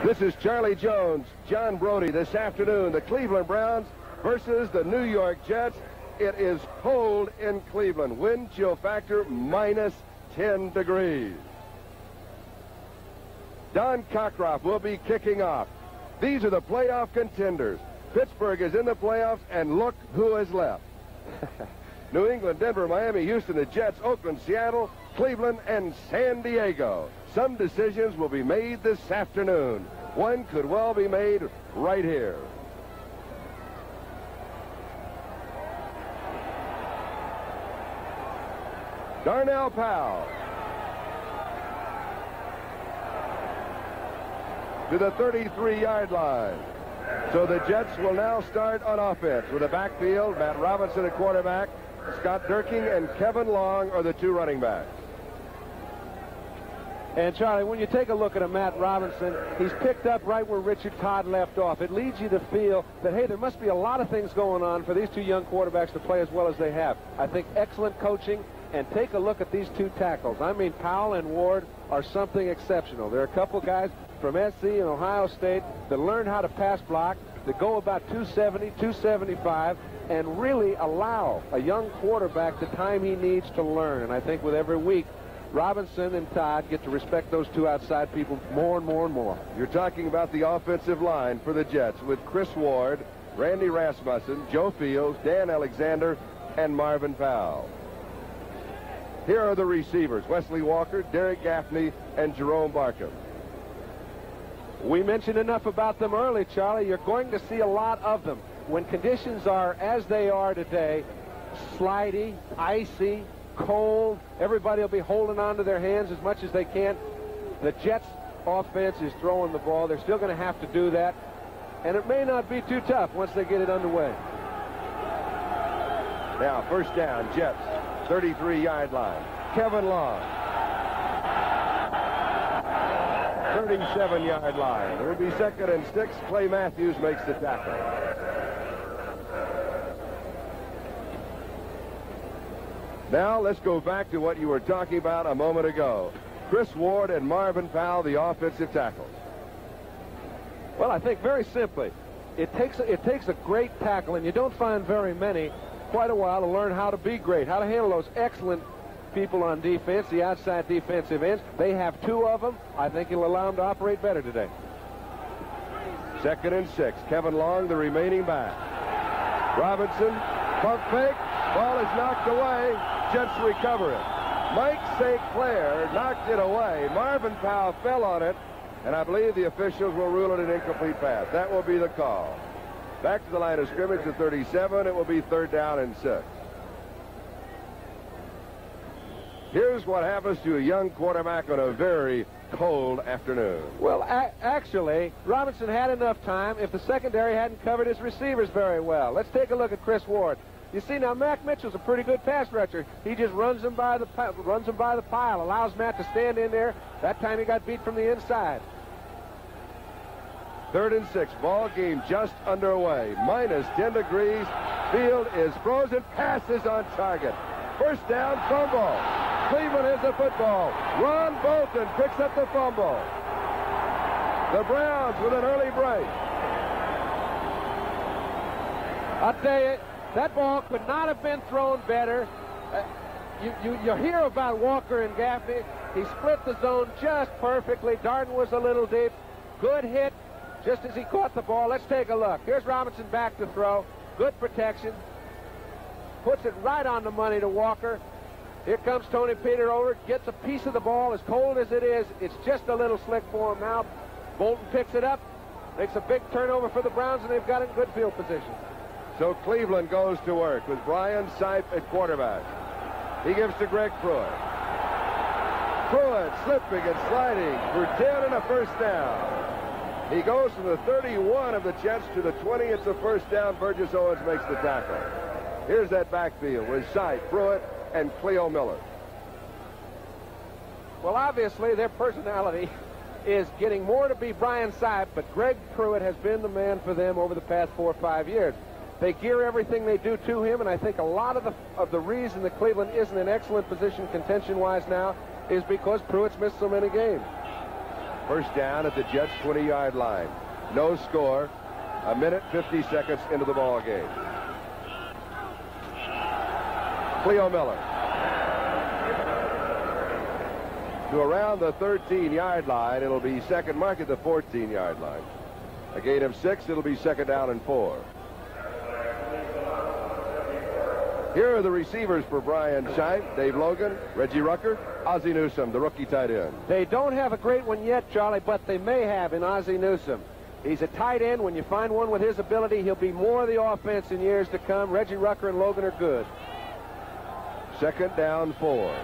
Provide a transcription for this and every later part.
This is Charlie Jones, John Brodie. This afternoon, the Cleveland Browns versus the New York Jets. It is cold in Cleveland. Wind chill factor minus 10 degrees. Don Cockcroft will be kicking off. These are the playoff contenders. Pittsburgh is in the playoffs, and look who is left. New England, Denver, Miami, Houston, the Jets, Oakland, Seattle, Cleveland, and San Diego. Some decisions will be made this afternoon. One could well be made right here. Darnell Powell to the 33-yard line. So the Jets will now start on offense with a backfield. Matt Robinson at quarterback. Scott Durking and Kevin Long are the two running backs. And, Charlie, when you take a look at a Matt Robinson, he's picked up right where Richard Todd left off. It leads you to feel that, hey, there must be a lot of things going on for these two young quarterbacks to play as well as they have. I think excellent coaching, and take a look at these two tackles. I mean, Powell and Ward are something exceptional. There are a couple guys from SC and Ohio State that learned how to pass block, that go about 270, 275, and really allow a young quarterback the time he needs to learn. And I think with every week, Robinson and Todd get to respect those two outside people more and more and more. You're talking about the offensive line for the Jets with Chris Ward, Randy Rasmussen, Joe Fields, Dan Alexander, and Marvin Powell. Here are the receivers: Wesley Walker, Derek Gaffney, and Jerome Barkham. We mentioned enough about them early, Charlie. You're going to see a lot of them. When conditions are as they are today, slidey, icy, cold, everybody will be holding on to their hands as much as they can. The Jets offense is throwing the ball. They're still going to have to do that, and it may not be too tough once they get it underway. Now, first down, Jets, 33-yard line. Kevin Long, 37-yard line. It will be 2nd and 6. Clay Matthews makes the tackle. Now let's go back to what you were talking about a moment ago. Chris Ward and Marvin Powell, the offensive tackles. Well, I think very simply, it takes a great tackle, and you don't find very many, quite a while to learn how to be great, how to handle those excellent people on defense, the outside defensive ends. They have two of them. I think it'll allow them to operate better today. 2nd and 6. Kevin Long, the remaining back. Robinson, pump fake. Ball is knocked away. Jets recover it. Mike St. Clair knocked it away. Marvin Powell fell on it, and I believe the officials will rule it an incomplete pass. That will be the call. Back to the line of scrimmage at 37. It will be 3rd down and 6. Here's what happens to a young quarterback on a very cold afternoon. Well, actually, Robinson had enough time if the secondary hadn't covered his receivers very well. Let's take a look at Chris Ward. You see, now Mac Mitchell's a pretty good pass rusher. He just runs him by the pile, allows Matt to stand in there. That time he got beat from the inside. 3rd and 6. Ball game just underway. Minus 10 degrees. Field is frozen. Pass is on target. First down, fumble. Cleveland has the football. Ron Bolton picks up the fumble. The Browns with an early break. I'll tell you, that ball could not have been thrown better. You hear about Walker and Gaffney. He split the zone just perfectly. Darden was a little deep. Good hit just as he caught the ball. Let's take a look. Here's Robinson back to throw. Good protection. Puts it right on the money to Walker. Here comes Tony Peter over. Gets a piece of the ball. As cold as it is, it's just a little slick for him now. Bolton picks it up. Makes a big turnover for the Browns, and they've got it in good field position. So Cleveland goes to work with Brian Sipe at quarterback. He gives to Greg Pruitt. Pruitt slipping and sliding for 10 and a first down. He goes from the 31 of the Jets to the 20. It's a first down. Burgess Owens makes the tackle. Here's that backfield with Sipe, Pruitt, and Cleo Miller. Well, obviously, their personality is getting more to be Brian Sipe, but Greg Pruitt has been the man for them over the past 4 or 5 years. They gear everything they do to him, and I think a lot of the reason that Cleveland isn't in excellent position contention-wise now is because Pruitt's missed so many games. First down at the Jets' 20-yard line. No score. A minute, 50 seconds into the ball game. Cleo Miller to around the 13-yard line. It'll be second mark at the 14-yard line. A gain of 6. It'll be second down and 4. Here are the receivers for Brian Sipe: Dave Logan, Reggie Rucker, Ozzie Newsome, the rookie tight end. They don't have a great one yet, Charlie, but they may have in Ozzie Newsome. He's a tight end. When you find one with his ability, he'll be more of the offense in years to come. Reggie Rucker and Logan are good. Second down, 4.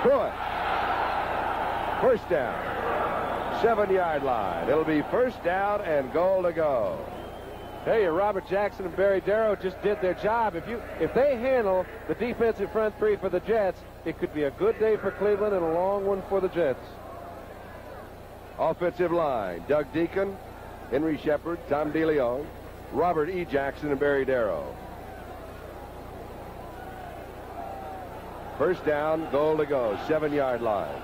Throw it. First down. 7-yard line. It'll be first down and goal to go. Tell you, Robert Jackson and Barry Darrow just did their job. If they handle the defensive front three for the Jets, it could be a good day for Cleveland and a long one for the Jets. Offensive line: Doug Deacon, Henry Shepard, Tom DeLeon, Robert E. Jackson, and Barry Darrow. First down, goal to go. 7-yard line.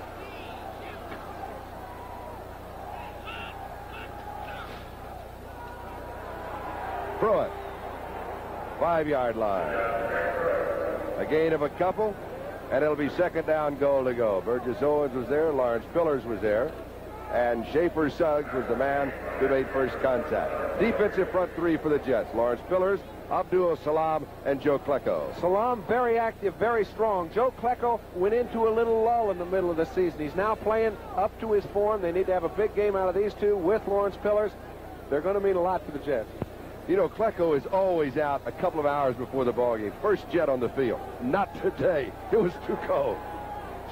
Throw it. 5-yard line. A gain of a couple, and it'll be second down, goal to go. Burgess Owens was there, Lawrence Pillars was there, and Schaefer Suggs was the man who made first contact. Defensive front three for the Jets: Lawrence Pillars, Abdul Salam, and Joe Klecko. Salam, very active, very strong. Joe Klecko went into a little lull in the middle of the season. He's now playing up to his form. They need to have a big game out of these two with Lawrence Pillars. They're going to mean a lot to the Jets. You know, Klecko is always out a couple of hours before the ball game. First Jet on the field. Not today. It was too cold.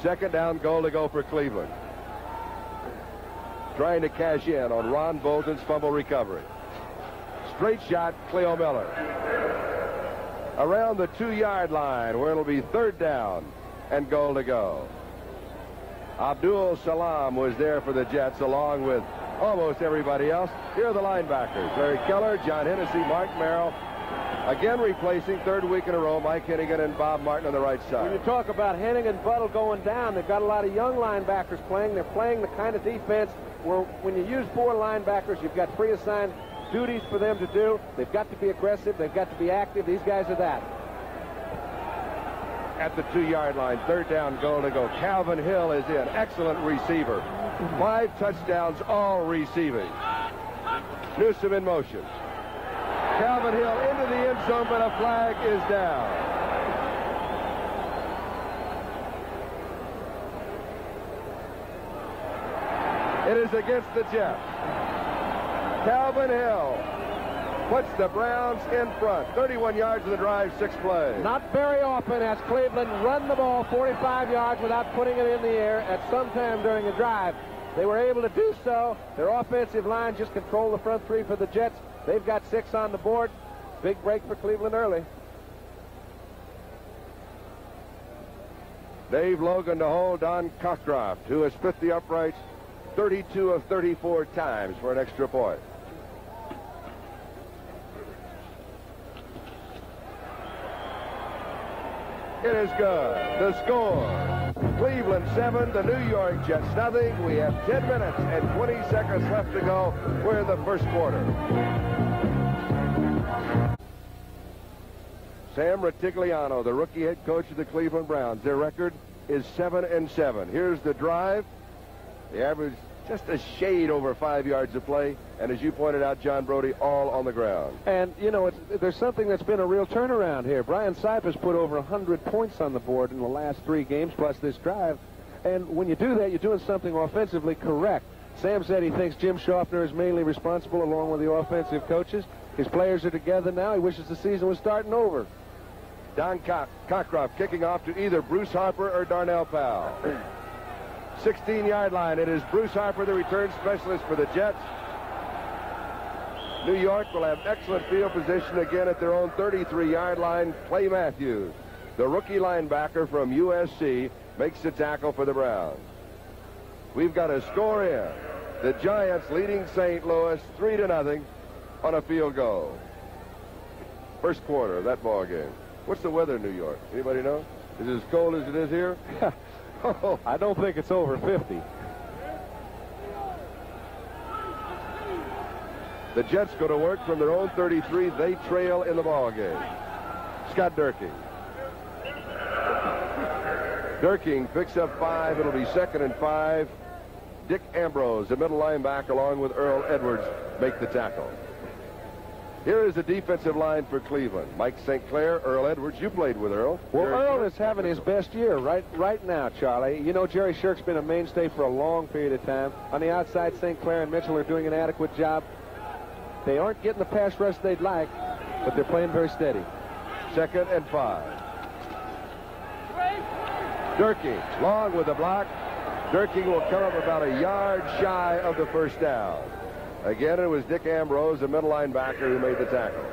Second down, goal to go for Cleveland. Trying to cash in on Ron Bolton's fumble recovery. Straight shot, Cleo Miller. Around the 2-yard line, where it'll be third down and goal to go. Abdul Salam was there for the Jets, along with almost everybody else. Here are the linebackers: Larry Keller, John Hennessy, Mark Merrill. Again replacing, third week in a row, Mike Hennigan and Bob Martin on the right side. When you talk about Hennigan and Buttle going down, they've got a lot of young linebackers playing. They're playing the kind of defense where when you use 4 linebackers, you've got pre-assigned duties for them to do. They've got to be aggressive. They've got to be active. These guys are that. At the 2-yard line, third down, goal to go. Calvin Hill is in. Excellent receiver. 5 touchdowns, all receiving. Newsome in motion. Calvin Hill into the end zone, but a flag is down. It is against the Jets. Calvin Hill puts the Browns in front. 31 yards of the drive, 6 plays. Not very often has Cleveland run the ball 45 yards without putting it in the air at some time during the drive. They were able to do so. Their offensive line just controlled the front three for the Jets. They've got 6 on the board. Big break for Cleveland early. Dave Logan to hold Don Cockcroft, who has split the uprights 32 of 34 times for an extra point. It is good. The score: Cleveland 7, the New York Jets nothing. We have 10 minutes and 20 seconds left to go. We're in the first quarter. Sam Ratigliano, the rookie head coach of the Cleveland Browns. Their record is 7-7. Here's the drive. The average just a shade over 5 yards of play. And as you pointed out, John Brodie, all on the ground. And, you know, there's something that's been a real turnaround here. Brian Sipe has put over 100 points on the board in the last 3 games, plus this drive. And when you do that, you're doing something offensively correct. Sam said he thinks Jim Schaffner is mainly responsible, along with the offensive coaches. His players are together now. He wishes the season was starting over. Don Cockcroft kicking off to either Bruce Harper or Darnell Powell. 16-yard line. It is Bruce Harper, the return specialist for the Jets. New York will have excellent field position again at their own 33-yard line. Clay Matthews, the rookie linebacker from USC, makes the tackle for the Browns. We've got a score in. The Giants leading St. Louis 3-0 on a field goal. First quarter of that ball game. What's the weather in New York? Anybody know? Is it as cold as it is here? I don't think it's over 50. The Jets go to work from their own 33. They trail in the ball game. Scott Durking. Durking picks up 5. It'll be 2nd and 5. Dick Ambrose, the middle linebacker, along with Earl Edwards, make the tackle. Here is the defensive line for Cleveland. Mike St. Clair, Earl Edwards. You played with Earl. Well, Earl is having his best year right now, Charlie. You know, Jerry Shirk's been a mainstay for a long period of time. On the outside, St. Clair and Mitchell are doing an adequate job. They aren't getting the pass rush they'd like, but they're playing very steady. 2nd and 5. Durking, long with the block. Durking will come up about a yard shy of the first down. Again, it was Dick Ambrose, the middle linebacker, who made the tackle.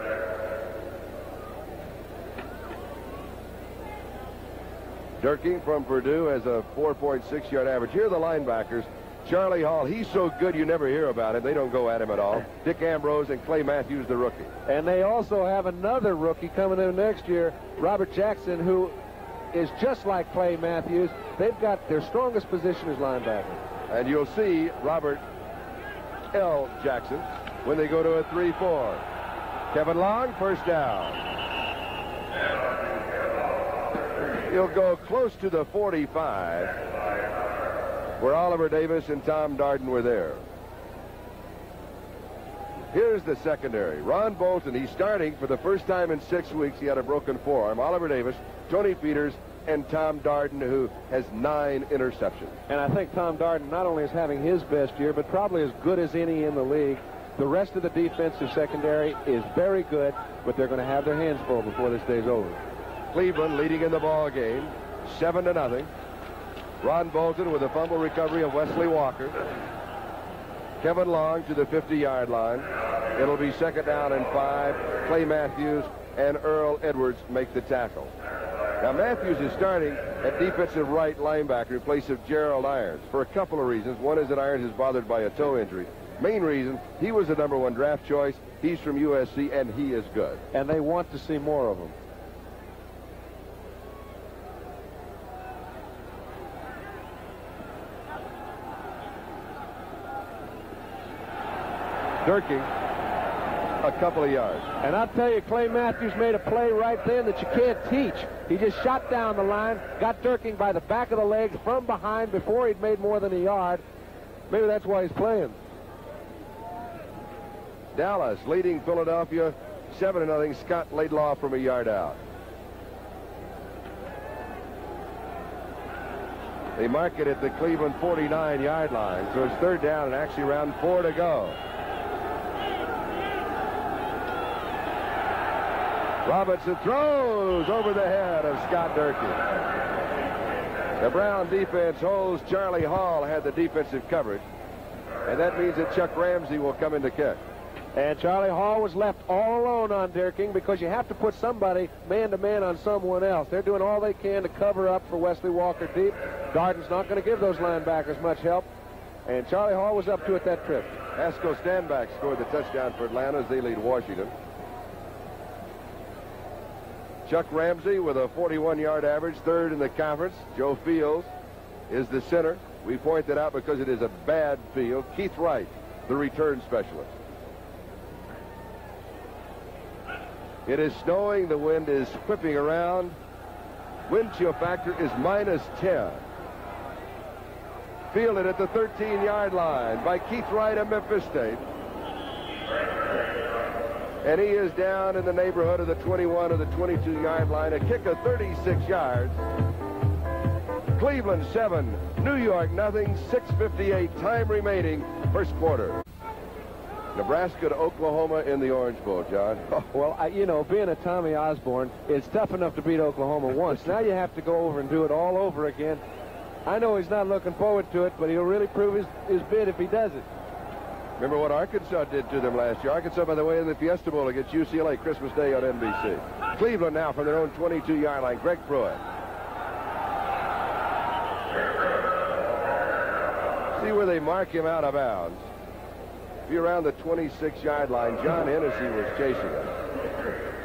Durking from Purdue has a 4.6 yard average. Here are the linebackers. Charlie Hall, he's so good you never hear about him. They don't go at him at all. Dick Ambrose and Clay Matthews, the rookie. And they also have another rookie coming in next year, Robert Jackson, who is just like Clay Matthews. They've got their strongest position as linebacker. And you'll see Robert L. Jackson when they go to a 3-4. Kevin Long, first down. He'll go close to the 45, where Oliver Davis and Tom Darden were there. Here's the secondary. Ron Bolton, he's starting for the first time in 6 weeks. He had a broken forearm. Oliver Davis, Tony Peters, and Tom Darden, who has 9 interceptions. And I think Tom Darden not only is having his best year, but probably as good as any in the league. The rest of the defensive secondary is very good, but they're going to have their hands full before this day's over. Cleveland leading in the ball game, 7-0. Ron Bolton with a fumble recovery of Wesley Walker. Kevin Long to the 50-yard line. It'll be 2nd down and 5. Clay Matthews and Earl Edwards make the tackle. Now, Matthews is starting at defensive right linebacker in place of Gerald Irons for a couple of reasons. One is that Irons is bothered by a toe injury. Main reason, he was the #1 draft choice. He's from USC, and he is good. And they want to see more of him. Durking, a couple of yards. And I'll tell you, Clay Matthews made a play right then that you can't teach. He just shot down the line, got Durking by the back of the leg from behind before he'd made more than a yard. Maybe that's why he's playing. Dallas leading Philadelphia 7-0. Scott Laidlaw from a yard out. They mark it at the Cleveland 49-yard line, so it's 3rd down and actually around 4 to go. Robinson throws over the head of Scott Durking. The Brown defense holds. Charlie Hall had the defensive coverage, and that means that Chuck Ramsey will come in to kick. And Charlie Hall was left all alone on Durking because you have to put somebody man-to-man on someone else. They're doing all they can to cover up for Wesley Walker deep. Darden's not going to give those linebackers much help, and Charlie Hall was up to it that trip. Haskell Standback scored the touchdown for Atlanta as they lead Washington. Chuck Ramsey with a 41-yard average, 3rd in the conference. Joe Fields is the center. We point that out because it is a bad field. Keith Wright, the return specialist. It is snowing. The wind is whipping around. Wind chill factor is -10. Fielded at the 13-yard line by Keith Wright of Memphis State. And he is down in the neighborhood of the 21 or the 22-yard line. A kick of 36 yards. Cleveland 7, New York nothing. 6:58 time remaining, first quarter. Nebraska to Oklahoma in the Orange Bowl, John. Oh, well, you know, being a Tommy Osborne, it's tough enough to beat Oklahoma once. Now you have to go over and do it all over again. I know he's not looking forward to it, but he'll really prove his bid if he does it. Remember what Arkansas did to them last year. Arkansas, by the way, in the Fiesta Bowl against UCLA Christmas Day on NBC. Cleveland now from their own 22-yard line. Greg Pruitt. See where they mark him out of bounds. Be around the 26-yard line. John Hennessy was chasing him.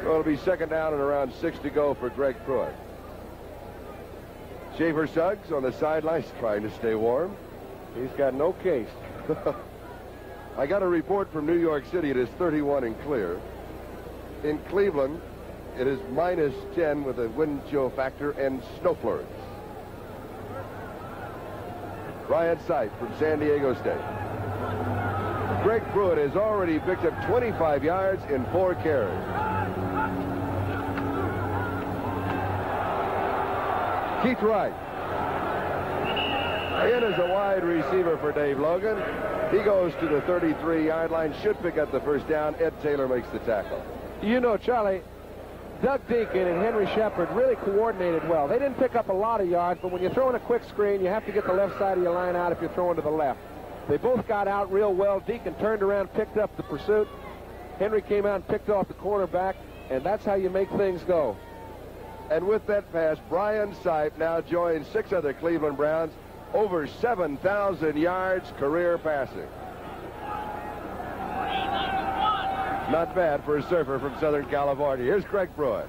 So it'll be 2nd down and around 6 to go for Greg Pruitt. Schaefer Suggs on the sidelines trying to stay warm. He's got no case. I got a report from New York City. It is 31 and clear. In Cleveland, it is -10 with a wind chill factor and snow flurries. Brian Sipe from San Diego State. Greg Pruitt has already picked up 25 yards in 4 carries. Keith Wright. In as a wide receiver for Dave Logan. He goes to the 33-yard line. Should pick up the first down. Ed Taylor makes the tackle. You know, Charlie, Doug Deacon and Henry Shepard really coordinated well. They didn't pick up a lot of yards, but when you're throwing a quick screen, you have to get the left side of your line out if you're throwing to the left. They both got out real well. Deacon turned around, picked up the pursuit. Henry came out and picked off the cornerback, and that's how you make things go. And with that pass, Brian Sipe now joins 6 other Cleveland Browns. Over 7,000 yards career passing. Not bad for a surfer from Southern California. Here's Greg Pruitt.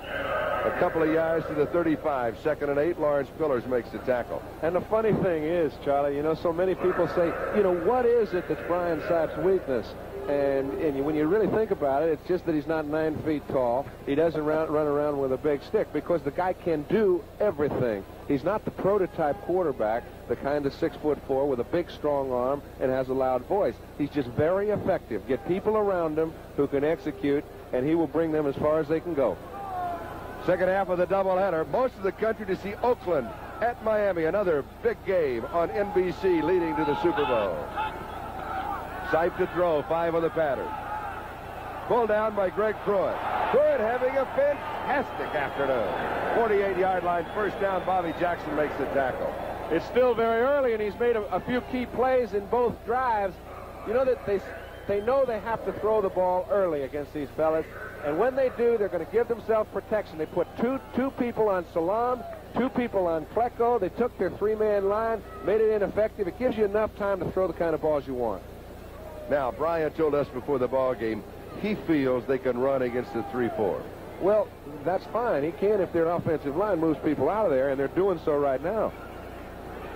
A couple of yards to the 35. 2nd and 8. Lawrence Pillars makes the tackle. And the funny thing is, Charlie, you know, so many people say, you know, what is it that's Brian Sipe's weakness? And when you really think about it, it's just that he's not 9 feet tall. He doesn't run around with a big stick because the guy can do everything. He's not the prototype quarterback, the kind of 6'4" with a big, strong arm and has a loud voice. He's just very effective. Get people around him who can execute, and he will bring them as far as they can go. Second half of the doubleheader. Most of the country to see Oakland at Miami. Another big game on NBC leading to the Super Bowl. Sipe to throw, 5 on the pattern. Pulled down by Greg Pruitt. Pruitt having a fantastic afternoon. 48-yard line, first down. Bobby Jackson makes the tackle. It's still very early, and he's made a few key plays in both drives. You know that they know they have to throw the ball early against these fellas, and when they do, they're going to give themselves protection. They put two people on Salam, 2 people on Klecko. They took their 3-man line, made it ineffective. It gives you enough time to throw the kind of balls you want. Now, Brian told us before the ball game he feels they can run against the 3-4. Well, that's fine. He can if their offensive line moves people out of there, and they're doing so right now.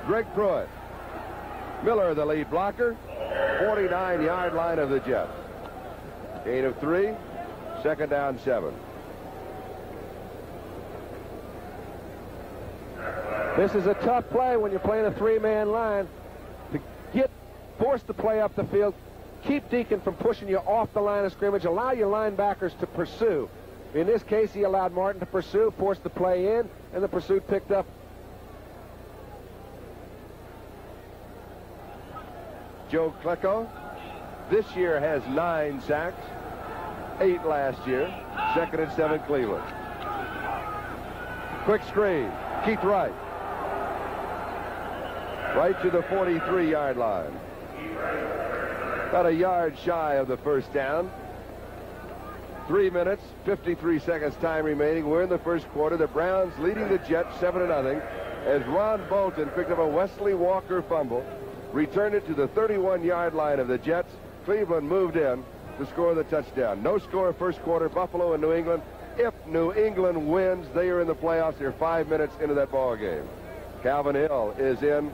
Greg Pruitt. Miller, the lead blocker. 49-yard line of the Jets. Gain of 3. 2nd down, 7. This is a tough play when you're playing a 3-man line. To force the play up the field, keep Deacon from pushing you off the line of scrimmage, allow your linebackers to pursue. In this case, he allowed Martin to pursue, forced the play in, and the pursuit picked up. Joe Klecko this year has 9 sacks, 8 last year. 2nd and 7 Cleveland. Quick screen. Keith Wright. Right to the 43-yard line. About a yard shy of the first down. 3 minutes, 53 seconds time remaining. We're in the first quarter. The Browns leading the Jets 7-0 as Ron Bolton picked up a Wesley Walker fumble, returned it to the 31-yard line of the Jets. Cleveland moved in to score the touchdown. No score first quarter. Buffalo and New England. If New England wins, they are in the playoffs. They're 5 minutes into that ball game. Calvin Hill is in,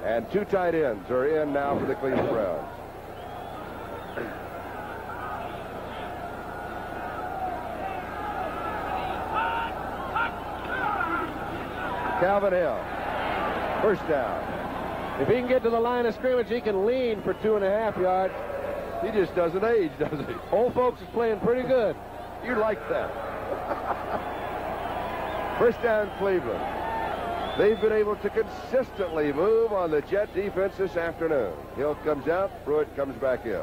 and 2 tight ends are in now for the Cleveland Browns. Calvin Hill, first down. If he can get to the line of scrimmage, he can lean for 2.5 yards. He just doesn't age, does he? Old folks is playing pretty good. You like that. First down, Cleveland. They've been able to consistently move on the Jet defense this afternoon. Hill comes out, Pruitt comes back in.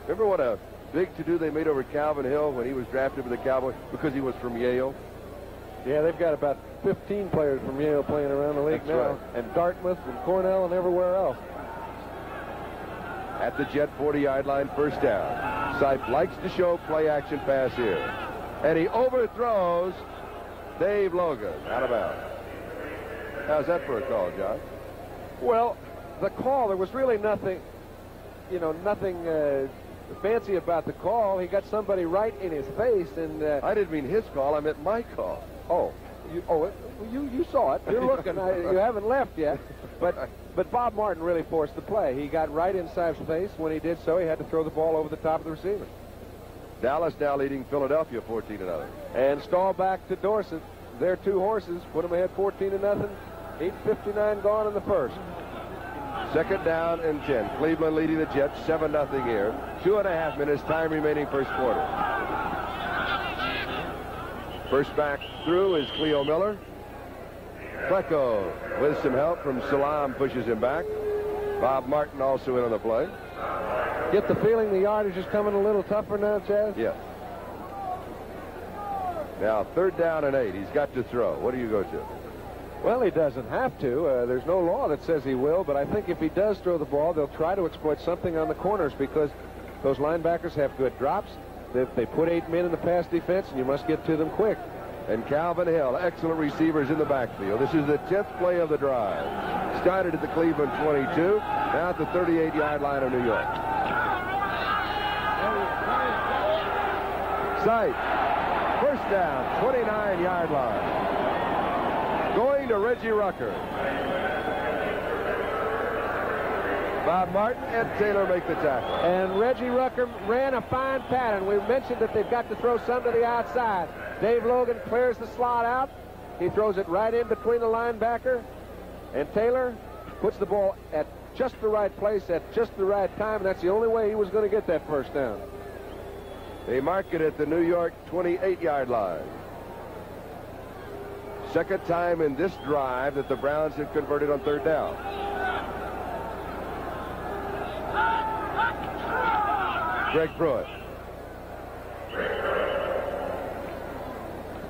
Remember what a big to-do they made over Calvin Hill when he was drafted with the Cowboys because he was from Yale? Yeah, they've got about 15 players from Yale playing around the league. That's now. Right. And Dartmouth and Cornell and everywhere else. At the Jet 40-yard line, first down. Sipe likes to show play-action pass here. And he overthrows Dave Logan out of bounds. How's that for a call, John? Well, the call, there was really nothing, nothing fancy about the call, he got somebody right in his face, and I didn't mean his call. I meant my call. Oh, you saw it. You're looking. You haven't left yet. But Bob Martin really forced the play. He got right in Sipe's face. When he did so, he had to throw the ball over the top of the receiver. Dallas now leading Philadelphia 14-0. And Stahl back to Dorset. Their 2 horses put them ahead 14-0. 8:59 gone in the first. Second down and 10. Cleveland leading the Jets 7-0 here. 2.5 minutes time remaining first quarter. First back through is Cleo Miller. Klecko, with some help from Salam, pushes him back. Bob Martin also in on the play. Get the feeling the yardage is coming a little tougher now, Chaz? Yes. Now, 3rd down and 8. He's got to throw. What do you go to? Well, he doesn't have to. There's no law that says he will, but I think if he does throw the ball, they'll try to exploit something on the corners because those linebackers have good drops. They put 8 men in the pass defense, and you must get to them quick. And Calvin Hill, excellent receivers in the backfield. This is the 10th play of the drive. Started at the Cleveland 22, now at the 38-yard line of New York. Sipe, first down, 29-yard line. Going to Reggie Rucker. Bob Martin and Taylor make the tackle. And Reggie Rucker ran a fine pattern. We mentioned that they've got to throw some to the outside. Dave Logan clears the slot out. He throws it right in between the linebacker. And Taylor puts the ball at just the right place at just the right time. And that's the only way he was going to get that first down. They mark it at the New York 28-yard line. Second time in this drive that the Browns have converted on 3rd down. Greg Pruitt.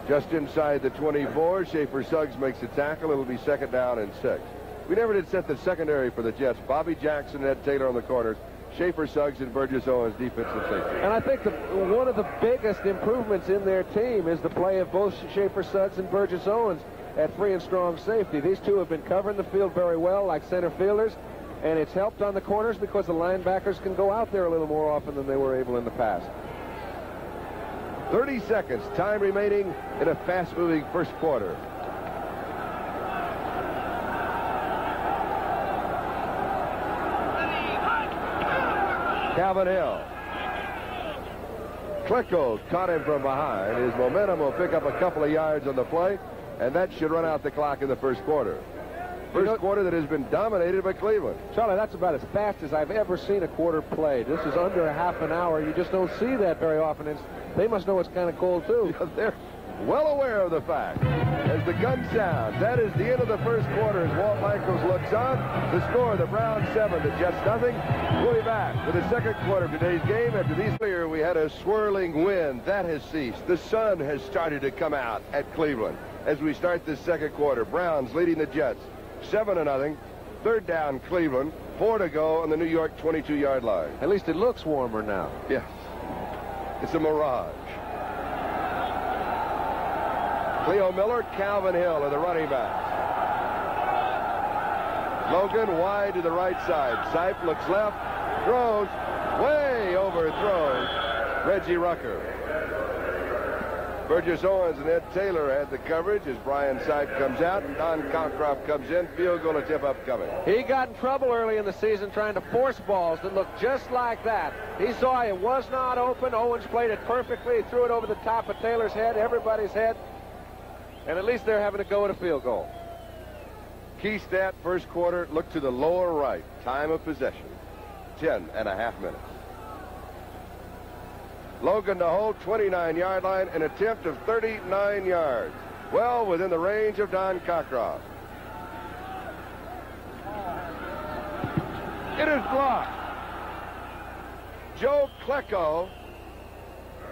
Just inside the 24, Schaefer Suggs makes a tackle. It'll be 2nd down and 6. We never did set the secondary for the Jets. Bobby Jackson and Ed Taylor on the corners. Schaefer Suggs and Burgess Owens defensive safety. And I think one of the biggest improvements in their team is the play of both Schaefer Suggs and Burgess Owens at free and strong safety. These two have been covering the field very well like center fielders, and it's helped on the corners because the linebackers can go out there a little more often than they were able in the past. 30 seconds, time remaining in a fast-moving first quarter. Calvin Hill. Klecko caught him from behind. His momentum will pick up a couple of yards on the play, and that should run out the clock in the first quarter. First quarter that has been dominated by Cleveland. Charlie, that's about as fast as I've ever seen a quarter played. This is under a half an hour. You just don't see that very often. They must know it's kind of cold, too. They're well aware of the fact. As the gun sounds, that is the end of the first quarter as Walt Michaels looks on. The score, the Browns 7, the Jets nothing. We'll be back with the second quarter of today's game. After these earlier, we had a swirling wind. That has ceased. The sun has started to come out at Cleveland as we start this second quarter. Browns leading the Jets 7-0. 3rd down, Cleveland. 4 to go on the New York 22-yard line. At least it looks warmer now. Yes. It's a mirage. Cleo Miller, Calvin Hill are the running backs. Logan wide to the right side. Sipe looks left, throws, way overthrows Reggie Rucker. Burgess Owens and Ed Taylor had the coverage as Brian Sipe comes out and Don Cockcroft comes in. Field goal attempt upcoming. He got in trouble early in the season trying to force balls that looked just like that. He saw it was not open. Owens played it perfectly. He threw it over the top of Taylor's head, everybody's head. And at least they're having to go at a field goal. Key stat, first quarter, look to the lower right. Time of possession, 10.5 minutes. Logan to hold, 29-yard line, an attempt of 39 yards. Well within the range of Don Cockcroft. It is blocked. Joe Klecko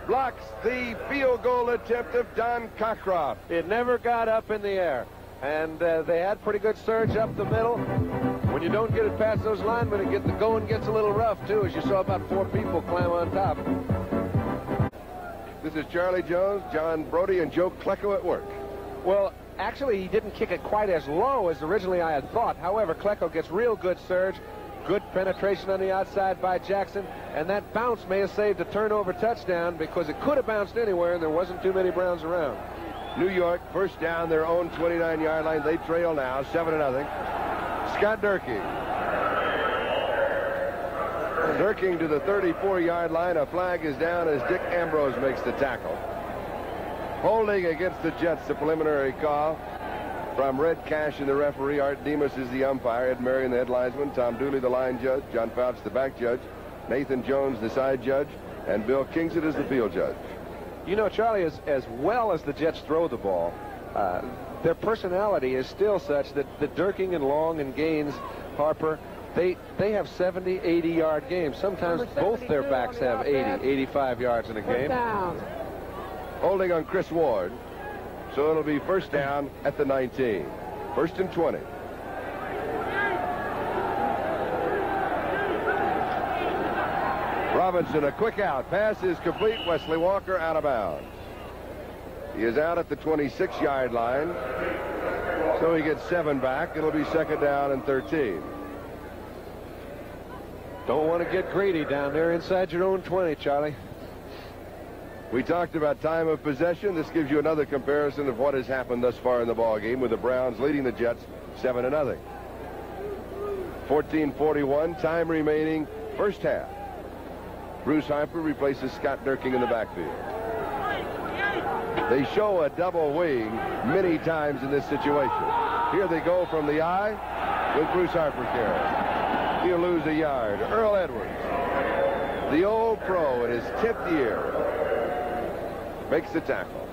blocks the field goal attempt of Don Cockcroft. It never got up in the air. And they had pretty good surge up the middle. When you don't get it past those linemen, the going gets a little rough, too, as you saw about 4 people climb on top. This is Charlie Jones, John Brodie, and Joe Klecko at work. Well, actually, he didn't kick it quite as low as originally I had thought. However, Klecko gets real good surge. Good penetration on the outside by Jackson, and that bounce may have saved a turnover touchdown because it could have bounced anywhere and there wasn't too many Browns around. New York first down their own 29-yard line. They trail now 7-0. Scott Durking. Durking to the 34-yard line. A flag is down as Dick Ambrose makes the tackle. Holding against the Jets, the preliminary call from Red Cash and the referee. Art Demas is the umpire. Ed Marion, the head linesman. Tom Dooley, the line judge. John Fouts, the back judge. Nathan Jones, the side judge. And Bill Kingsit is the field judge. You know, Charlie, as well as the Jets throw the ball, their personality is still such that the Durking and Long and Gaines, Harper, they have 70, 80-yard games. Sometimes both their backs have 80, 85 yards in a game. Holding on Chris Ward. So it'll be first down at the 19. First and 20. Robinson, a quick out. Pass is complete. Wesley Walker out of bounds. He is out at the 26-yard line. So he gets 7 back. It'll be second down and 13. Don't want to get greedy down there inside your own 20, Charlie. We talked about time of possession. This gives you another comparison of what has happened thus far in the ball game, with the Browns leading the Jets 7-0. 14:41, time remaining, first half. Bruce Harper replaces Scott Durking in the backfield. They show a double wing many times in this situation. Here they go from the eye with Bruce Harper carrying. He'll lose a yard. Earl Edwards, the old pro in his 10th year, makes the tackle.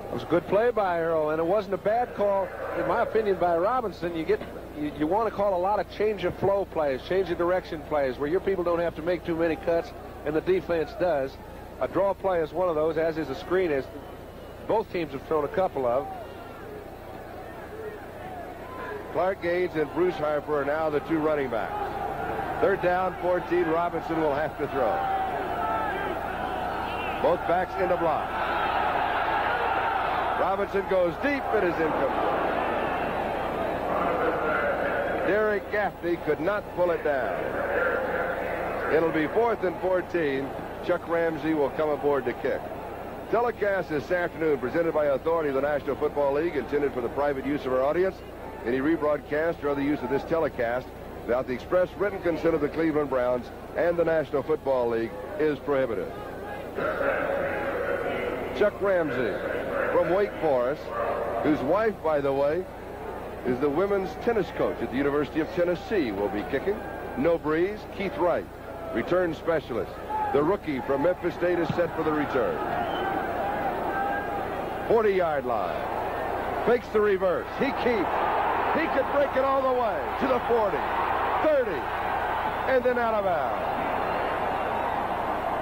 It was a good play by Earl, and it wasn't a bad call, in my opinion, by Robinson. You want to call a lot of change of flow plays, change of direction plays, where your people don't have to make too many cuts, and the defense does. A draw play is one of those, as is a screen, as both teams have thrown a couple of. Clark Gaines and Bruce Harper are now the two running backs. Third down, 14. Robinson will have to throw. Both backs in the block. Robinson goes deep. It is incomplete. Derek Gaffney could not pull it down. It'll be 4th and 14. Chuck Ramsey will come aboard to kick. Telecast this afternoon presented by authority of the National Football League, intended for the private use of our audience. Any rebroadcast or other use of this telecast without the express written consent of the Cleveland Browns and the National Football League is prohibited. Chuck Ramsey from Wake Forest, whose wife, by the way, is the women's tennis coach at the University of Tennessee, will be kicking. No breeze. Keith Wright, return specialist. The rookie from Memphis State is set for the return. 40-yard line. Fakes the reverse. He keeps. He could break it all the way to the 40, 30, and then out of bounds.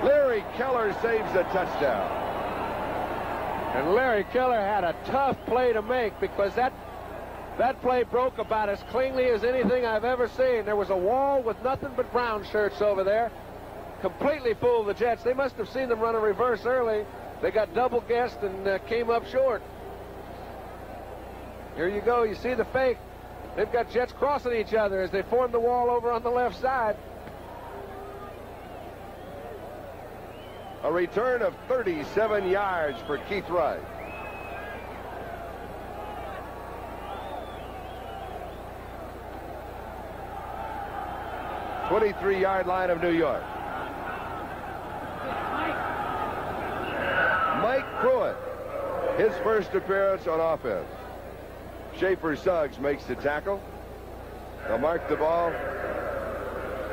Larry Keller saves a touchdown. And Larry Keller had a tough play to make, because that play broke about as cleanly as anything I've ever seen. There was a wall with nothing but brown shirts over there. Completely fooled the Jets. They must have seen them run a reverse early. They got double guessed and came up short. Here you go. You see the fake. They've got Jets crossing each other as they form the wall over on the left side. A return of 37 yards for Keith Wright. The 23-yard line of New York. Mike Pruitt, his first appearance on offense. Schaefer Suggs makes the tackle. They'll mark the ball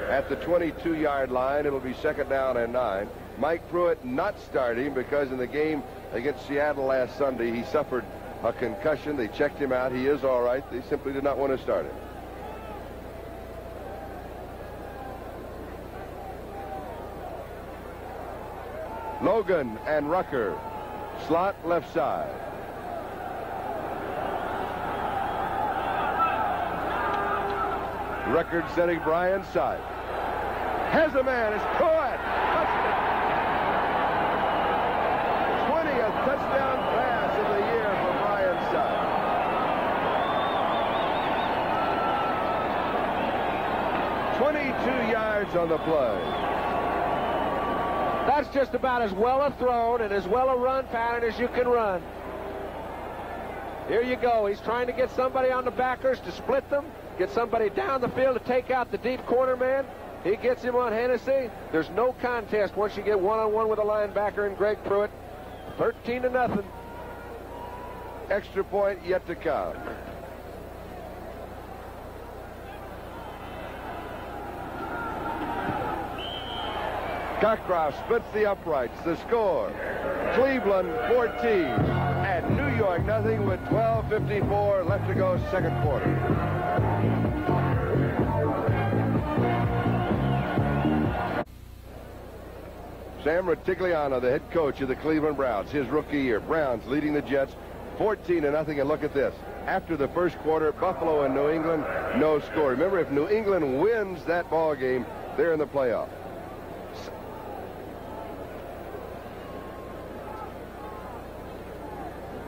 at the 22-yard line. It'll be second down and 9. Mike Pruitt not starting because in the game against Seattle last Sunday, he suffered a concussion. They checked him out. He is all right. They simply did not want to start him. Logan and Rucker, slot left side. Record-setting Brian Sipe has a man. It's Pruitt. Touchdown. 20th touchdown pass of the year for Brian Sipe. 22 yards on the play. That's just about as well a thrown and as well a run pattern as you can run. Here you go. He's trying to get somebody on the backers to split them, get somebody down the field to take out the deep corner man. He gets him on Hennessy. There's no contest once you get one-on-one with a linebacker and Greg Pruitt. 13-0. Extra point yet to come. Cockcroft splits the uprights. The score, Cleveland 14 and New York nothing with 12:54 left to go, second quarter. Sam Rutigliano, the head coach of the Cleveland Browns, his rookie year. Browns leading the Jets 14-0, and look at this. After the first quarter, Buffalo and New England, no score. Remember, if New England wins that ball game, they're in the playoff.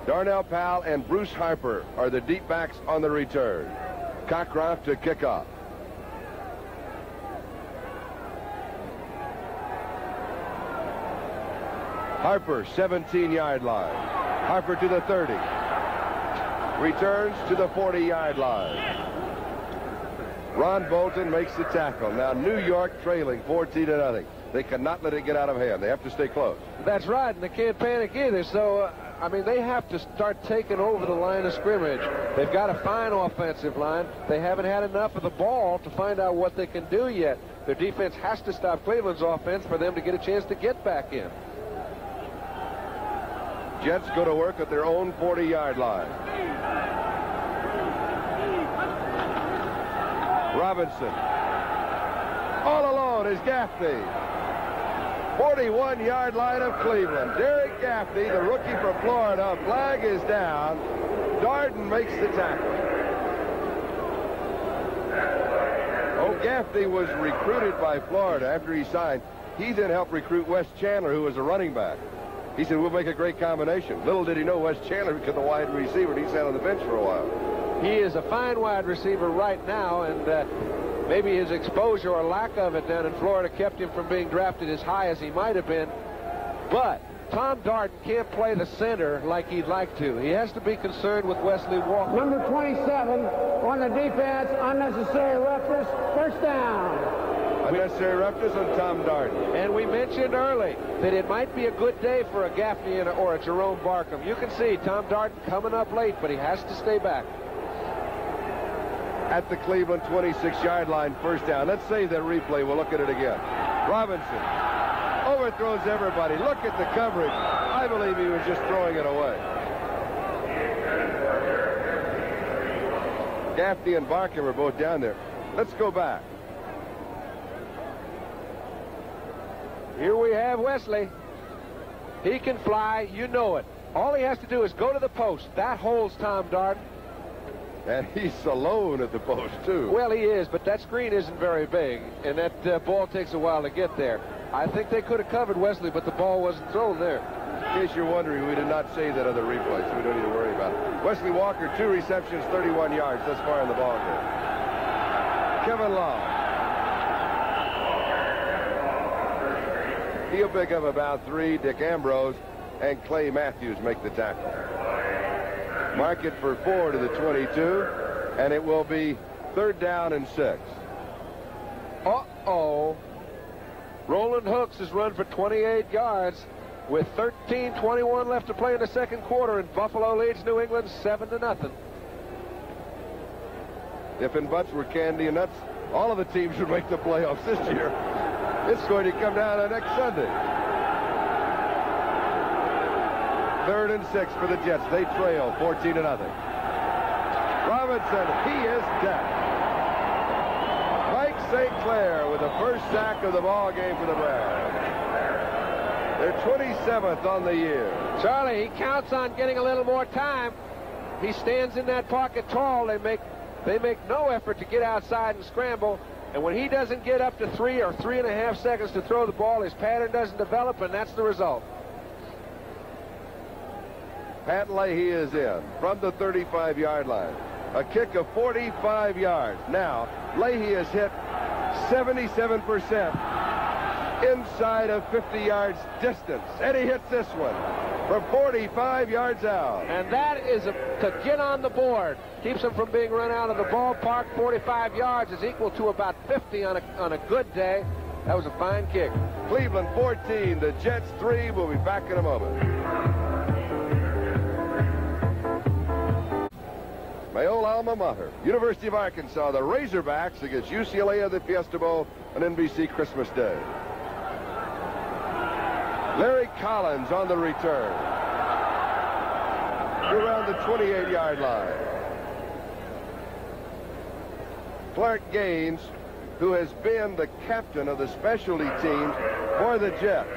Darnell Powell and Bruce Harper are the deep backs on the return. Cockcroft to kick off. Harper, 17-yard line. Harper to the 30. Returns to the 40-yard line. Ron Bolton makes the tackle. Now New York trailing 14-0. They cannot let it get out of hand. They have to stay close. That's right, and they can't panic either. So, I mean, they have to start taking over the line of scrimmage. They've got a fine offensive line. They haven't had enough of the ball to find out what they can do yet. Their defense has to stop Cleveland's offense for them to get a chance to get back in. Jets go to work at their own 40-yard line. Robinson. All alone is Gaffney. 41-yard line of Cleveland. Derek Gaffney, the rookie from Florida. Flag is down. Darden makes the tackle. Oh, Gaffney was recruited by Florida after he signed. He then helped recruit Wes Chandler, who was a running back. He said, we'll make a great combination. Little did he know Wes Chandler became the wide receiver, and he sat on the bench for a while. He is a fine wide receiver right now, and maybe his exposure or lack of it down in Florida kept him from being drafted as high as he might have been. But Tom Darden can't play the center like he'd like to. He has to be concerned with Wesley Walker. Number 27 on the defense, unnecessary roughness, first down. Unnecessary roughness on Tom Darden. And we mentioned early that it might be a good day for a Gaffney or a Jerome Barkham. You can see Tom Darden coming up late, but he has to stay back. At the Cleveland 26-yard line, first down. Let's save that replay. We'll look at it again. Robinson overthrows everybody. Look at the coverage. I believe he was just throwing it away. Gaffney and Barkham are both down there. Let's go back. Here we have Wesley. He can fly. You know it. All he has to do is go to the post. That holds Tom Darden. And he's alone at the post, too. Well, he is, but that screen isn't very big, and that ball takes a while to get there. I think they could have covered Wesley, but the ball wasn't thrown there. In case you're wondering, we did not save that other replay, so we don't need to worry about it. Wesley Walker, 2 receptions, 31 yards thus far in the ball game. Kevin Long. He'll pick up about 3. Dick Ambrose and Clay Matthews make the tackle. Mark it for 4 to the 22, and it will be 3rd down and 6. Uh-oh. Roland Hooks has run for 28 yards with 13:21 left to play in the second quarter, and Buffalo leads New England 7-0. If and buts were candy and nuts, all of the teams would make the playoffs this year. It's going to come down to next Sunday. 3rd and 6 for the Jets. They trail 14-0. Robinson, he is down. Mike St. Clair with the first sack of the ball game for the Browns. They're 27th on the year. Charlie, he counts on getting a little more time. He stands in that pocket tall. They make no effort to get outside and scramble. And when he doesn't get up to 3 or 3.5 seconds to throw the ball, his pattern doesn't develop, and that's the result. Pat Leahy is in from the 35-yard line. A kick of 45 yards. Now, Leahy has hit 77% inside of 50 yards distance. And he hits this one from 45 yards out. And that is to get on the board. Keeps him from being run out of the ballpark. 45 yards is equal to about 50 on a good day. That was a fine kick. Cleveland 14, the Jets 3. We'll be back in a moment. My old alma mater, University of Arkansas, the Razorbacks against UCLA at the Fiesta Bowl on NBC Christmas Day. Larry Collins on the return. Around the 28-yard line. Clark Gaines, who has been the captain of the specialty teams for the Jets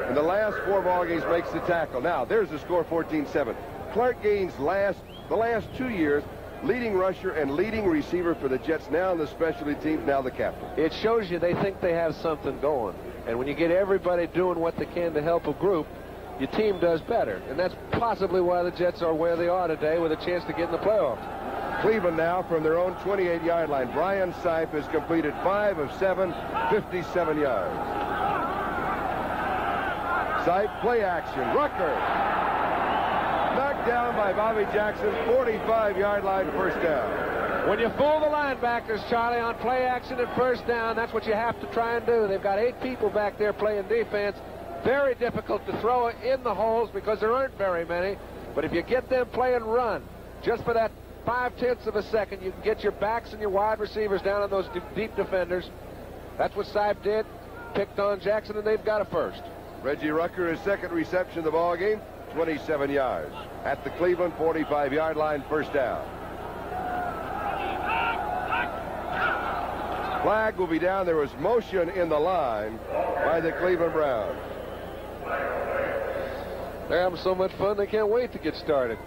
in the last 4 ball games, makes the tackle. Now, there's the score, 14-7. Clark Gaines, the last 2 years, leading rusher and leading receiver for the Jets, now in the specialty teams, now the captain. It shows you they think they have something going. And when you get everybody doing what they can to help a group, your team does better. And that's possibly why the Jets are where they are today, with a chance to get in the playoffs. Cleveland now from their own 28-yard line. Brian Sipe has completed 5 of 7, 57 yards. Sipe, play action. Rucker. Knocked down by Bobby Jackson, 45-yard line, first down. When you fool the linebackers, Charlie, on play action and first down, that's what you have to try and do. They've got 8 people back there playing defense. Very difficult to throw in the holes because there aren't very many. But if you get them playing run, just for that 0.5 of a second, you can get your backs and your wide receivers down on those deep defenders. That's what Sipe did. Picked on Jackson, and they've got a first. Reggie Rucker, his second reception of the ball game, 27 yards. At the Cleveland 45-yard line, first down. Flag will be down. There was motion in the line by the Cleveland Browns. They're having so much fun, they can't wait to get started.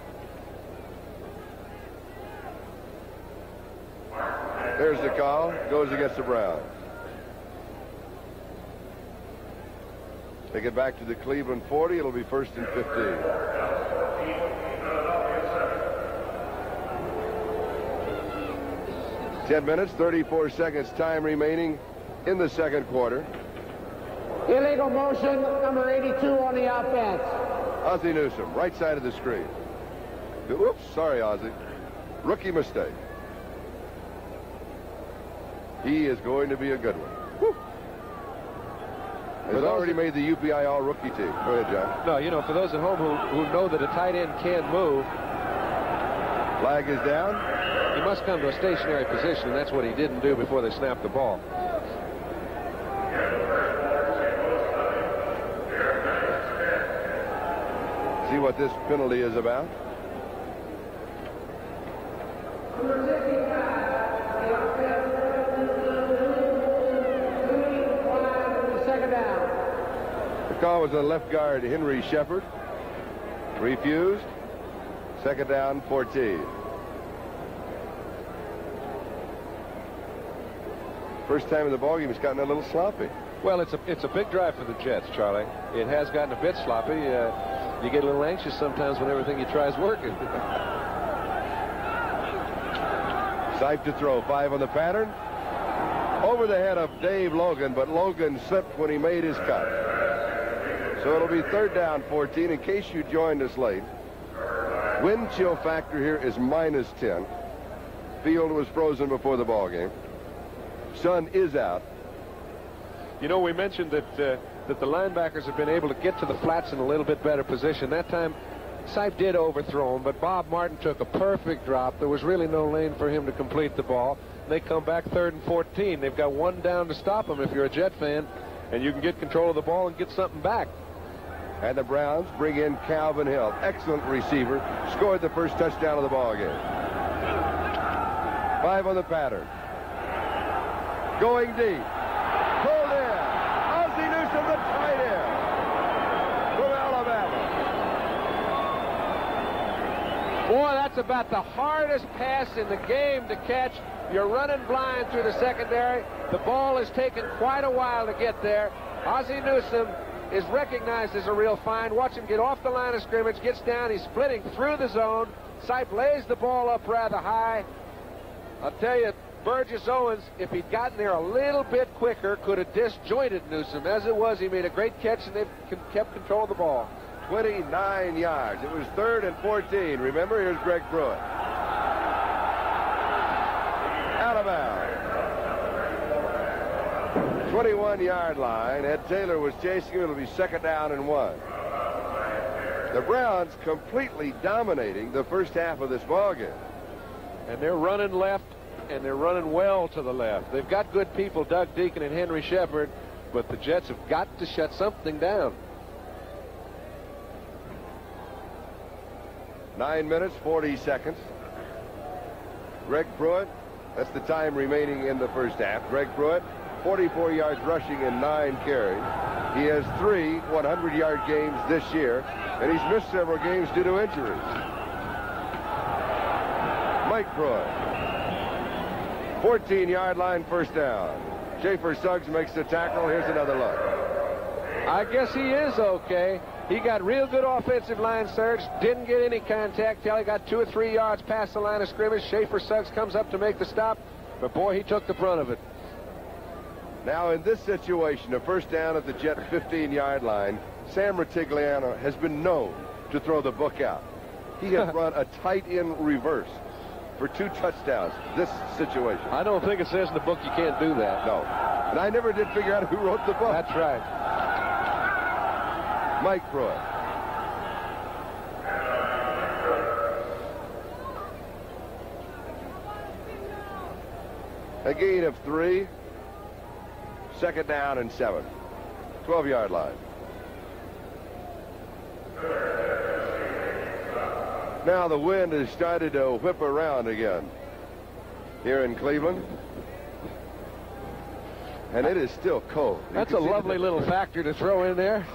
There's the call. Goes against the Browns. Take it back to the Cleveland 40. It'll be 1st and 15. Ten minutes, 34 seconds time remaining in the second quarter. Illegal motion, number 82 on the offense. Ozzie Newsome, right side of the screen. Oops, sorry, Ozzie. Rookie mistake. He is going to be a good one. Woo. Has already made the UPI All-Rookie team. Go ahead, John. No, you know, for those at home who know that a tight end can move. Flag is down. He must come to a stationary position, and that's what he didn't do before they snapped the ball. See what this penalty is about. Second down. The call was on left guard Henry Shepard. Refused. Second down, 14. First time in the ballgame, he's gotten a little sloppy. Well, it's a big drive for the Jets, Charlie. It has gotten a bit sloppy. You get a little anxious sometimes when everything you try is working. Sipe to throw. 5 on the pattern. Over the head of Dave Logan, but Logan slipped when he made his cut. So it'll be 3rd down, 14. In case you joined us late, wind chill factor here is -10. Field was frozen before the ball game. Sun is out. You know, we mentioned that the linebackers have been able to get to the flats in a little bit better position. That time, Sipe did overthrow him, but Bob Martin took a perfect drop. There was really no lane for him to complete the ball. They come back 3rd and 14. They've got 1 down to stop them if you're a Jet fan, and you can get control of the ball and get something back. And the Browns bring in Calvin Hill. Excellent receiver. Scored the first touchdown of the ball game. 5 on the pattern. Going deep. Pulled in. Ozzie Newsome, the tight end from Alabama. Boy, that's about the hardest pass in the game to catch. You're running blind through the secondary. The ball has taken quite a while to get there. Ozzie Newsome is recognized as a real find. Watch him get off the line of scrimmage, gets down, he's splitting through the zone. Sipe lays the ball up rather high. I'll tell you, Burgess Owens, if he'd gotten there a little bit quicker, could have disjointed Newsom. As it was, he made a great catch, and they kept control of the ball. 29 yards. It was 3rd and 14. Remember, here's Greg Pruitt. Out of bounds. 21-yard line. Ed Taylor was chasing him. It'll be 2nd down and 1. The Browns completely dominating the first half of this ballgame. And they're running left, and they're running well to the left. They've got good people, Doug Deacon and Henry Shepard, but the Jets have got to shut something down. 9 minutes, 40 seconds. Greg Pruitt, that's the time remaining in the first half. Greg Pruitt, 44 yards rushing and 9 carries. He has 3 100-yard games this year, and he's missed several games due to injuries. Mike Pruitt. 14-yard line, first down. Schaefer Suggs makes the tackle. Here's another look. I guess he is okay. He got real good offensive line surge, didn't get any contact till he got 2 or 3 yards past the line of scrimmage. Schaefer Suggs comes up to make the stop, but boy, he took the brunt of it. Now, in this situation, a first down at the Jet 15-yard line, Sam Ratigliano has been known to throw the book out. He has run a tight end reverse for 2 touchdowns this situation. I don't think it says in the book you can't do that. No. And I never did figure out who wrote the book. That's right. Mike Pruitt. A gain of 3. 2nd down and 7. 12-yard line. Now the wind has started to whip around again here in Cleveland. And it is still cold. That's a lovely little factor to throw in there.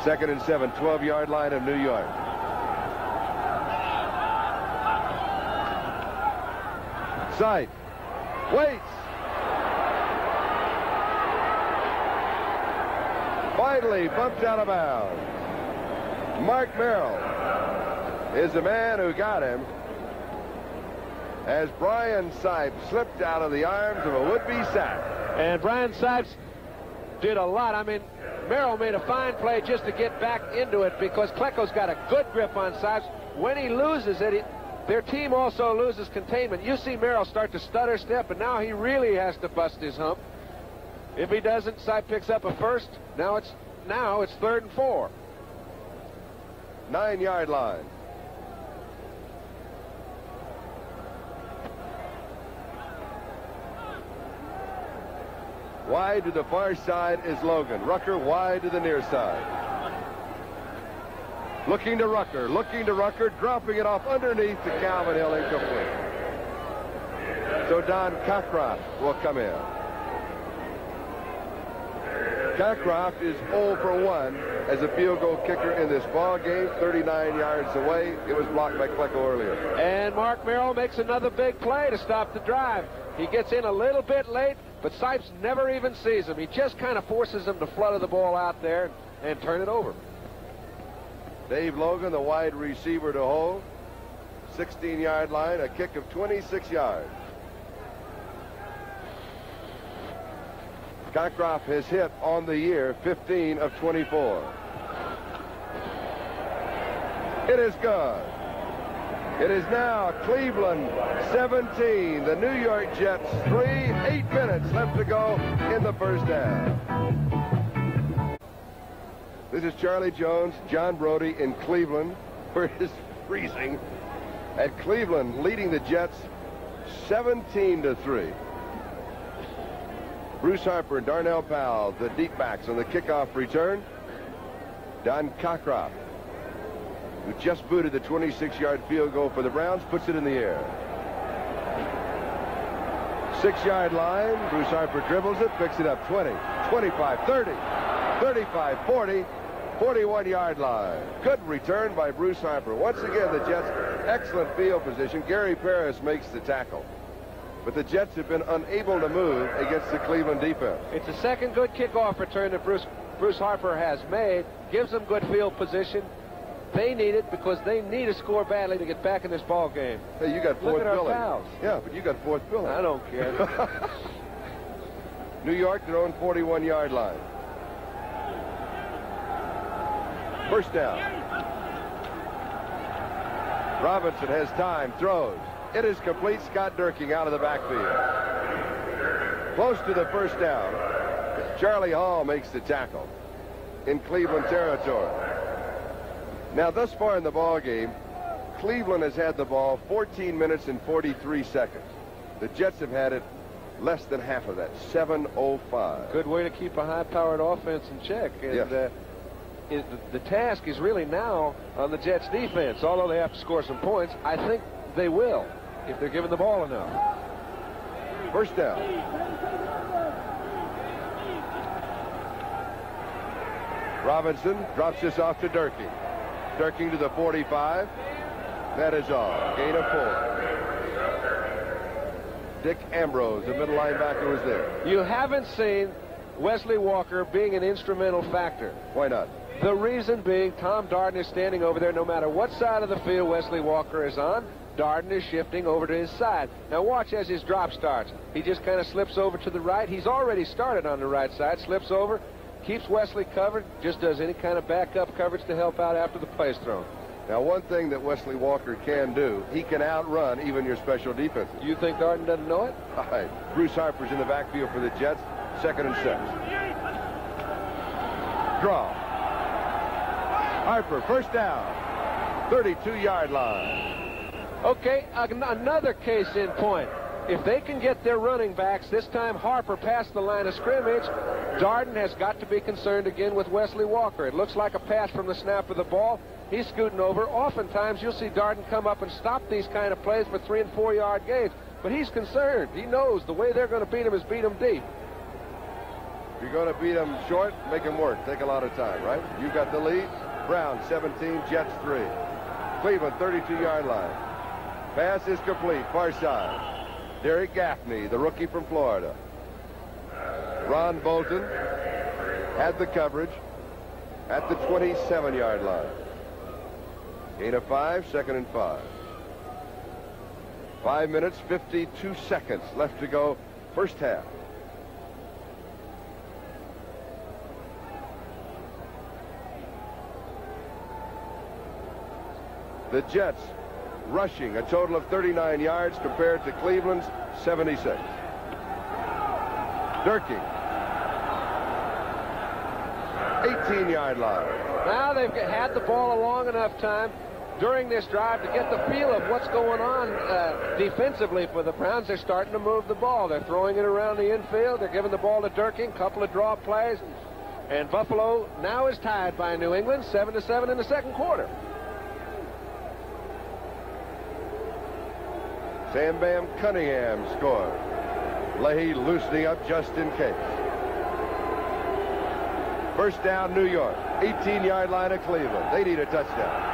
Second and 7, 12-yard line of New York. Sipe waits. Finally bumped out of bounds. Mark Merrill is the man who got him as Brian Sipe slipped out of the arms of a would-be sack. And Brian Sipes did a lot. I mean, Merrill made a fine play just to get back into it because Klecko's got a good grip on Sipes. When he loses it, their team also loses containment. You see Merrill start to stutter step, and now he really has to bust his hump. If he doesn't, Sipe picks up a first. Now it's 3rd and 4. 9-yard line. Wide to the far side is Logan. Rucker wide to the near side. Looking to Rucker, dropping it off underneath to Calvin Hill, incomplete. So Don Cockcroft will come in. Cockcroft is 0 for 1 as a field goal kicker in this ball game, 39 yards away. It was blocked by Klecko earlier. And Mark Merrill makes another big play to stop the drive. He gets in a little bit late, but Sipes never even sees him. He just kind of forces him to flutter the ball out there and turn it over. Dave Logan, the wide receiver to hold. 16-yard line, a kick of 26 yards. Cockcroft has hit on the year 15 of 24. It is good. It is now Cleveland 17, the New York Jets 3, 8 minutes left to go in the first half. This is Charlie Jones, John Brodie in Cleveland, where it is freezing. At Cleveland, leading the Jets 17-3. Bruce Harper and Darnell Powell, the deep backs on the kickoff return. Don Cockcroft, who just booted the 26-yard field goal for the Browns, puts it in the air. 6-yard line. Bruce Harper dribbles it, picks it up 20, 25, 30, 35, 40, 41-yard line. Good return by Bruce Harper. Once again, the Jets, excellent field position. Gary Parrish makes the tackle. But the Jets have been unable to move against the Cleveland defense. It's the second good kickoff return that Bruce Harper has made. Gives them good field position. They need it because they need to score badly to get back in this ball game. Hey, you got fourth Look at our billing. fouls. Yeah, but you got fourth billing. I don't care. New York, their own 41-yard line. First down. Robinson has time, throws. It is complete. Scott Durking out of the backfield. Close to the first down. Charlie Hall makes the tackle in Cleveland territory. Now, thus far in the ball game, Cleveland has had the ball 14 minutes and 43 seconds. The Jets have had it less than half of that, 7:05. Good way to keep a high-powered offense in check. And Yes. The task is really now on the Jets' defense. Although they have to score some points, I think they will if they're given the ball enough. First down. Robinson drops this off to Durking. Durking to the 45. That is all. Gain of 4. Dick Ambrose, the middle linebacker, was there. You haven't seen Wesley Walker being an instrumental factor. Why not? The reason being, Tom Darden is standing over there. No matter what side of the field Wesley Walker is on, Darden is shifting over to his side. Now watch as his drop starts. He just kind of slips over to the right. He's already started on the right side, slips over, keeps Wesley covered, just does any kind of backup coverage to help out after the play's thrown. Now, one thing that Wesley Walker can do, he can outrun even your special defenses. You think Darden doesn't know it? All right. Bruce Harper's in the backfield for the Jets. 2nd and 6. Draw. Harper, first down. 32-yard line. Okay, another case in point. If they can get their running backs, this time Harper past the line of scrimmage, Darden has got to be concerned again with Wesley Walker. It looks like a pass from the snap of the ball. He's scooting over. Oftentimes you'll see Darden come up and stop these kind of plays for 3- and 4-yard gains. But he's concerned. He knows the way they're going to beat him is beat him deep. If you're going to beat him short, make him work. Take a lot of time, right? You got the lead. Brown, 17, Jets 3. Cleveland, 32-yard line. Pass is complete, far side. Derek Gaffney, the rookie from Florida. Ron Bolton had the coverage at the 27-yard line. Gain of 5, 2nd and 5. 5 minutes, 52 seconds left to go, first half. The Jets rushing a total of 39 yards compared to Cleveland's 76. Durking. 18-yard line. Now they've had the ball a long enough time during this drive to get the feel of what's going on defensively for the Browns. They're starting to move the ball. They're throwing it around the infield. They're giving the ball to Durking. Couple of draw plays. And Buffalo now is tied by New England, 7-7 in the second quarter. Sam Bam Cunningham scores. Leahy loosening up just in case. First down, New York. 18-yard line of Cleveland. They need a touchdown.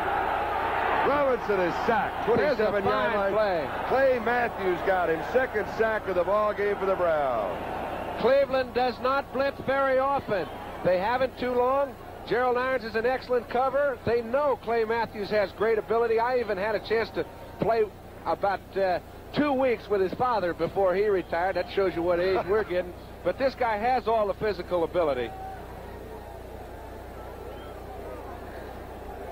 Robinson is sacked. 27-yard line. Play. Clay Matthews got him. Second sack of the ball game for the Browns. Cleveland does not blitz very often. They haven't too long. Gerald Irons is an excellent cover. They know Clay Matthews has great ability. I even had a chance to play about 2 weeks with his father before he retired. That shows you what age we're getting. But this guy has all the physical ability.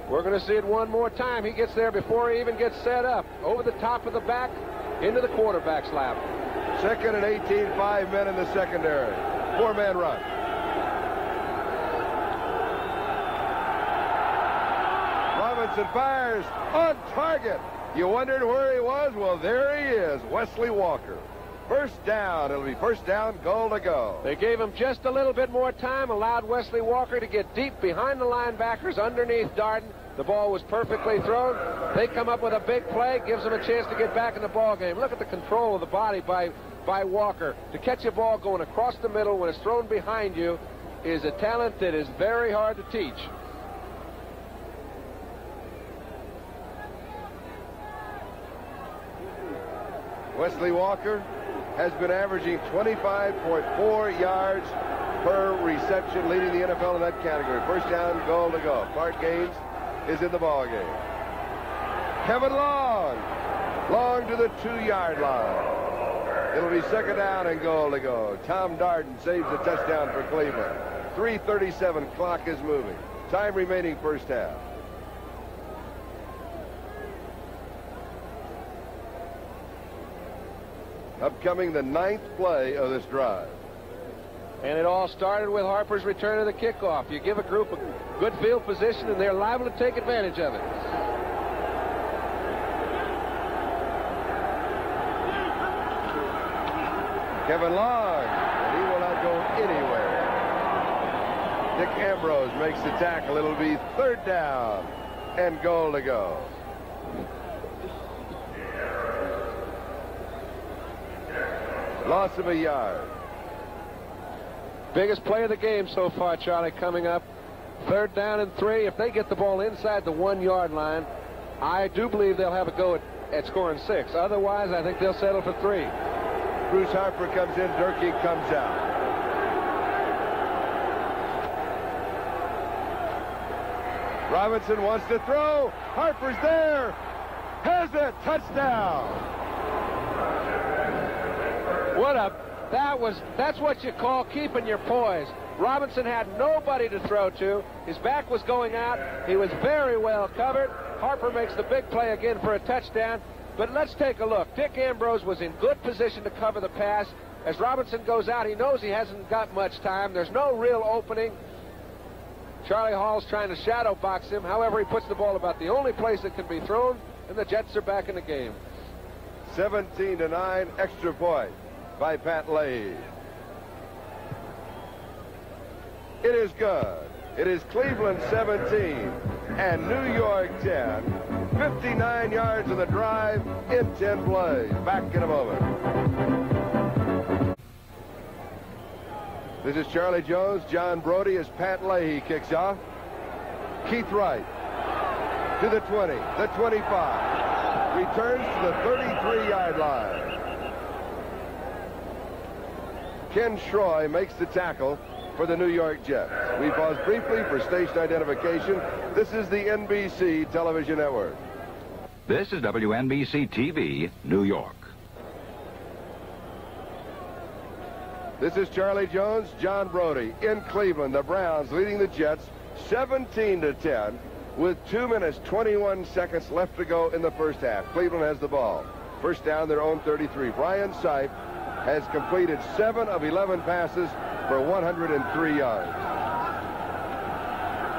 We're going to see it one more time. He gets there before he even gets set up. Over the top of the back, into the quarterback's lap. 2nd and 18, 5 men in the secondary. 4-man rush. Robinson fires on target. You wondered where he was? Well, there he is, Wesley Walker. First down. It'll be first down, goal to go. They gave him just a little bit more time, allowed Wesley Walker to get deep behind the linebackers underneath Darden. The ball was perfectly thrown. They come up with a big play, gives them a chance to get back in the ball game. Look at the control of the body by Walker. To catch a ball going across the middle when it's thrown behind you is a talent that is very hard to teach. Wesley Walker has been averaging 25.4 yards per reception, leading the NFL in that category. First down, goal to go. Clark Gaines is in the ballgame. Kevin Long to the 2-yard line. It'll be second down and goal to go. Tom Darden saves the touchdown for Cleveland. 3:37, clock is moving. Time remaining first half. Upcoming the 9th play of this drive. And it all started with Harper's return to the kickoff. You give a group a good field position, and they're liable to take advantage of it. Kevin Long, and he will not go anywhere. Dick Ambrose makes the tackle. It'll be third down and goal to go. Loss of a yard. Biggest play of the game so far, Charlie, coming up. Third down and 3. If they get the ball inside the 1-yard line, I do believe they'll have a go at scoring 6. Otherwise, I think they'll settle for 3. Bruce Harper comes in. Durkee comes out. Robinson wants to throw. Harper's there. Has it. Touchdown. That's what you call keeping your poise. Robinson had nobody to throw to. His back was going out. He was very well covered. Harper makes the big play again for a touchdown. But let's take a look. Dick Ambrose was in good position to cover the pass. As Robinson goes out, he knows he hasn't got much time. There's no real opening. Charlie Hall's trying to shadow box him. However, he puts the ball about the only place it can be thrown, and the Jets are back in the game. 17-9, extra point by Pat Leahy. It is good. It is Cleveland 17 and New York 10. 59 yards of the drive in 10 plays. Back in a moment. This is Charlie Jones. John Brodie as Pat Leahy kicks off. Keith Wright to the 20, the 25. Returns to the 33-yard line. Ken Schroy makes the tackle for the New York Jets. We pause briefly for station identification. This is the NBC television network. This is WNBC TV, New York. This is Charlie Jones, John Brodie in Cleveland. The Browns leading the Jets 17-10 with 2 minutes 21 seconds left to go in the first half. Cleveland has the ball. First down, their own 33. Brian Sipe has completed 7 of 11 passes for 103 yards.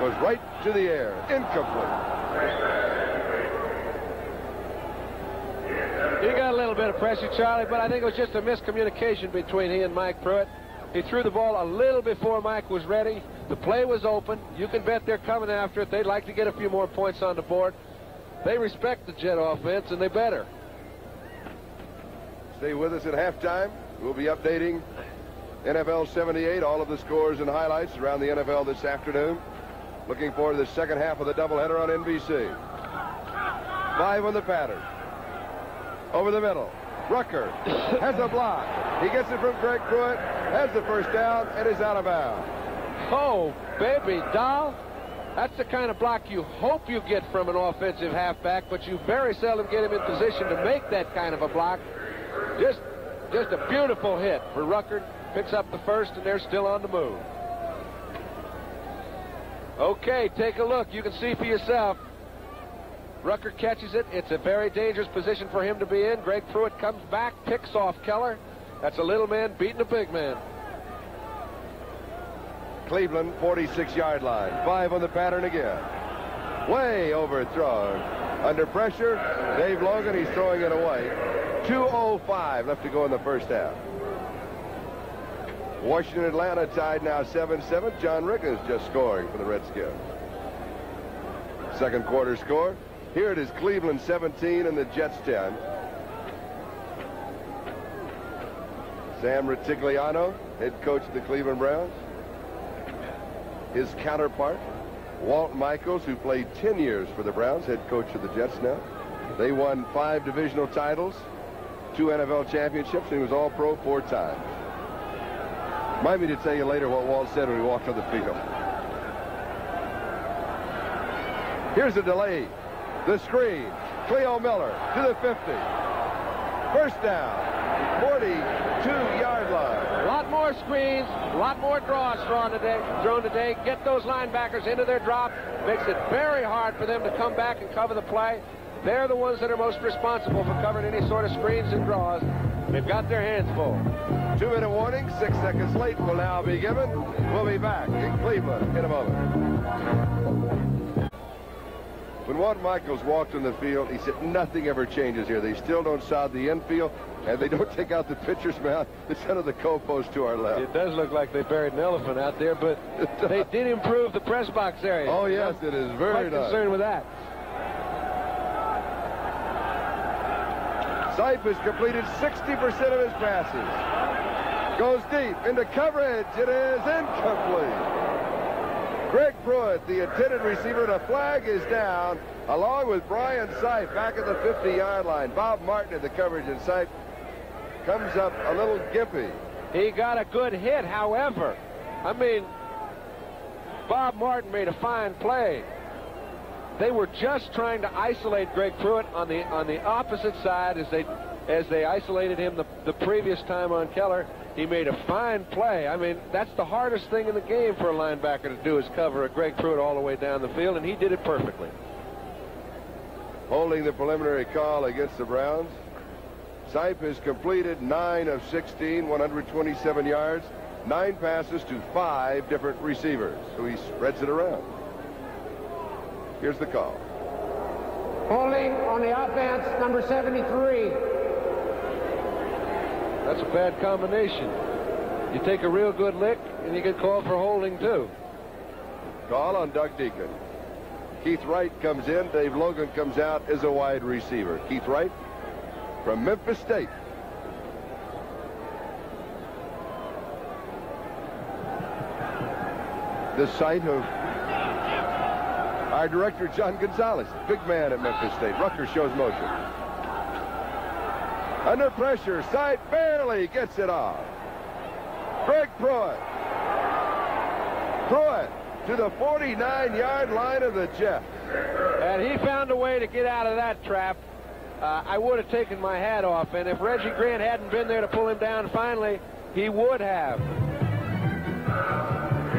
Goes right to the air. Incomplete. He got a little bit of pressure, Charlie, but I think it was just a miscommunication between he and Mike Pruitt. He threw the ball a little before Mike was ready. The play was open. You can bet they're coming after it. They'd like to get a few more points on the board. They respect the Jet offense, and they better. Stay with us at halftime. We'll be updating NFL 78, all of the scores and highlights around the NFL this afternoon. Looking forward to the second half of the doubleheader on NBC. 5 on the pattern. Over the middle. Rucker has a block. He gets it from Greg Pruitt, has the first down, and is out of bounds. Oh, baby doll. That's the kind of block you hope you get from an offensive halfback, but you very seldom get him in position to make that kind of a block. Just a beautiful hit for Rucker. Picks up the first, and they're still on the move. Okay, take a look. You can see for yourself. Rucker catches it. It's a very dangerous position for him to be in. Greg Pruitt comes back, picks off Keller. That's a little man beating a big man. Cleveland, 46-yard line. 5 on the pattern again. Way overthrown. Under pressure, Dave Logan, he's throwing it away. 2:05 left to go in the first half. Washington, Atlanta tied now 7-7. John Rick is just scoring for the Redskins. Second quarter score. Here it is Cleveland 17 and the Jets 10. Sam Retigliano, head coach of the Cleveland Browns. His counterpart, Walt Michaels, who played 10 years for the Browns, head coach of the Jets now. They won 5 divisional titles, 2 NFL championships, and he was All-Pro 4 times. Remind me to tell you later what Walt said when we walked on the field. Here's a delay. The screen. Cleo Miller to the 50. First down. 42-yard line. A lot more screens, a lot more draws thrown today. Get those linebackers into their drop. Makes it very hard for them to come back and cover the play. They're the ones that are most responsible for covering any sort of screens and draws. They've got their hands full. 2-minute warning, 6 seconds late will now be given. We'll be back in Cleveland in a moment. When Walt Michaels walked on the field, he said nothing ever changes here. They still don't sod the infield, and they don't take out the pitcher's mound. It's under the co-post to our left. It does look like they buried an elephant out there, but they did improve the press box area. Oh, yes, it is very nice. I'm concerned with that. Sipe has completed 60% of his passes. Goes deep into coverage. It is incomplete. Greg Pruitt, the intended receiver, and a flag is down, along with Brian Sipe back at the 50-yard line. Bob Martin in the coverage, and Sipe comes up a little gimpy. He got a good hit, however. I mean, Bob Martin made a fine play. They were just trying to isolate Greg Pruitt on the opposite side as they isolated him the previous time on Keller. He made a fine play. I mean, that's the hardest thing in the game for a linebacker to do, is cover a Greg Pruitt all the way down the field, and he did it perfectly. Holding the preliminary call against the Browns. Sipe has completed 9 of 16, 127 yards, 9 passes to 5 different receivers. So he spreads it around. Here's the call. Holding on the offense, number 73. That's a bad combination. You take a real good lick, and you get called for holding, too. Call on Doug Deacon. Keith Wright comes in. Dave Logan comes out as a wide receiver. Keith Wright from Memphis State. The site of our director, John Gonzalez, big man at Memphis State. Rutgers shows motion. Under pressure, Sipe barely gets it off. Greg Pruitt. Pruitt to the 49-yard line of the Jets. And he found a way to get out of that trap. I would have taken my hat off, and if Reggie Grant hadn't been there to pull him down finally, he would have.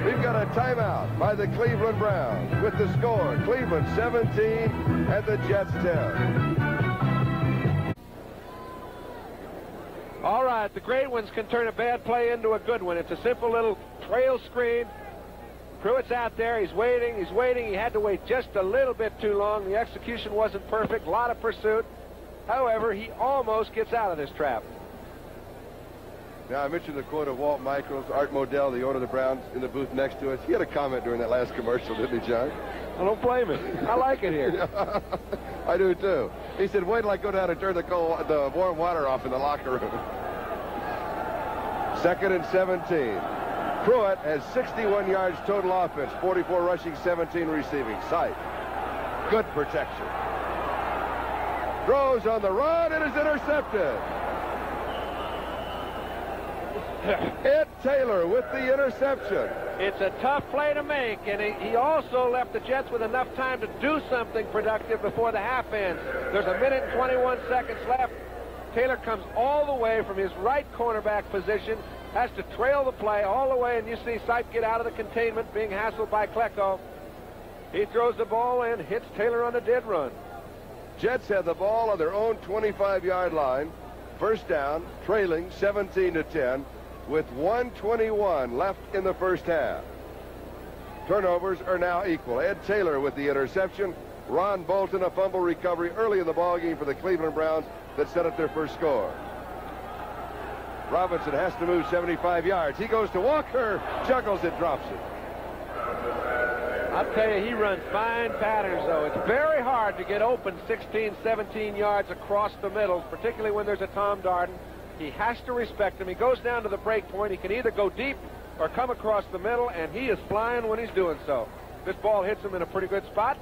We've got a timeout by the Cleveland Browns with the score, Cleveland 17 and the Jets 10. All right, the great ones can turn a bad play into a good one. It's a simple little trail screen. Pruitt's out there. He's waiting. He's waiting. He had to wait just a little bit too long. The execution wasn't perfect. A lot of pursuit. However, he almost gets out of this trap. Now, I mentioned the quote of Walt Michaels. Art Modell, the owner of the Browns, in the booth next to us. He had a comment during that last commercial, didn't he, John? I don't blame him. I like it here. I do, too. He said, wait till I go down and turn the warm water off in the locker room. 2nd and 17. Pruitt has 61 yards total offense, 44 rushing, 17 receiving. Sipe. Good protection. Throws on the run. It is intercepted. Ed Taylor with the interception. It's a tough play to make, and he also left the Jets with enough time to do something productive before the half ends. There's 1 minute and 21 seconds left. Taylor comes all the way from his right cornerback position, has to trail the play all the way, and you see Sipe get out of the containment, being hassled by Klecko. He throws the ball and hits Taylor on a dead run. Jets had the ball on their own 25-yard line. First down, trailing 17-10. With 1:21 left in the first half. Turnovers are now equal. Ed Taylor with the interception. Ron Bolton, a fumble recovery early in the ballgame for the Cleveland Browns that set up their first score. Robinson has to move 75 yards. He goes to Walker, juggles it, drops it. I'll tell you, he runs fine patterns, though. It's very hard to get open 16, 17 yards across the middle, particularly when there's a Tom Darden. He has to respect him. He goes down to the break point. He can either go deep or come across the middle, and he is flying when he's doing so. This ball hits him in a pretty good spot.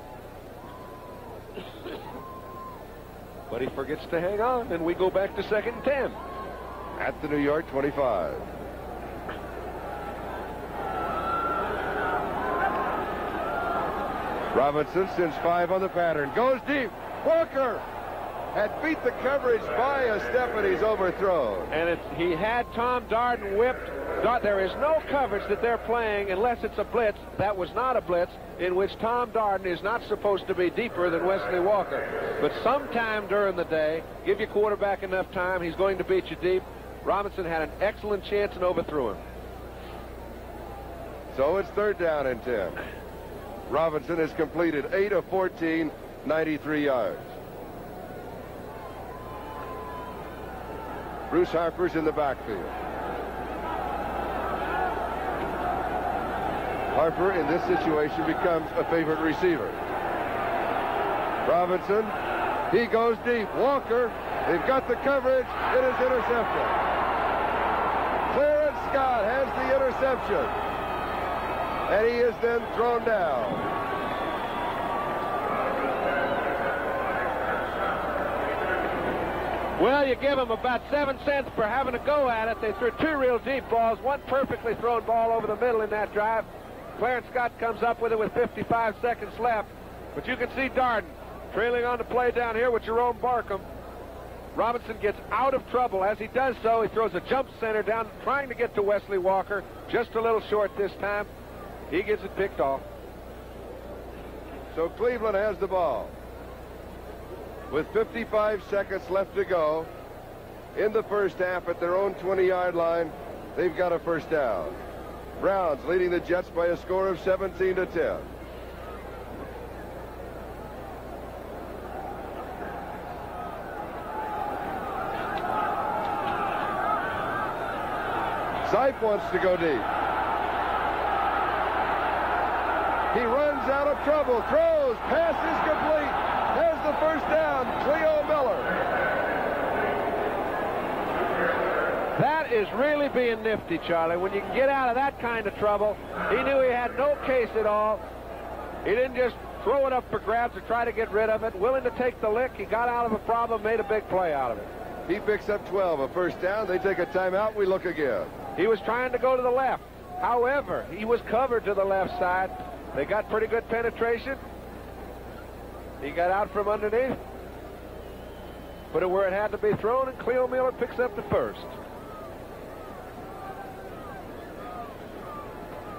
But he forgets to hang on, and we go back to 2nd and 10. At the New York 25. Robinson sends 5 on the pattern. Goes deep. Walker had beat the coverage by a step, and he's overthrown. And he had Tom Darden whipped. There is no coverage that they're playing unless it's a blitz. That was not a blitz in which Tom Darden is not supposed to be deeper than Wesley Walker. But sometime during the day, give your quarterback enough time, he's going to beat you deep. Robinson had an excellent chance and overthrew him. So it's 3rd down and 10. Robinson has completed 8 of 14, 93 yards. Bruce Harper's in the backfield. Harper in this situation becomes a favorite receiver. Robinson, he goes deep. Walker, they've got the coverage. It is intercepted. Clarence Scott has the interception. And he is then thrown down. Well, you give them about 7 cents for having a go at it. They threw 2 real deep balls, 1 perfectly thrown ball over the middle in that drive. Clarence Scott comes up with it with 55 seconds left. But you can see Darden trailing on the play down here with Jerome Barkham. Robinson gets out of trouble. As he does so, he throws a jump center down, trying to get to Wesley Walker. Just a little short this time. He gets it picked off. So Cleveland has the ball. With 55 seconds left to go in the first half at their own 20-yard line, they've got a first down. Browns leading the Jets by a score of 17 to 10. Sipe wants to go deep. He runs out of trouble, throws, pass is complete. Has the first down, Cleo Miller. That is really being nifty, Charlie. When you can get out of that kind of trouble, he knew he had no case at all. He didn't just throw it up for grabs or try to get rid of it. Willing to take the lick. He got out of a problem, made a big play out of it. He picks up 12, a first down. They take a timeout. We look again. He was trying to go to the left. However, he was covered to the left side. They got pretty good penetration. He got out from underneath, put it where it had to be thrown, and Cleo Miller picks up the first.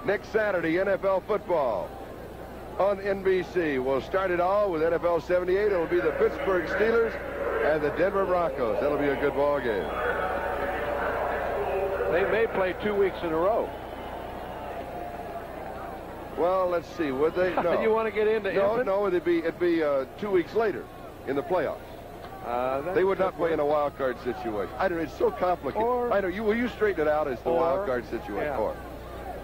Next Saturday, NFL football on NBC. We'll start it all with NFL 78. It'll be the Pittsburgh Steelers and the Denver Broncos. That'll be a good ball game. They may play 2 weeks in a row. Well, let's see. Would they? No. You want to get into No, no. It'd be 2 weeks later in the playoffs. They would not play in a wild card situation. I don't know. It's so complicated. I know. Will you straighten it out as the wild card situation? Yeah. Or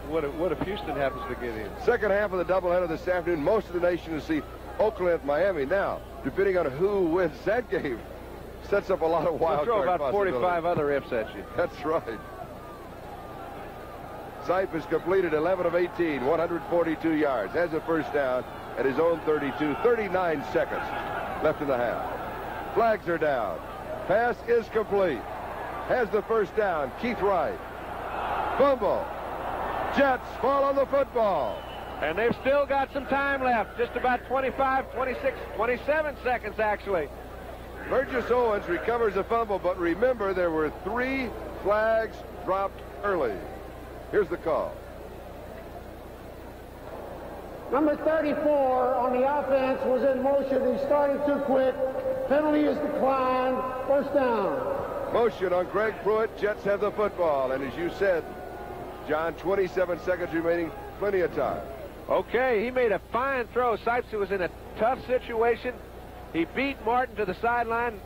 what if Houston happens to get in? Second half of the doubleheader this afternoon. Most of the nation will see Oakland at Miami. Now, depending on who wins that game, sets up a lot of wild card possibilities. Throw about 45 other ifs at you. That's right. Sipe has completed 11 of 18, 142 yards. Has a first down at his own 32. 39 seconds left in the half. Flags are down. Pass is complete. Has the first down. Keith Wright. Fumble. Jets fall on the football. And they've still got some time left. Just about 25, 26, 27 seconds, actually. Burgess Owens recovers a fumble, but remember, there were 3 flags dropped early. Here's the call. Number 34 on the offense was in motion. He started too quick. Penalty is declined. First down. Motion on Greg Pruitt. Jets have the football. And as you said, John, 27 seconds remaining. Plenty of time. Okay, he made a fine throw. Sipes was in a tough situation. He beat Martin to the sideline,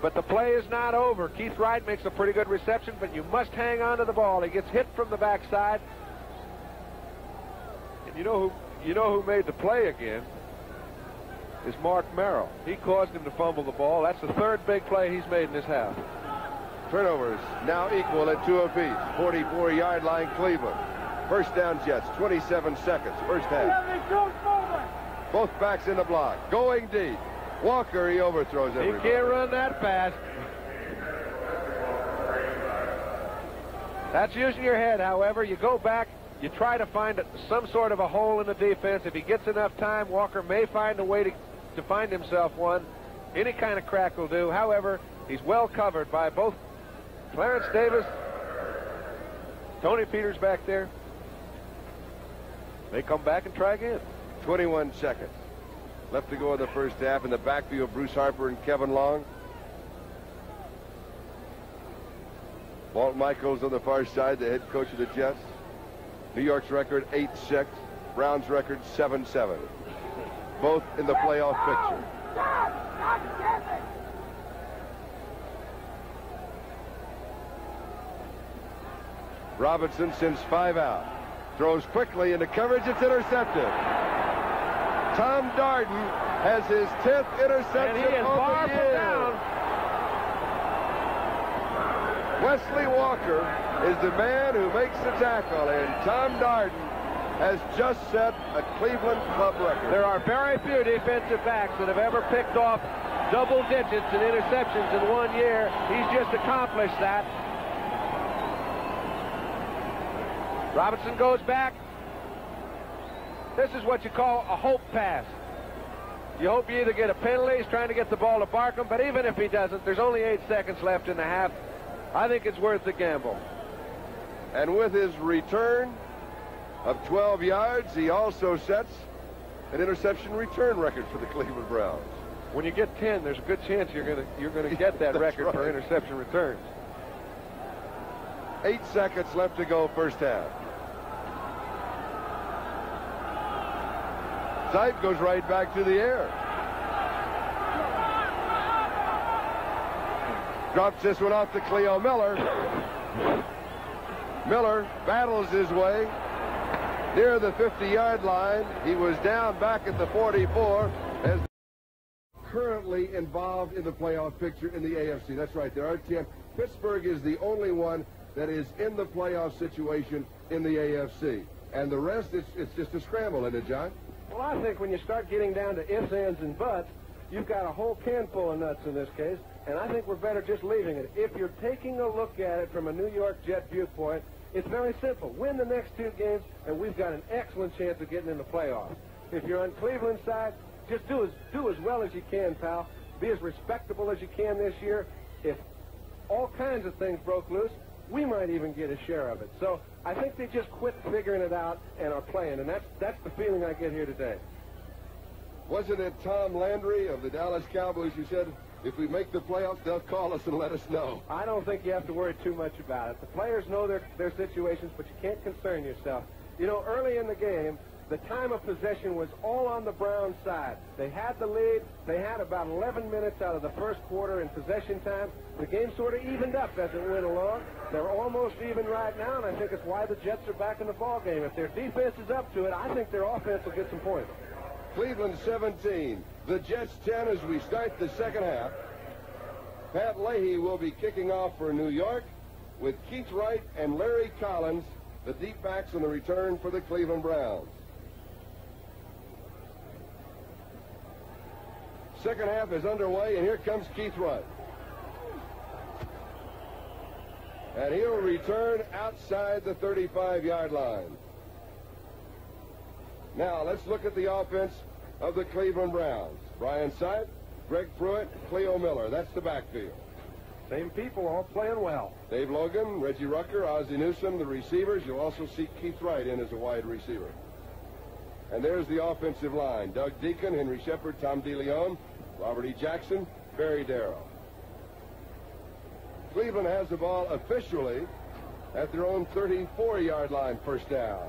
but the play is not over. Keith Wright makes a pretty good reception, but you must hang on to the ball. He gets hit from the backside. And you know who made the play again is Mark Merrill. He caused him to fumble the ball. That's the third big play he's made in this half. Turnovers now equal at 2 apiece. 44-yard line Cleveland. First down Jets, 27 seconds. First half. Both backs in the block. Going deep. Walker, he overthrows everybody. He can't run that fast. That's using your head, however. You go back You try to find some sort of a hole in the defense. If he gets enough time, Walker may find a way to find himself one. Any kind of crack will do. However, he's well covered by both Clarence Davis, Tony Peters back there. They come back and try again. 21 seconds left to go in the first half. In the backfield, Bruce Harper and Kevin Long. Walt Michaels on the far side, the head coach of the Jets. New York's record 8-6. Browns record 7-7. Both in the playoff picture. Robinson sends 5 out. Throws quickly into coverage. It's intercepted. Tom Darden has his 10th interception. And he is far from down. Wesley Walker is the man who makes the tackle, and Tom Darden has just set a Cleveland club record. There are very few defensive backs that have ever picked off double digits in interceptions in 1 year. He's just accomplished that. Robinson goes back. This is what you call a hope pass. You hope you either get a penalty. He's trying to get the ball to Barkham, but even if he doesn't, there's only 8 seconds left in the half. I think it's worth the gamble. And with his return of 12 yards, he also sets an interception return record for the Cleveland Browns. When you get 10, there's a good chance you're going to get that record right. for interception returns. 8 seconds left to go first half. Sipe goes right back to the air. Drops this one off to Cleo Miller. Miller battles his way near the 50-yard line. He was down back at the 44 as currently involved in the playoff picture in the AFC. That's right, there are 10. Pittsburgh is the only one that is in the playoff situation in the AFC. And the rest, it's just a scramble, isn't it, John? Well, I think when you start getting down to ifs, ands, and buts, you've got a whole can full of nuts in this case, and I think we're better just leaving it. If you're taking a look at it from a New York Jet viewpoint, it's very simple. Win the next 2 games, and we've got an excellent chance of getting in the playoffs. If you're on Cleveland's side, just do as well as you can, pal. Be as respectable as you can this year. If all kinds of things broke loose, we might even get a share of it. So I think they just quit figuring it out and are playing, and that's the feeling I get here today. Wasn't it Tom Landry of the Dallas Cowboys who said, if we make the playoffs, they'll call us and let us know? I don't think you have to worry too much about it. The players know their situations, but you can't concern yourself. You know, early in the game, the time of possession was all on the Browns' side. They had the lead. They had about 11 minutes out of the first quarter in possession time. The game sort of evened up as it went along. They're almost even right now, and I think it's why the Jets are back in the ball game. If their defense is up to it, I think their offense will get some points. Cleveland 17, the Jets 10 as we start the second half. Pat Leahy will be kicking off for New York with Keith Wright and Larry Collins, the deep backs on the return for the Cleveland Browns. Second half is underway, and here comes Keith Wright. And he'll return outside the 35-yard line. Now, let's look at the offense of the Cleveland Browns. Brian Sipe, Greg Pruitt, Cleo Miller. That's the backfield. Same people, all playing well. Dave Logan, Reggie Rucker, Ozzie Newsome, the receivers. You'll also see Keith Wright in as a wide receiver. And there's the offensive line. Doug Deacon, Henry Shepard, Tom DeLeon, Robert E. Jackson, Barry Darrow. Cleveland has the ball officially at their own 34-yard line, first down.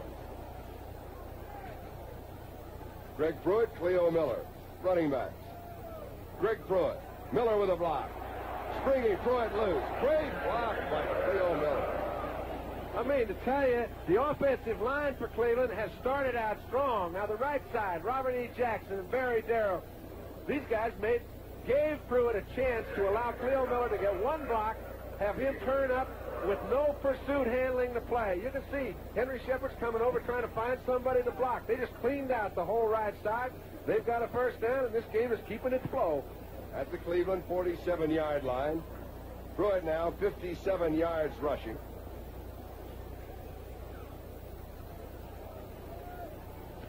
Greg Pruitt, Cleo Miller, running backs. Greg Pruitt, Miller with a block. Springy Pruitt loose. Great block by Cleo Miller. I mean, to tell you, the offensive line for Cleveland has started out strong. Now, the right side, Robert E. Jackson and Barry Darrow, these guys gave Pruitt a chance to allow Cleo Miller to get one block, have him turn up with no pursuit handling the play. You can see Henry Shepard's coming over trying to find somebody to block. They just cleaned out the whole right side. They've got a first down, and this game is keeping its flow. At the Cleveland 47-yard line, Pruitt now 57 yards rushing.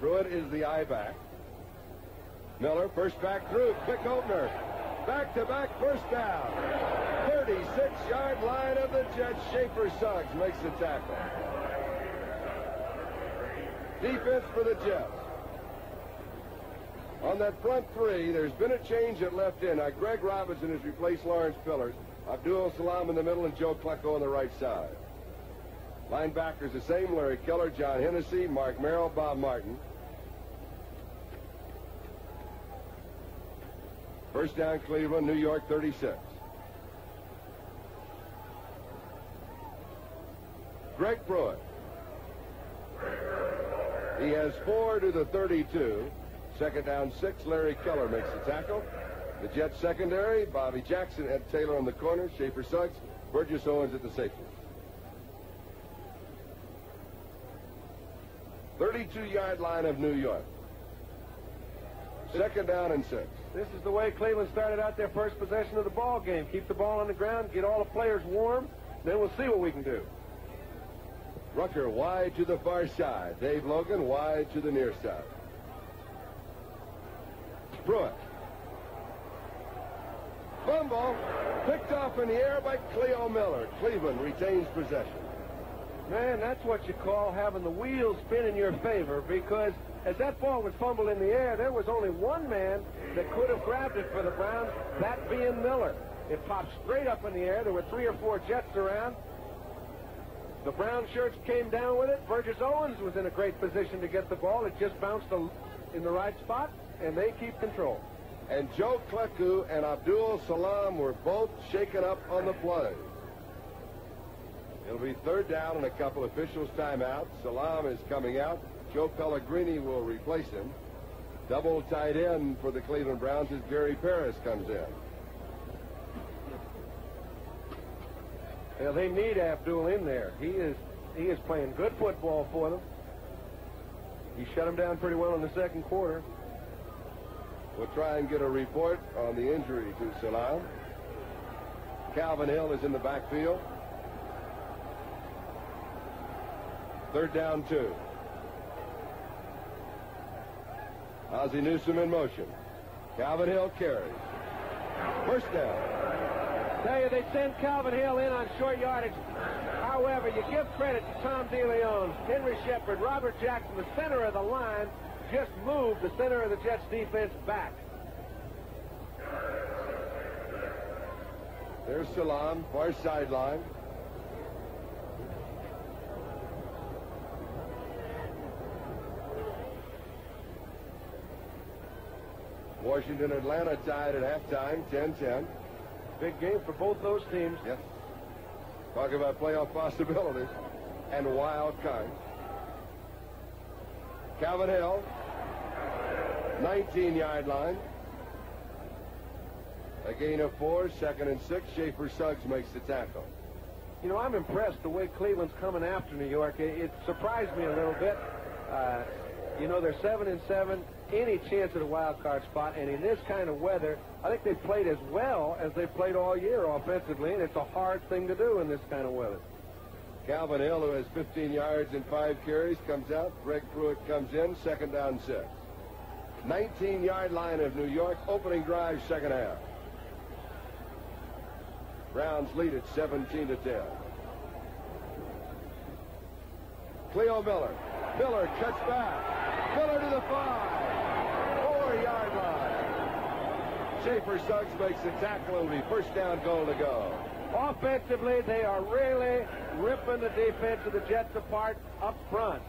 Pruitt is the eye back. Miller, first back through, quick opener. Back-to-back first down. 36-yard line of the Jets. Schaefer Suggs makes the tackle. Defense for the Jets. On that front three, there's been a change at left end. Now, Greg Robinson has replaced Lawrence Pillars. Abdul Salam in the middle and Joe Klecko on the right side. Linebackers the same: Larry Keller, John Hennessy, Mark Merrill, Bob Martin. First down, Cleveland, New York 36. Greg Pruitt. He has 4 to the 32. Second down, 6. Larry Keller makes the tackle. The Jets secondary: Bobby Jackson, Ed Taylor on the corner, Schaefer Suggs, Burgess Owens at the safety. 32-yard line of New York. Second down and 6. This is the way Cleveland started out their first possession of the ball game. Keep the ball on the ground, get all the players warm, then we'll see what we can do. Rucker wide to the far side. Dave Logan wide to the near side. Pruitt. Fumble picked off in the air by Cleo Miller. Cleveland retains possession. Man, that's what you call having the wheels spin in your favor, because as that ball was fumbled in the air, there was only one man that could have grabbed it for the Browns, that being Miller. It popped straight up in the air. There were 3 or 4 Jets around. The brown shirts came down with it. Burgess Owens was in a great position to get the ball. It just bounced in the right spot, and they keep control. And Joe Klecko and Abdul Salam were both shaken up on the play. It'll be third down and a couple officials' timeouts. Salam is coming out. Joe Pellegrini will replace him. Double tight end for the Cleveland Browns as Gary Paris comes in. Well, they need Abdul in there. He is playing good football for them. He shut him down pretty well in the second quarter. We'll try and get a report on the injury to Salam. Calvin Hill is in the backfield. Third down 2. Ozzie Newsome in motion. Calvin Hill carries. First down. Tell you, they send Calvin Hill in on short yardage. However, you give credit to Tom DeLeon, Henry Shepard, Robert Jackson. The center of the line just moved the center of the Jets defense back. There's Salam, far sideline. Washington, Atlanta tied at halftime, 10-10. Big game for both those teams. Yes. Talk about playoff possibilities and wild cards. Calvin Hill, 19-yard line. A gain of 4, second and 6. Schaefer Suggs makes the tackle. You know, I'm impressed the way Cleveland's coming after New York. It surprised me a little bit. You know, they're 7-7. Any chance at a wild card spot, and in this kind of weather, I think they've played as well as they've played all year offensively, and it's a hard thing to do in this kind of weather. Calvin Hill, who has 15 yards and 5 carries, comes out. Greg Pruitt comes in, second down 6. 19-yard line of New York, opening drive, second half. Browns lead at 17-10. Cleo Miller. Miller cuts back. Miller to the 5. 4-yard line. Schaefer Suggs makes the tackle. It'll be first down, goal to go. Offensively, they are really ripping the defense of the Jets apart up front.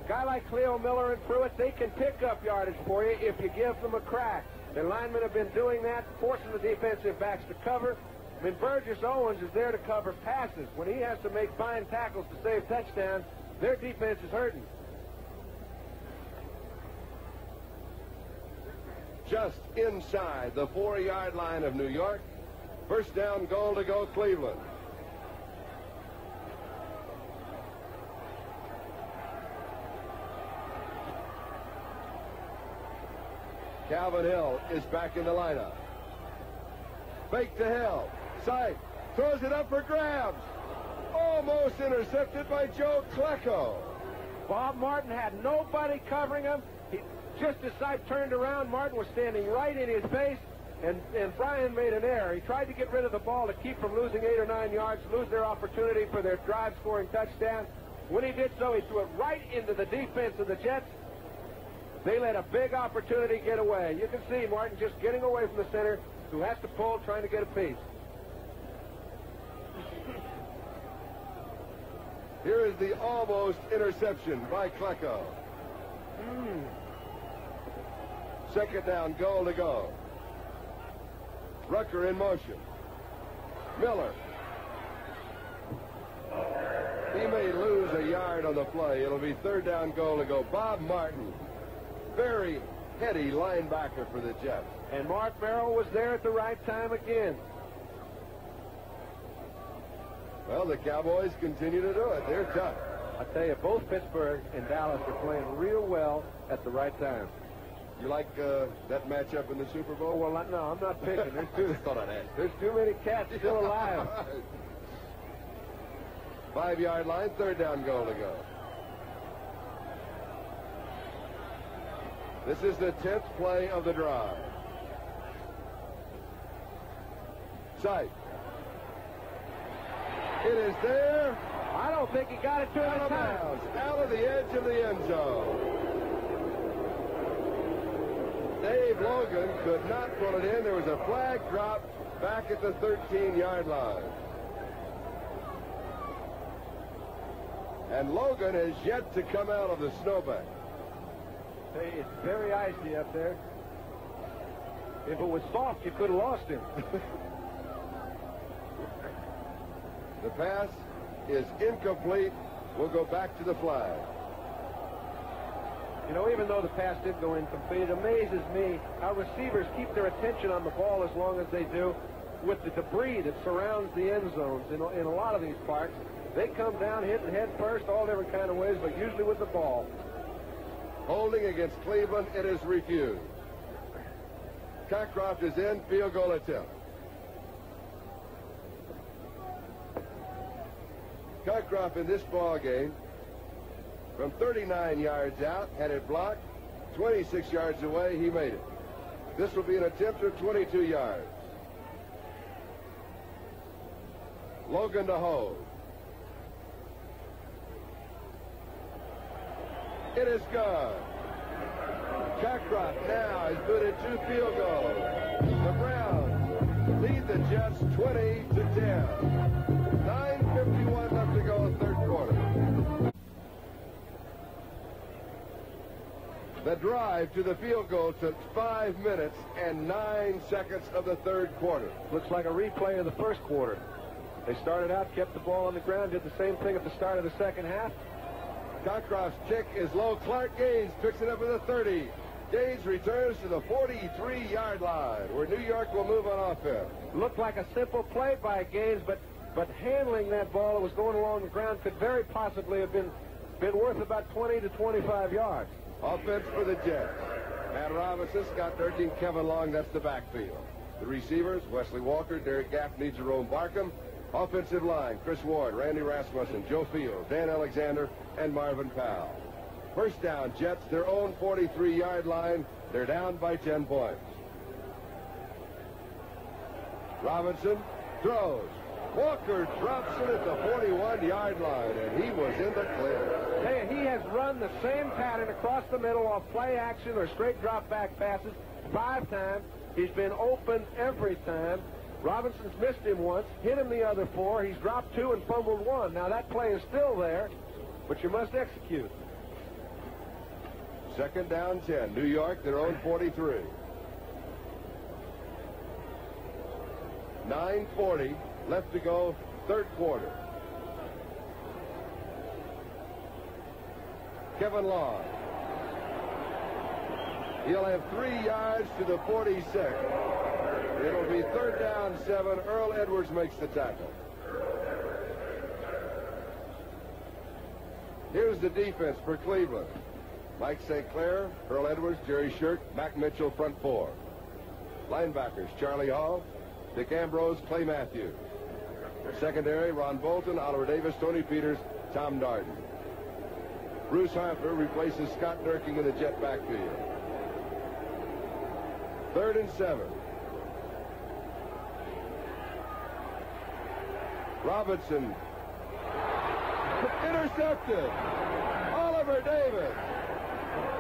A guy like Cleo Miller and Pruitt, they can pick up yardage for you if you give them a crack. Their linemen have been doing that, forcing the defensive backs to cover. I mean, Burgess Owens is there to cover passes. When he has to make fine tackles to save touchdowns, their defense is hurting. Just inside the 4-yard line of New York. First down, goal to go, Cleveland. Calvin Hill is back in the lineup. Fake to Hill. Sipe throws it up for grabs. Almost intercepted by Joe Klecko. Bob Martin had nobody covering him. Just as Sipe turned around, Martin was standing right in his face, and Brian made an error. He tried to get rid of the ball to keep from losing 8 or 9 yards, lose their opportunity for their drive-scoring touchdown. When he did so, he threw it right into the defense of the Jets. They let a big opportunity get away. You can see Martin just getting away from the center, who has to pull, trying to get a piece. Here is the almost interception by Klecko. Second down, goal to go. Rucker in motion. Miller. He may lose a yard on the play. It'll be third down, goal to go. Bob Martin, very heady linebacker for the Jets. And Mark Merrill was there at the right time again. Well, the Cowboys continue to do it. They're tough. I tell you, both Pittsburgh and Dallas are playing real well at the right time. You like that matchup in the Super Bowl? Well, no, I'm not picking. There's too many cats still alive. 5-yard line, third down, goal to go. This is the 10th play of the drive. Sipe. It is there. I don't think he got it to him Out of bounds, out of the edge of the end zone. Dave Logan could not pull it in. There was a flag drop back at the 13-yard line. And Logan has yet to come out of the snowbank. Hey, it's very icy up there. If it was soft, you could have lost him. The pass is incomplete. We'll go back to the flag. You know, even though the pass did go incomplete, it amazes me how receivers keep their attention on the ball as long as they do with the debris that surrounds the end zones in a lot of these parks. They come down hitting head first, all different kind of ways, but usually with the ball. Holding against Cleveland, it is refused. Cockcroft is in, field goal attempt. Cockcroft in this ball game, from 39 yards out, had it blocked. 26 yards away, he made it. This will be an attempt of 22 yards. Logan to hold. It is good. Cockcroft now has booted 2 field goals. The Browns lead the Jets 20-10. 9:51 left to go, third quarter. The drive to the field goal took 5 minutes and 9 seconds of the third quarter. Looks like a replay of the first quarter. They started out, kept the ball on the ground, did the same thing at the start of the second half. Cockcroft's kick is low. Clark Gaines picks it up at the 30. Gaines returns to the 43-yard line, where New York will move on offense. Looked like a simple play by Gaines, but handling that ball that was going along the ground could very possibly have been worth about 20 to 25 yards. Offense for the Jets. Matt Robinson, Scott Durkin, Kevin Long, that's the backfield. The receivers, Wesley Walker, Derek Gaffney, Jerome Barkham. Offensive line, Chris Ward, Randy Rasmussen, Joe Fields, Dan Alexander, and Marvin Powell. First down, Jets, their own 43-yard line. They're down by 10 points. Robinson throws. Walker drops it at the 41-yard line, and he was in the clear. Hey, he has run the same pattern across the middle off play action or straight drop back passes 5 times. He's been open every time. Robinson's missed him once, hit him the other 4. He's dropped 2 and fumbled 1. Now that play is still there, but you must execute. Second down 10. New York, their own 43. 9:40 left to go, third quarter. Kevin Long. He'll have 3 yards to the 46. It'll be third down 7. Earl Edwards makes the tackle. Here's the defense for Cleveland. Mike St. Clair, Earl Edwards, Jerry Shirk, Mac Mitchell, front 4. Linebackers, Charlie Hall, Dick Ambrose, Clay Matthews. Secondary, Ron Bolton, Oliver Davis, Tony Peters, Tom Darden. Bruce Harper replaces Scott Durking in the Jet backfield. 3rd and 7. Robinson. Intercepted. Oliver Davis.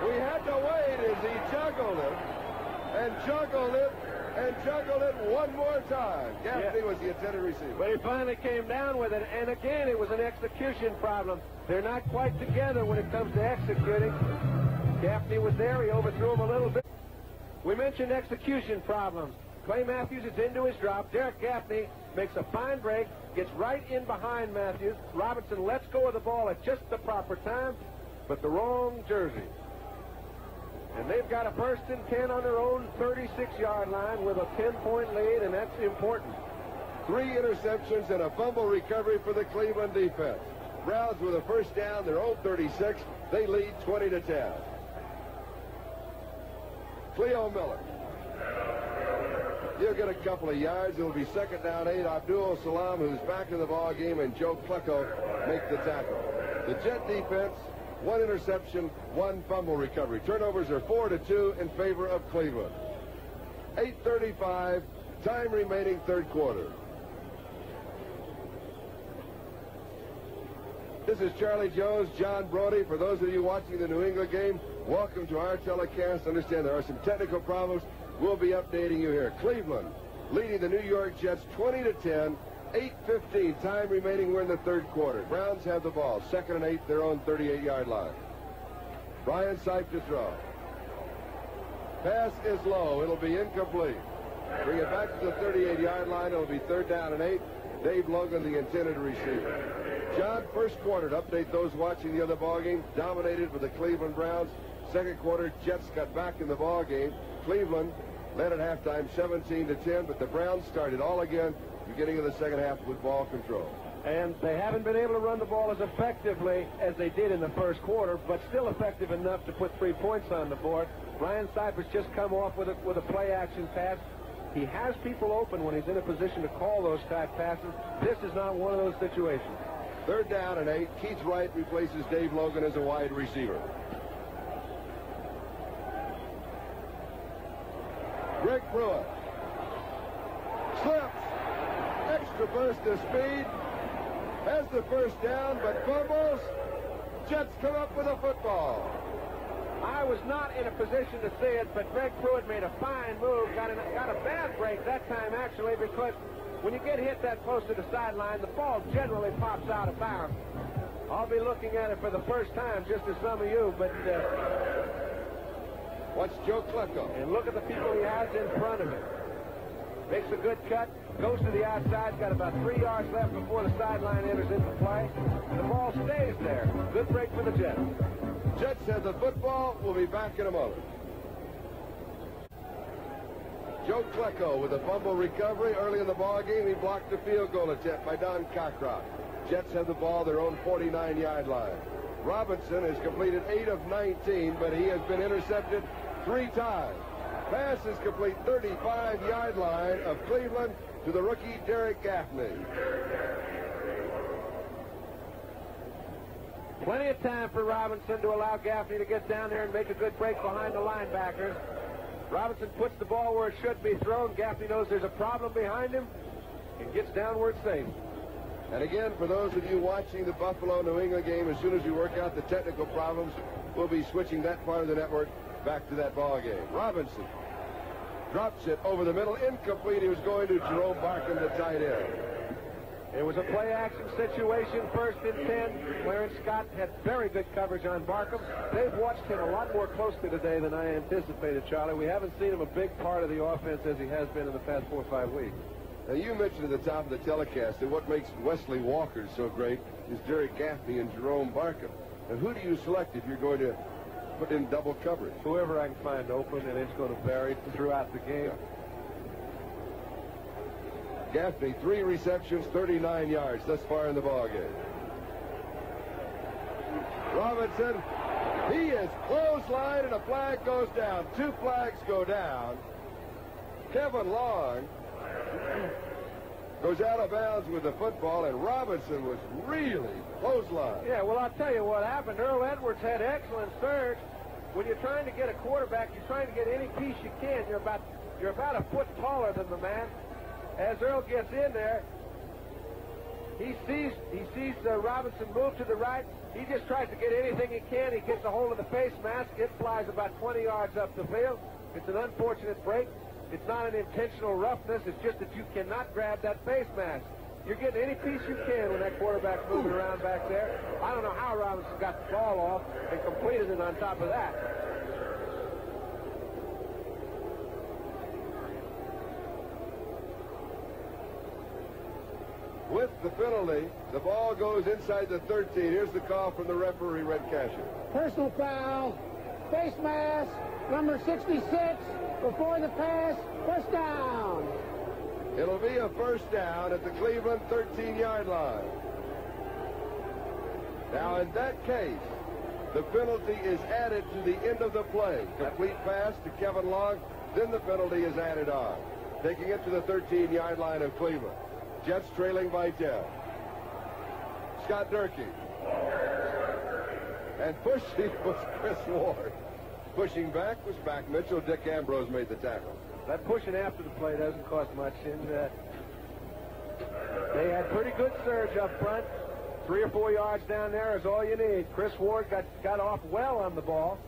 We had to wait as he juggled it and juggled it and juggled it one more time. Gaffney was the intended receiver. But he finally came down with it, and again, it was an execution problem. They're not quite together when it comes to executing. Gaffney was there. He overthrew him a little bit. We mentioned execution problems. Clay Matthews is into his drop. Derek Gaffney makes a fine break, gets right in behind Matthews. Robinson lets go of the ball at just the proper time, but the wrong jersey. And they've got a 1st and 10 on their own 36-yard line with a 10-point lead, and that's important. 3 interceptions and a fumble recovery for the Cleveland defense. Browns with a 1st down, their own 36. They lead 20-10. Cleo Miller. He'll get a couple of yards. It'll be 2nd down 8. Abdul Salam, who's back in the ball game, and Joe Klecko make the tackle. The Jet defense, 1 interception, 1 fumble recovery. Turnovers are 4-2 in favor of Cleveland. 8:35, time remaining, 3rd quarter. This is Charlie Jones, John Brodie. For those of you watching the New England game, welcome to our telecast. Understand there are some technical problems. We'll be updating you here. Cleveland leading the New York Jets 20-10. 8:15 time remaining. We're in the 3rd quarter. Browns have the ball. 2nd and 8, their own 38-yard line. Brian Sipe to throw. Pass is low. It'll be incomplete. Bring it back to the 38-yard line. It'll be 3rd down and 8. Dave Logan, the intended receiver. John, 1st quarter, to update those watching the other ball game, dominated with the Cleveland Browns. 2nd quarter, Jets got back in the ball game. Cleveland led at halftime 17-10, but the Browns started all again beginning of the 2nd half with ball control. And they haven't been able to run the ball as effectively as they did in the 1st quarter, but still effective enough to put 3 points on the board. Brian Sipe has just come off with a play-action pass. He has people open when he's in a position to call those type passes. This is not one of those situations. 3rd down and 8. Keith Wright replaces Dave Logan as a wide receiver. Greg Pruitt slips. Extra burst of speed. Has the 1st down, but fumbles. Jets come up with a football. I was not in a position to see it, but Greg Pruitt made a fine move. Got a bad break that time, actually, because when you get hit that close to the sideline, the ball generally pops out of bounds. I'll be looking at it for the 1st time, just as some of you, but watch Joe Klecko. And look at the people he has in front of him. Makes a good cut, goes to the outside, got about 3 yards left before the sideline enters into play. The ball stays there. Good break for the Jets. Jets have the football. We'll be back in a moment. Joe Klecko with a fumble recovery early in the ball game. He blocked the field goal attempt by Don Cockroft. Jets have the ball, their own 49-yard line. Robinson has completed 8 of 19, but he has been intercepted 3 times. Pass is complete, 35-yard line of Cleveland to the rookie Derek Gaffney. Plenty of time for Robinson to allow Gaffney to get down there and make a good break behind the linebackers. Robinson puts the ball where it should be thrown. Gaffney knows there's a problem behind him and gets downward safe. And again, for those of you watching the Buffalo-New England game, as soon as we work out the technical problems, we'll be switching that part of the network back to that ball game. Robinson drops it over the middle, incomplete. He was going to Jerome Barkham, the tight end. It was a play-action situation, 1st and 10. Clarence Scott had very good coverage on Barkham. They've watched him a lot more closely today than I anticipated, Charlie. We haven't seen him a big part of the offense as he has been in the past 4 or 5 weeks. Now, you mentioned at the top of the telecast that what makes Wesley Walker so great is Derek Gaffney and Jerome Barkham. And who do you select if you're going to put in double coverage? Whoever I can find open, and it's going to vary throughout the game. Gaffney, 3 receptions, 39 yards thus far in the ballgame. Robinson, he is clotheslined, and a flag goes down. 2 flags go down. Kevin Long goes out of bounds with the football, and Robinson was really clothesline. Yeah, well, I'll tell you what happened. Earl Edwards had excellent surge. When you're trying to get a quarterback, you're trying to get any piece you can. You're about a foot taller than the man. As Earl gets in there, he sees Robinson move to the right. He just tries to get anything he can. He gets a hold of the face mask. It flies about 20 yards up the field. It's an unfortunate break. It's not an intentional roughness. It's just that you cannot grab that face mask. You're getting any piece you can when that quarterback's moving around back there. I don't know how Robinson got the ball off and completed it on top of that. With the penalty, the ball goes inside the 13. Here's the call from the referee, Red Casher. Personal foul, face mask, number 66, before the pass, first down. It'll be a first down at the Cleveland 13-yard line. Now, in that case, the penalty is added to the end of the play. Complete pass to Kevin Long, then the penalty is added on, taking it to the 13-yard line of Cleveland. Jets trailing by 10. Scott Durkee. And pushing was Chris Ward. Pushing back was Mac Mitchell. Dick Ambrose made the tackle. That pushing after the play doesn't cost much. And they had pretty good surge up front. 3 or 4 yards down there is all you need. Chris Ward got off well on the ball.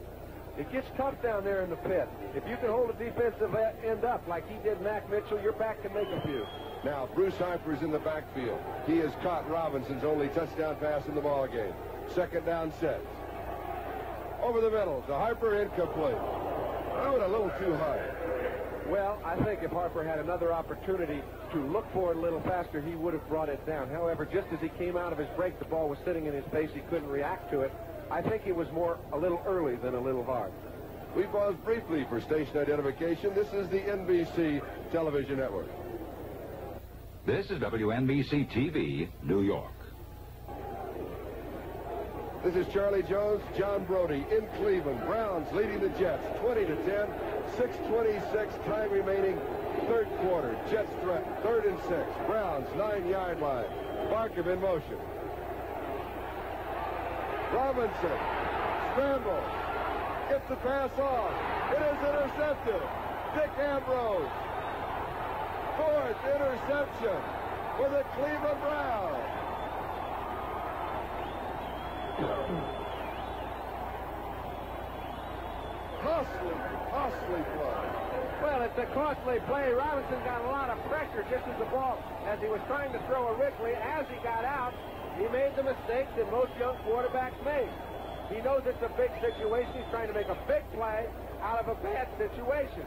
It gets tough down there in the pit. If you can hold a defensive end up like he did Mac Mitchell, your back can make a few. Now, Bruce Harper's in the backfield. He has caught Robinson's only touchdown pass in the ball game. Second down set. Over the middle to Harper, incomplete. Threw it a little too high. Well, I think if Harper had another opportunity to look for it a little faster, he would have brought it down. However, just as he came out of his break, the ball was sitting in his face. He couldn't react to it. I think it was more a little early than a little hard. We pause briefly for station identification. This is the NBC television network. This is WNBC TV, New York. This is Charlie Jones, John Brodie in Cleveland. Browns leading the Jets 20-10. 6:26 time remaining, third quarter. Jets threat, 3rd and 6. Browns 9-yard line. Barkham in motion. Robinson scrambles, gets the pass off. It is intercepted. Dick Ambrose. 4th interception for the Cleveland Browns. Costly play. Well, it's a costly play. Robinson got a lot of pressure just as the ball, as he was trying to throw originally. As he got out, he made the mistake that most young quarterbacks make. He knows it's a big situation. He's trying to make a big play out of a bad situation.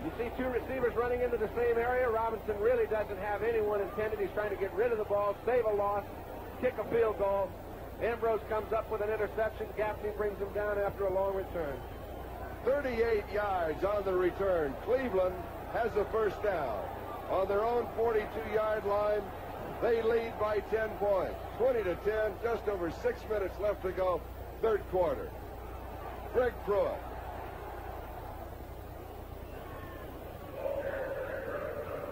You see 2 receivers running into the same area. Robinson really doesn't have anyone intended. He's trying to get rid of the ball, save a loss, kick a field goal. Ambrose comes up with an interception. Gaffney brings him down after a long return. 38 yards on the return. Cleveland has a first down. On their own 42-yard line, they lead by 10 points. 20-10, just over 6 minutes left to go, third quarter. Greg Pruitt.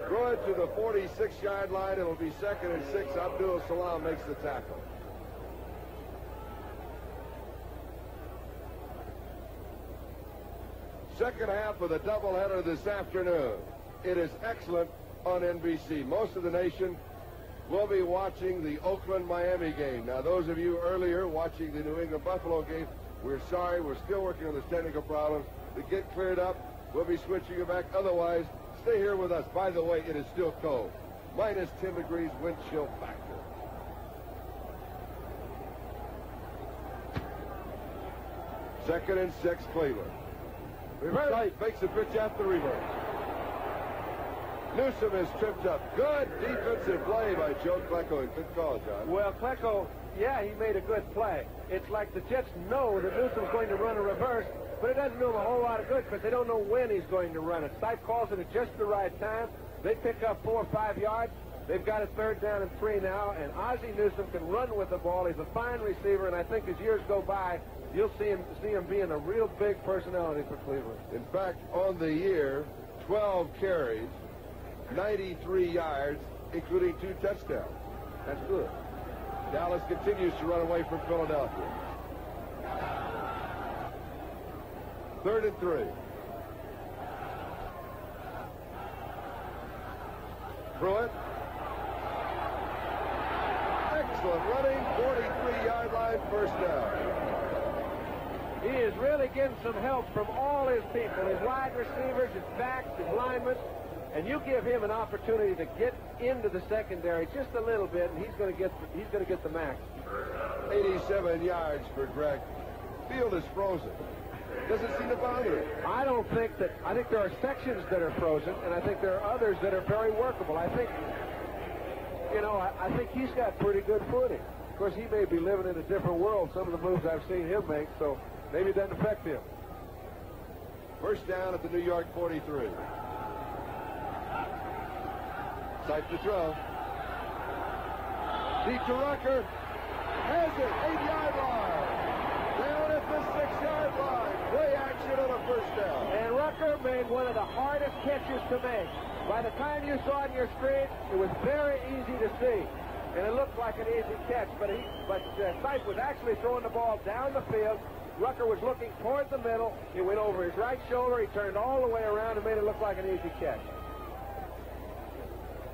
Pruitt to the 46-yard line. It'll be 2nd and 6. Abdul Salam makes the tackle. Second half of the doubleheader this afternoon. It is excellent on NBC. Most of the nation will be watching the Oakland-Miami game. Now, those of you earlier watching the New England-Buffalo game, we're sorry. We're still working on this technical problem. To get cleared up, we'll be switching it back. Otherwise, stay here with us. By the way, it is still cold. Minus 10 degrees wind chill factor. Second and 6, Cleveland. Sipe makes a pitch at the reverse. Newsome is tripped up. Good defensive play by Joe Klecko. And good call, John. Well, Klecko, yeah, he made a good play. It's like the Jets know that Newsome's going to run a reverse, but it doesn't do him a whole lot of good because they don't know when he's going to run it. Sipe calls it at just the right time. They pick up 4 or 5 yards. They've got a 3rd down and 3 now, and Ozzie Newsome can run with the ball. He's a fine receiver, and I think as years go by, you'll see him being a real big personality for Cleveland. In fact, on the year, 12 carries, 93 yards, including 2 touchdowns. That's good. Dallas continues to run away from Philadelphia. 3rd and 3. Pruitt. Excellent running, 43-yard line, first down. He is really getting some help from all his people, his wide receivers, his backs, his linemen, and you give him an opportunity to get into the secondary just a little bit, and he's going to get the max. 87 yards for Greg. Field is frozen. Doesn't seem to bother him. I think there are sections that are frozen, and I think there are others that are very workable. I think he's got pretty good footing. Of course, he may be living in a different world, some of the moves I've seen him make, so maybe it doesn't affect him. First down at the New York 43. Sipe to throw. Deep to Rucker. Has it. 8-yard line. Down at the 6-yard line. Play action on a first down. And Rucker made one of the hardest catches to make. By the time you saw it on your screen, it was very easy to see. And it looked like an easy catch, but Sipe was actually throwing the ball down the field. Rucker was looking toward the middle. He went over his right shoulder. He turned all the way around and made it look like an easy catch.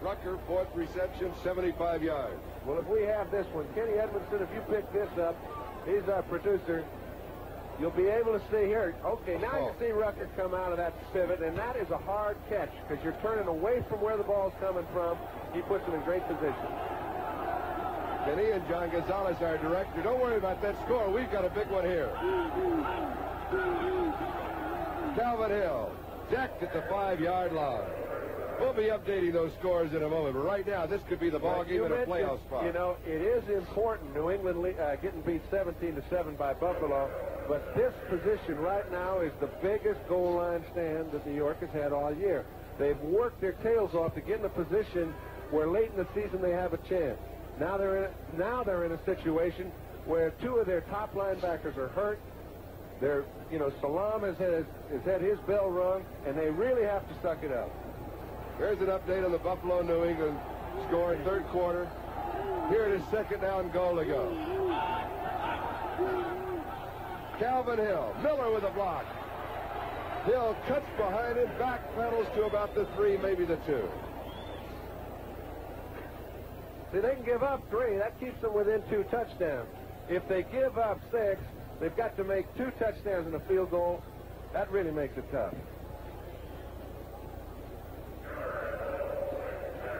Rucker, 4th reception, 75 yards. Well, if we have this one, Kenny Edmondson, if you pick this up, he's our producer. You'll be able to see here. Okay, now you see Rucker come out of that pivot, and that is a hard catch because you're turning away from where the ball's coming from. He puts him in great position. Kenny and John Gonzalez, our director. Don't worry about that score. We've got a big one here. Calvin Hill, jacked at the 5-yard line. We'll be updating those scores in a moment, but right now, this could be the ball game in a playoff spot. You know, it is important, New England getting beat 17-7 by Buffalo, but this position right now is the biggest goal line stand that New York has had all year. They've worked their tails off to get in a position where late in the season they have a chance. Now they're in a situation where 2 of their top linebackers are hurt. Salam has had his bell rung, and they really have to suck it up. Here's an update on the Buffalo-New England score in 3rd quarter. Here it is, 2nd down, goal to go. Calvin Hill, Miller with a block. Hill cuts behind him, back pedals to about the 3, maybe the 2. See, they can give up 3. That keeps them within 2 touchdowns. If they give up 6, they've got to make 2 touchdowns and a field goal. That really makes it tough.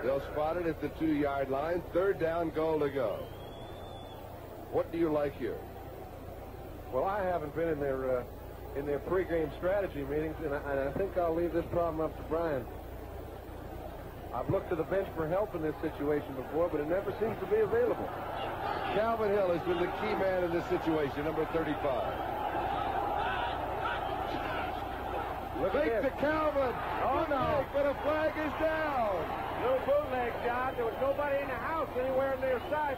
They'll spot it at the 2-yard line. 3rd down, goal to go. What do you like here? Well, I haven't been in their pregame strategy meetings, and I think I'll leave this problem up to Brian. I've looked to the bench for help in this situation before, but it never seems to be available. Calvin Hill has been the key man in this situation, number 35. Fake to Calvin. Oh, no. But a flag is down. No bootleg, John. There was nobody in the house anywhere near sight.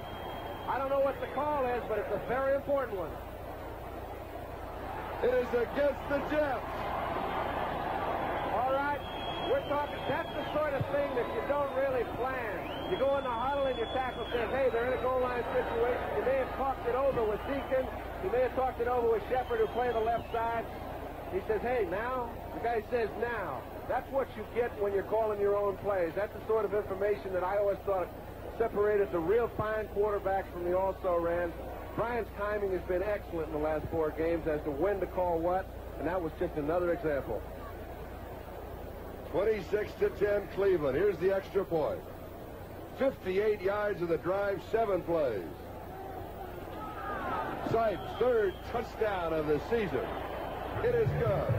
I don't know what the call is, but it's a very important one. It is against the Jets. All right. We're talking, that's the sort of thing that you don't really plan. You go in the huddle and your tackle says, hey, they're in a goal line situation. You may have talked it over with Deacon. You may have talked it over with Shepard, who played the left side. He says, hey, now? The guy says, now. That's what you get when you're calling your own plays. That's the sort of information that I always thought separated the real fine quarterbacks from the also-rans. Brian's timing has been excellent in the last 4 games as to when to call what, and that was just another example. 26-10 Cleveland. Here's the extra point. 58 yards of the drive, 7 plays. Sipe's 3rd touchdown of the season. It is good.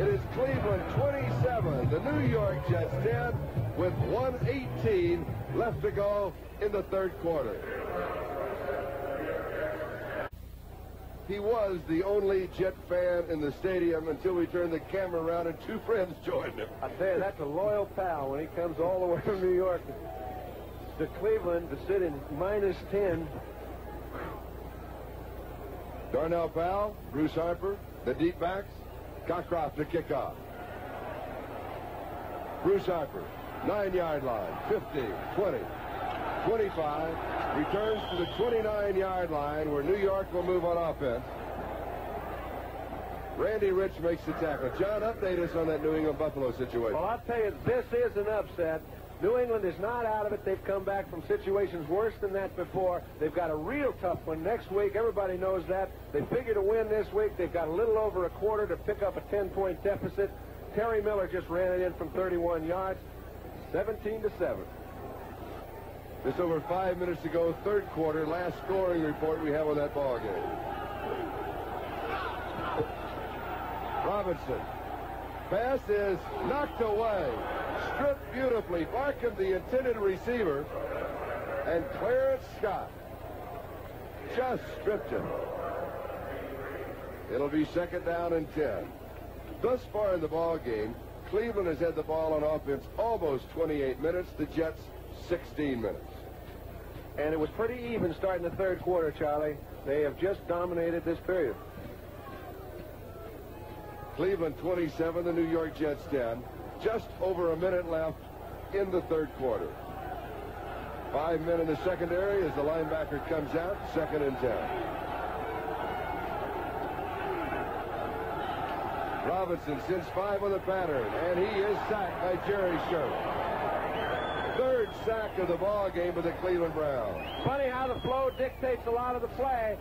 It is Cleveland 27, the New York Jets 10, with 1:18 left to go in the 3rd quarter. He was the only Jet fan in the stadium until we turned the camera around and 2 friends joined him. I tell you, that's a loyal pal when he comes all the way from New York to Cleveland to sit in -10. Darnell Powell, Bruce Harper, the deep backs, Cockcroft to kick off. Bruce Harper 9-yard line. 50, 20, 25. Returns to the 29-yard line where New York will move on offense. Randy Rich makes the tackle. John, update us on that New England Buffalo situation. Well, I'll tell you, this is an upset. New England is not out of it. They've come back from situations worse than that before. They've got a real tough one next week. Everybody knows that. They figure to win this week. They've got a little over a quarter to pick up a 10-point deficit. Terry Miller just ran it in from 31 yards, 17-7. Just over 5 minutes to go, third quarter, last scoring report we have on that ball game. Robinson. Pass is knocked away. Stripped beautifully. Barkham, the intended receiver. And Clarence Scott just stripped him. It'll be second down and 10. Thus far in the ball game, Cleveland has had the ball on offense almost 28 minutes. The Jets, 16 minutes. And it was pretty even starting the third quarter, Charlie. They have just dominated this period. Cleveland 27, the New York Jets 10. Just over a minute left in the third quarter. 5 men in the secondary as the linebacker comes out, second and 10. Robinson sends 5 on the pattern, and he is sacked by Jerry Sherman. Third sack of the ball game for the Cleveland Browns. Funny how the flow dictates a lot of the play.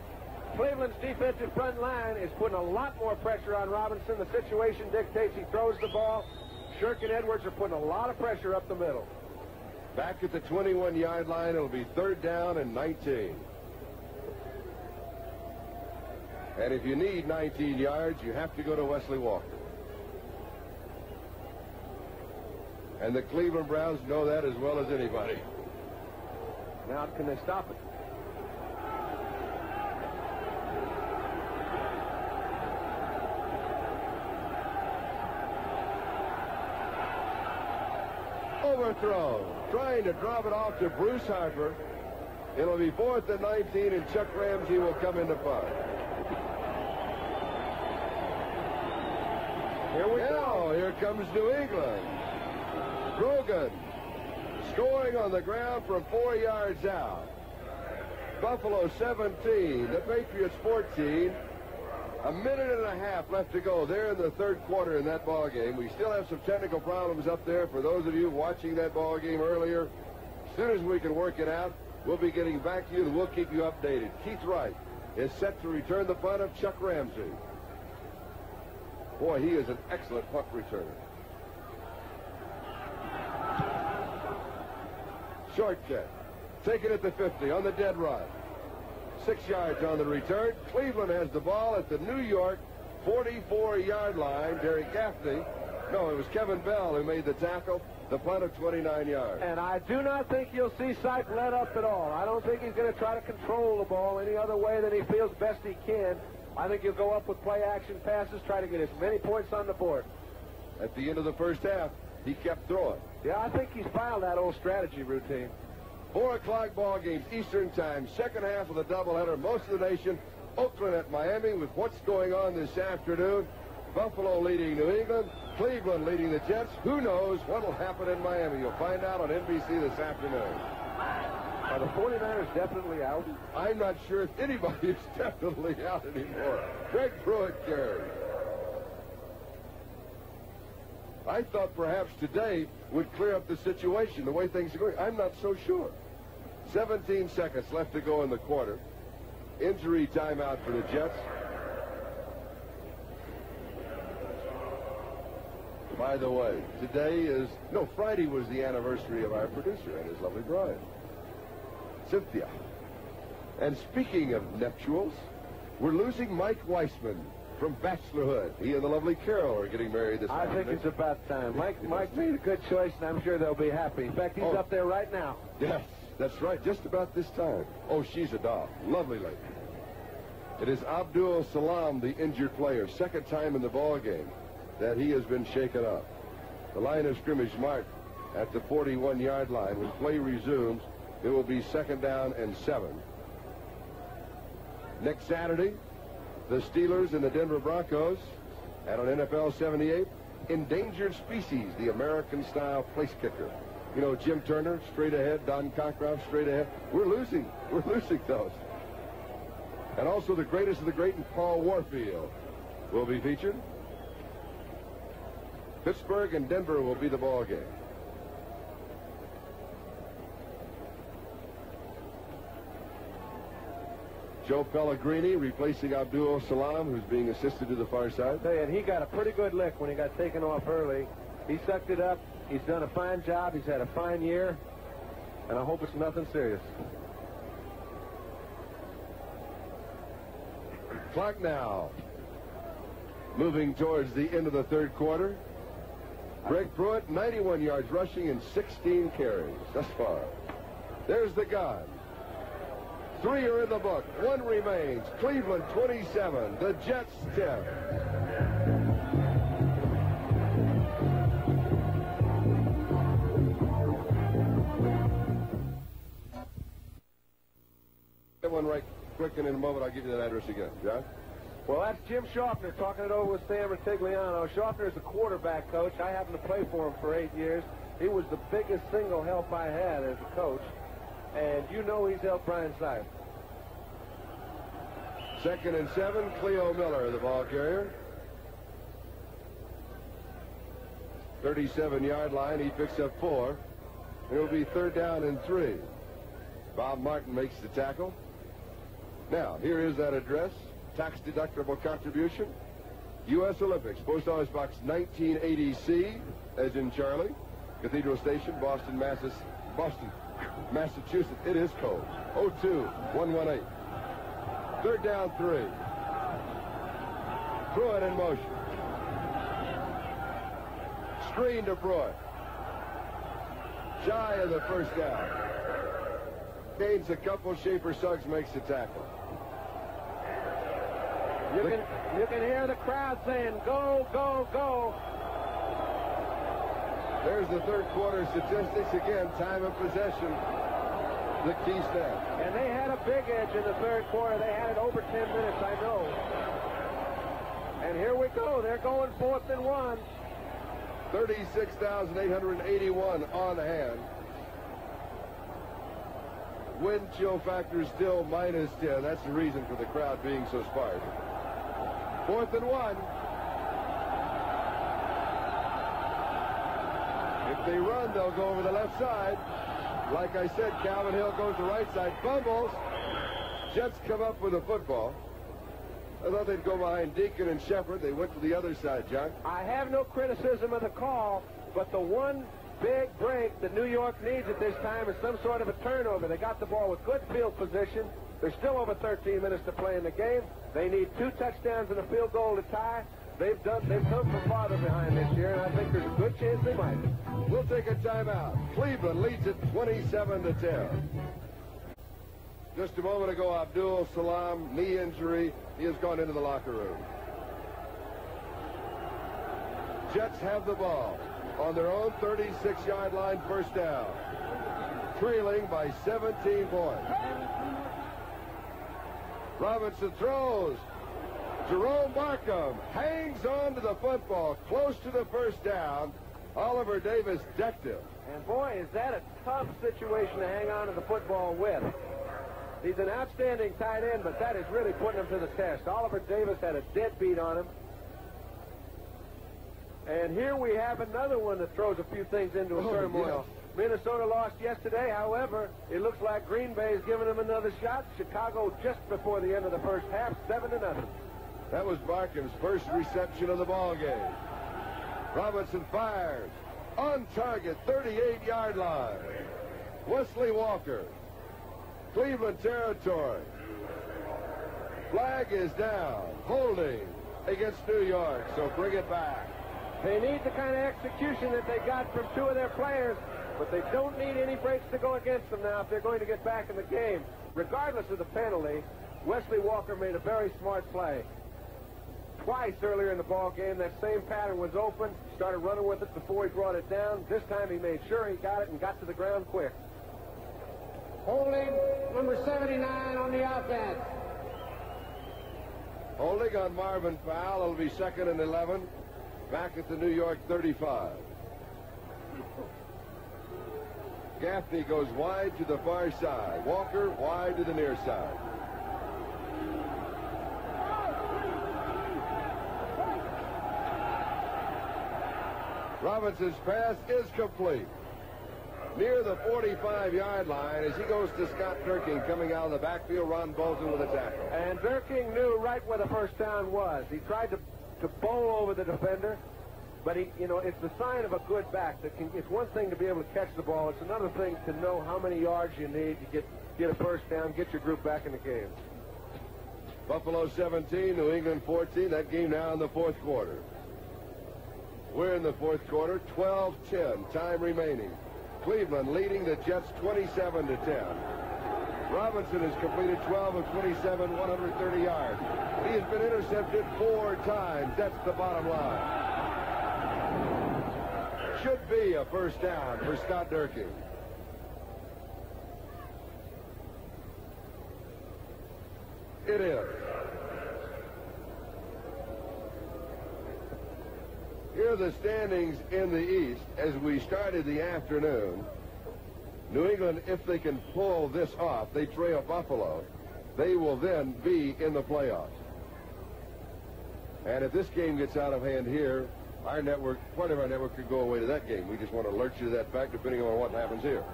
Cleveland's defensive front line is putting a lot more pressure on Robinson. The situation dictates he throws the ball. Shirk and Edwards are putting a lot of pressure up the middle. Back at the 21-yard line, it'll be third down and 19. And if you need 19 yards, you have to go to Wesley Walker. And the Cleveland Browns know that as well as anybody. Now, can they stop it? Overthrow. Trying to drop it off to Bruce Harper. It'll be 4th and 19, and Chuck Ramsey will come into punt. Here we go. Here comes New England. Grogan scoring on the ground from 4 yards out. Buffalo 17, the Patriots 14. A minute and a half left to go there in the third quarter in that ball game. We still have some technical problems up there for those of you watching that ball game earlier. As soon as we can work it out, we'll be getting back to you and we'll keep you updated. Keith Wright is set to return the punt of Chuck Ramsey. Boy, he is an excellent punt returner. Short kick. Taken at the 50 on the dead run. 6 yards on the return. Cleveland has the ball at the New York 44-yard line. Derek Gaffney. No, it was Kevin Bell who made the tackle. The punt of 29 yards. And I do not think you'll see Sipe let up at all. I don't think he's going to try to control the ball any other way than he feels best he can. I think he'll go up with play-action passes, try to get as many points on the board. At the end of the first half, he kept throwing. Yeah, I think he's filed that old strategy routine. 4 o'clock ball games, Eastern time, second half of the doubleheader. Most of the nation, Oakland at Miami with what's going on this afternoon. Buffalo leading New England, Cleveland leading the Jets. Who knows what will happen in Miami? You'll find out on NBC this afternoon. Are the 49ers definitely out? I'm not sure if anybody is definitely out anymore. Greg Pruitt carries. I thought perhaps today would clear up the situation, the way things are going. I'm not so sure. 17 seconds left to go in the quarter. Injury timeout for the Jets. By the way, Friday was the anniversary of our producer and his lovely bride, Cynthia. And speaking of nuptials, we're losing Mike Weissman from Bachelorhood. He and the lovely Carol are getting married this afternoon. I think it's about time. Mike made a good choice, and I'm sure they'll be happy. In fact, he's up there right now. Yes, that's right. Just about this time. Oh, she's a doll. Lovely lady. It is Abdul Salam, the injured player. Second time in the ball game that he has been shaken up. The line of scrimmage marked at the 41-yard line. When play resumes, it will be second down and 7. Next Saturday, the Steelers and the Denver Broncos, and on NFL 78, endangered species, the American-style place kicker. You know, Jim Turner, straight ahead. Don Cockcroft, straight ahead. We're losing. We're losing those. And also the greatest of the great and Paul Warfield will be featured. Pittsburgh and Denver will be the ball game. Joe Pellegrini replacing Abdul Salam, who's being assisted to the far side. And he got a pretty good lick when he got taken off early. He sucked it up. He's done a fine job. He's had a fine year. And I hope it's nothing serious. Clock now moving towards the end of the third quarter. Greg Pruitt, 91 yards rushing and 16 carries thus far. There's the gun. 3 are in the book. 1 remains. Cleveland 27. The Jets 10. That one right quick, and in a moment I'll give you that address again. John? Well, that's Jim Schaffner talking it over with Sam Retigliano. Schaffner is the quarterback coach. I happened to play for him for 8 years. He was the biggest single help I had as a coach. And you know he's helped Brian Sipe. 2nd and 7, Cleo Miller, the ball carrier. 37-yard line, he picks up 4. It'll be 3rd down and 3. Bob Martin makes the tackle. Now, here is that address. Tax-deductible contribution. U.S. Olympics, Post Office Box 1980C, as in Charlie. Cathedral Station, Boston, Massachusetts. It is cold. 02118. 3rd down 3. Pruitt in motion. Screen to Pruitt. Shy of the first down. Gains a couple. Schaefer Suggs makes the tackle. You can hear the crowd saying, go, go, go. There's the third quarter statistics. Again, time of possession, the key stat. And they had a big edge in the third quarter. They had it over 10 minutes, I know. And here we go. They're going 4th and 1. 36,881 on hand. Wind chill factor still -10. That's the reason for the crowd being so sparse. 4th and 1. If they run, they'll go over the left side. Like I said, Calvin Hill goes to right side. Fumbles. Jets come up with a football. I thought they'd go behind Deacon and Shepard. They went to the other side, John. I have no criticism of the call, but the one big break that New York needs at this time is some sort of a turnover. They got the ball with good field position. There's still over 13 minutes to play in the game. They need 2 touchdowns and a field goal to tie. They've come from farther behind this year, and I think there's a good chance they might. We'll take a timeout. Cleveland leads it 27-10. Just a moment ago, Abdul Salam, knee injury. He has gone into the locker room. Jets have the ball on their own 36-yard line, 1st down. Trailing by 17 points. Robinson throws. Jerome Markham hangs on to the football close to the 1st down. Oliver Davis decked him. And boy, is that a tough situation to hang on to the football with. He's an outstanding tight end, but that is really putting him to the test. Oliver Davis had a deadbeat on him. And here we have another one that throws a few things into a turmoil. Yes. Minnesota lost yesterday. However, it looks like Green Bay is giving them another shot. Chicago just before the end of the first half, 7-0. That was Markham's first reception of the ball game. Robinson fires. On target, 38-yard line. Wesley Walker. Cleveland territory. Flag is down. Holding against New York, so bring it back. They need the kind of execution that they got from 2 of their players, but they don't need any breaks to go against them now if they're going to get back in the game. Regardless of the penalty, Wesley Walker made a very smart play. Twice earlier in the ball game, that same pattern was open. Started running with it before he brought it down. This time he made sure he got it and got to the ground quick. Holding number 79 on the offense. Holding on Marvin Powell. It'll be 2nd and 11. Back at the New York 35. Gaffney goes wide to the far side. Walker wide to the near side. Robinson's pass is complete. Near the 45-yard line as he goes to Scott Durking coming out of the backfield. Ron Bolton with a tackle. And Durking knew right where the first down was. He tried to bowl over the defender, but it's the sign of a good back. It's one thing to be able to catch the ball. It's another thing to know how many yards you need to get a first down, get your group back in the game. Buffalo 17, New England 14. That game now in the fourth quarter. We're in the fourth quarter, 12-10, time remaining. Cleveland leading the Jets 27-10. Robinson has completed 12 of 27, 130 yards. He has been intercepted 4 times. That's the bottom line. Should be a first down for Scott Durking. It is. Here are the standings in the East as we started the afternoon. New England, if they can pull this off, they trail Buffalo. They will then be in the playoffs. And if this game gets out of hand here, our network, part of our network could go away to that game. We just want to alert you to that fact depending on what happens here.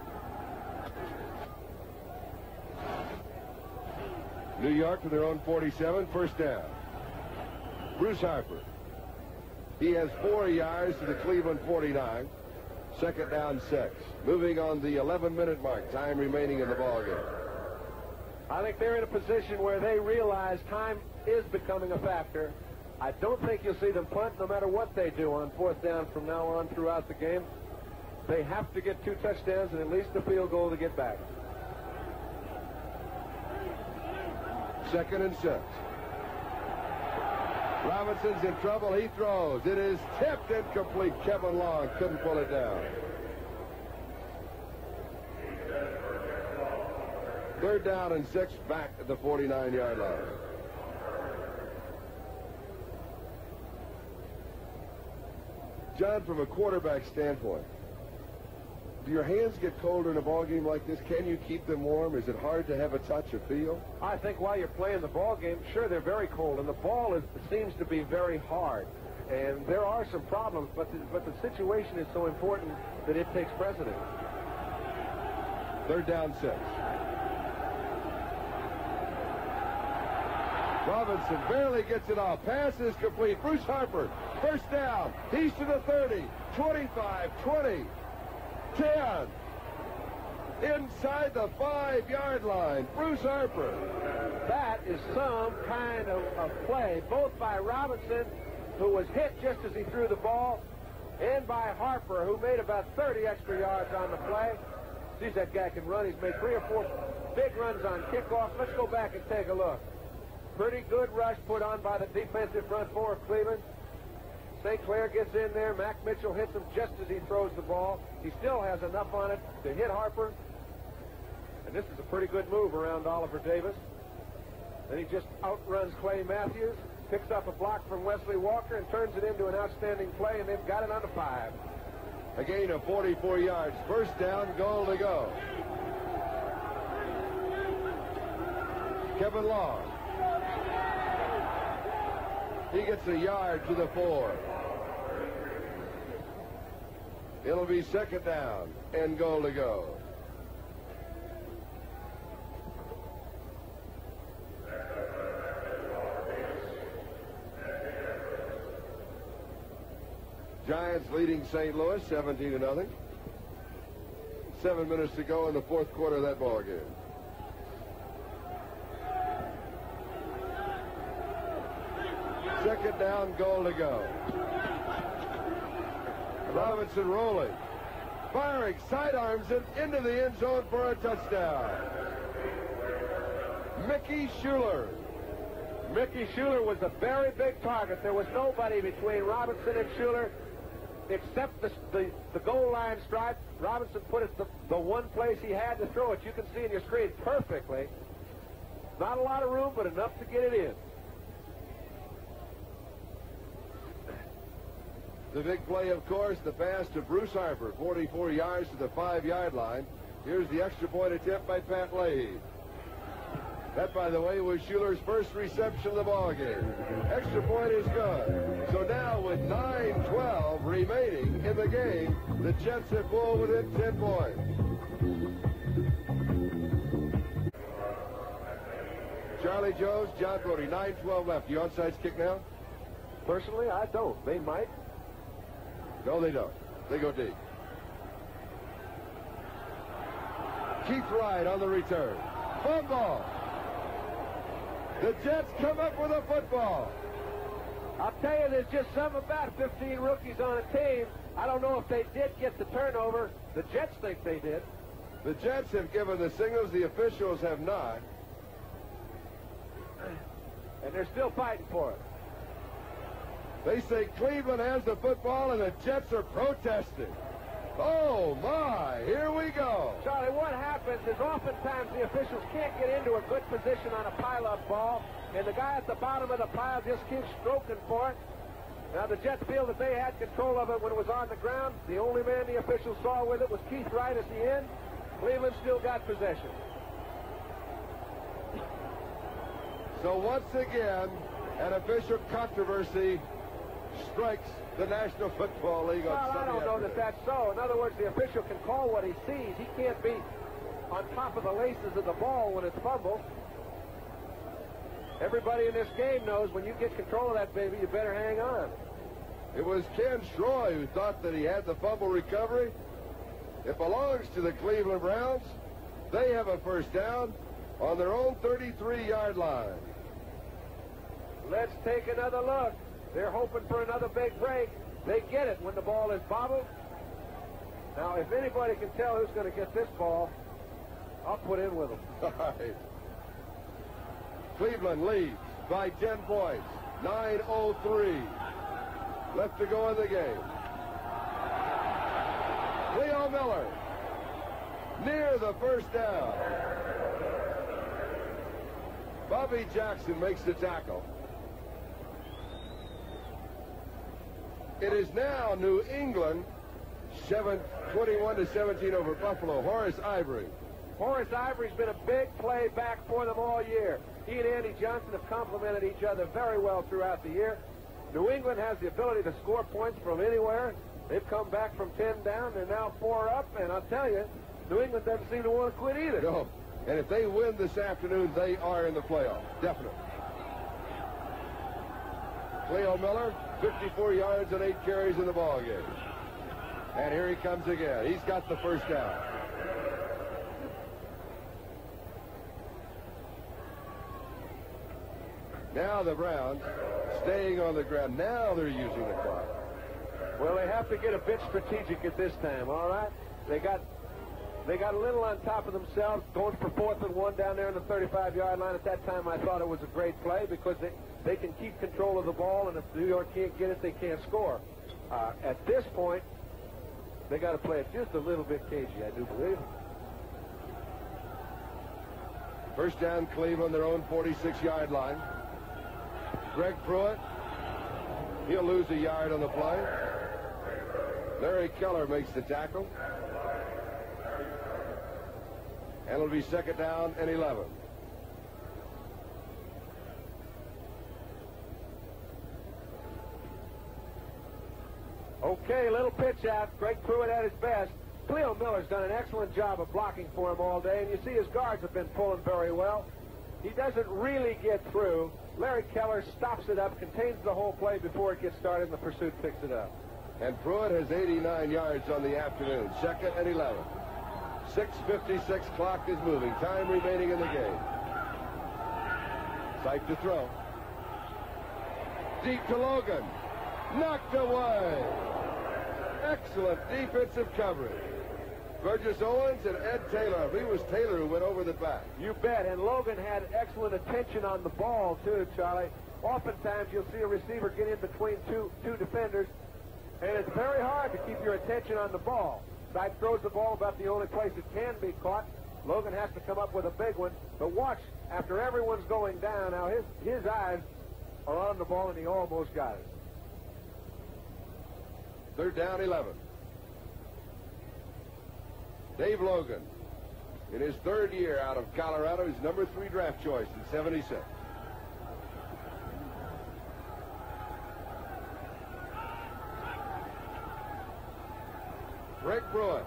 New York to their own 47, first down. Bruce Harper. He has 4 yards to the Cleveland 49. Second down, 6. Moving on the 11-minute mark. Time remaining in the ballgame. I think they're in a position where they realize time is becoming a factor. I don't think you'll see them punt no matter what they do on fourth down from now on throughout the game. They have to get 2 touchdowns and at least a field goal to get back. Second and 6. Robinson's in trouble. He throws. It is tipped incomplete. Kevin Long couldn't pull it down. Third down and 6 back at the 49-yard line. John, from a quarterback standpoint, do your hands get colder in a ball game like this? Can you keep them warm? Is it hard to have a touch or feel? I think while you're playing the ball game, sure, they're very cold, and the ball seems to be very hard. And there are some problems, but the situation is so important that it takes precedence. Third down, 6. Robinson barely gets it off. Pass is complete. Bruce Harper, first down. He's to the 30, 25, 20, 10. Inside the 5-yard line. Bruce Harper. That is some kind of play, both by Robinson, who was hit just as he threw the ball, and by Harper, who made about 30 extra yards on the play. Sees that guy can run. He's made 3 or 4 big runs on kickoff. Let's go back and take a look. Pretty good rush put on by the defensive front 4 of Cleveland. St. Clair gets in there. Mac Mitchell hits him just as he throws the ball. He still has enough on it to hit Harper. And this is a pretty good move around Oliver Davis. Then he just outruns Clay Matthews, picks up a block from Wesley Walker, and turns it into an outstanding play, and they've got it on the 5. A gain of 44 yards. First down, goal to go. Kevin Long. He gets a yard to the 4. It'll be second down and goal to go. Giants leading St. Louis 17-0. 7 minutes to go in the fourth quarter of that ball game. Second down, goal to go. Robinson rolling. Firing, sidearms it into the end zone for a touchdown. Mickey Schuler. Mickey Schuler was a very big target. There was nobody between Robinson and Schuler except the goal line stripe. Robinson put it the one place he had to throw it. You can see in your screen perfectly. Not a lot of room, but enough to get it in. The big play, of course, the pass to Bruce Harper, 44 yards to the 5-yard line. Here's the extra point attempt by Pat Leahy. That, by the way, was Schuler's first reception of the ball game. Extra point is good. So now with 9:12 remaining in the game, the Jets have pulled within 10 points. Charlie Jones, John Brodie, 9:12 left. The onside kick now? Personally, I don't. They might. No, they don't. They go deep. Keith Wright on the return. Fumble. The Jets come up with a football. I'll tell you, there's just something about 15 rookies on a team. I don't know if they did get the turnover. The Jets think they did. The Jets have given the signals. The officials have not. And they're still fighting for it. They say Cleveland has the football, and the Jets are protesting. Oh, my. Here we go. Charlie, what happens is oftentimes the officials can't get into a good position on a pile-up ball, and the guy at the bottom of the pile just keeps stroking for it. Now, the Jets feel that they had control of it when it was on the ground. The only man the officials saw with it was Keith Wright at the end. Cleveland still got possession. So once again, an official controversy strikes the National Football League on Sunday. Well, I don't know that that's so. In other words, the official can call what he sees. He can't be on top of the laces of the ball when it's fumbled. Everybody in this game knows when you get control of that baby, you better hang on. It was Ken Schroy who thought that he had the fumble recovery. It belongs to the Cleveland Browns. They have a first down on their own 33-yard line. Let's take another look. They're hoping for another big break. They get it when the ball is bobbled. Now, if anybody can tell who's going to get this ball, I'll put in with them. All right. Cleveland leads by 10 points. 9:03 left to go in the game. Leo Miller near the first down. Bobby Jackson makes the tackle. It is now New England 21-17 over Buffalo. Horace Ivory. Horace Ivory's been a big play back for them all year. He and Andy Johnson have complemented each other very well throughout the year. New England has the ability to score points from anywhere. They've come back from 10 down. They're now 4 up. And I'll tell you, New England doesn't seem to want to quit either. No. And if they win this afternoon, they are in the playoffs. Definitely. Cleo Miller, 54 yards and 8 carries in the ball game. And here he comes again. He's got the first down. Now the Browns staying on the ground. Now they're using the clock. Well, they have to get a bit strategic at this time, all right? They got a little on top of themselves, going for 4th and 1 down there on the 35-yard line. At that time, I thought it was a great play because they can keep control of the ball, and if New York can't get it, they can't score. At this point, they got to play it just a little bit cagey, I do believe. First down, Cleveland, their own 46-yard line. Greg Pruitt, he'll lose a yard on the play. Larry Keller makes the tackle. And it'll be second down and 11. Okay, little pitch out. Greg Pruitt at his best. Cleo Miller's done an excellent job of blocking for him all day, and you see his guards have been pulling very well. He doesn't really get through. Larry Keller stops it up, contains the whole play before it gets started, and the pursuit picks it up. And Pruitt has 89 yards on the afternoon. Second and 11. 6:56 clock is moving. Time remaining in the game. Sipe to throw. Deep to Logan. Knocked away. Excellent defensive coverage. Burgess Owens and Ed Taylor. I believe it was Taylor who went over the back. You bet. And Logan had excellent attention on the ball, too, Charlie. Oftentimes you'll see a receiver get in between two defenders, and it's very hard to keep your attention on the ball. Sipe throws the ball about the only place it can be caught. Logan has to come up with a big one. But watch, after everyone's going down, now his eyes are on the ball, and he almost got it. Third down, 11. Dave Logan, in his third year out of Colorado, he's number 3 draft choice in 76. Rick Pruitt.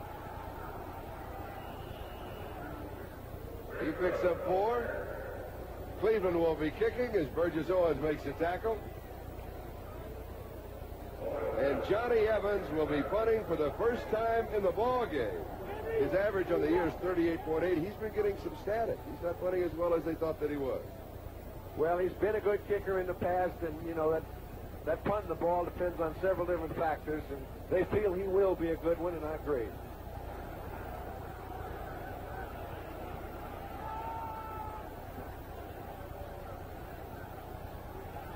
He picks up 4. Cleveland will be kicking as Burgess Owens makes a tackle. And Johnny Evans will be punting for the first time in the ball game. His average on the year is 38.8. He's been getting some static. He's not punting as well as they thought that he was. Well, he's been a good kicker in the past, and, you know, that punting the ball depends on several different factors, and they feel he will be a good one, and I agree.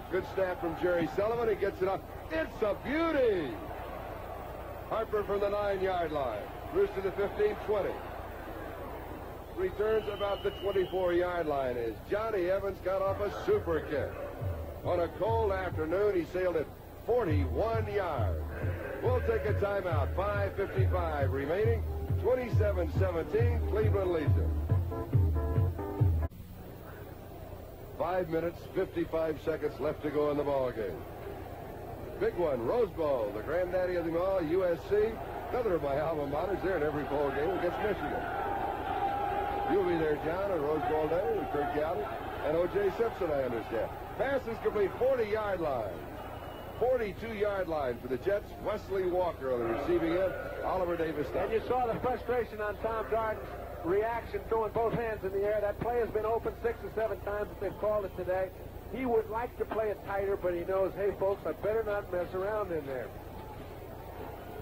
Good snap from Jerry Sullivan. He gets it up. It's a beauty. Harper from the 9-yard line. Bruce to the 15-20. Returns about the 24-yard line as Johnny Evans got off a super kick. On a cold afternoon, he sailed it 41 yards. We'll take a timeout. 5:55 remaining. 27-17. Cleveland leads it. 5 minutes, 55 seconds left to go in the ball game. Big one, Rose Bowl, the granddaddy of them all, USC. Another of my alma maters there in every bowl game against Michigan. You'll be there, John, on Rose Bowl Day with Kirk Gowdy and O.J. Simpson, I understand. Pass is complete, 40-yard line. 42-yard line for the Jets. Wesley Walker on the receiving end. Oliver Davis. And you saw the frustration on Tom Darden's reaction, throwing both hands in the air. That play has been open 6 or 7 times that they've called it today. He would like to play it tighter, but he knows, hey, folks, I better not mess around in there.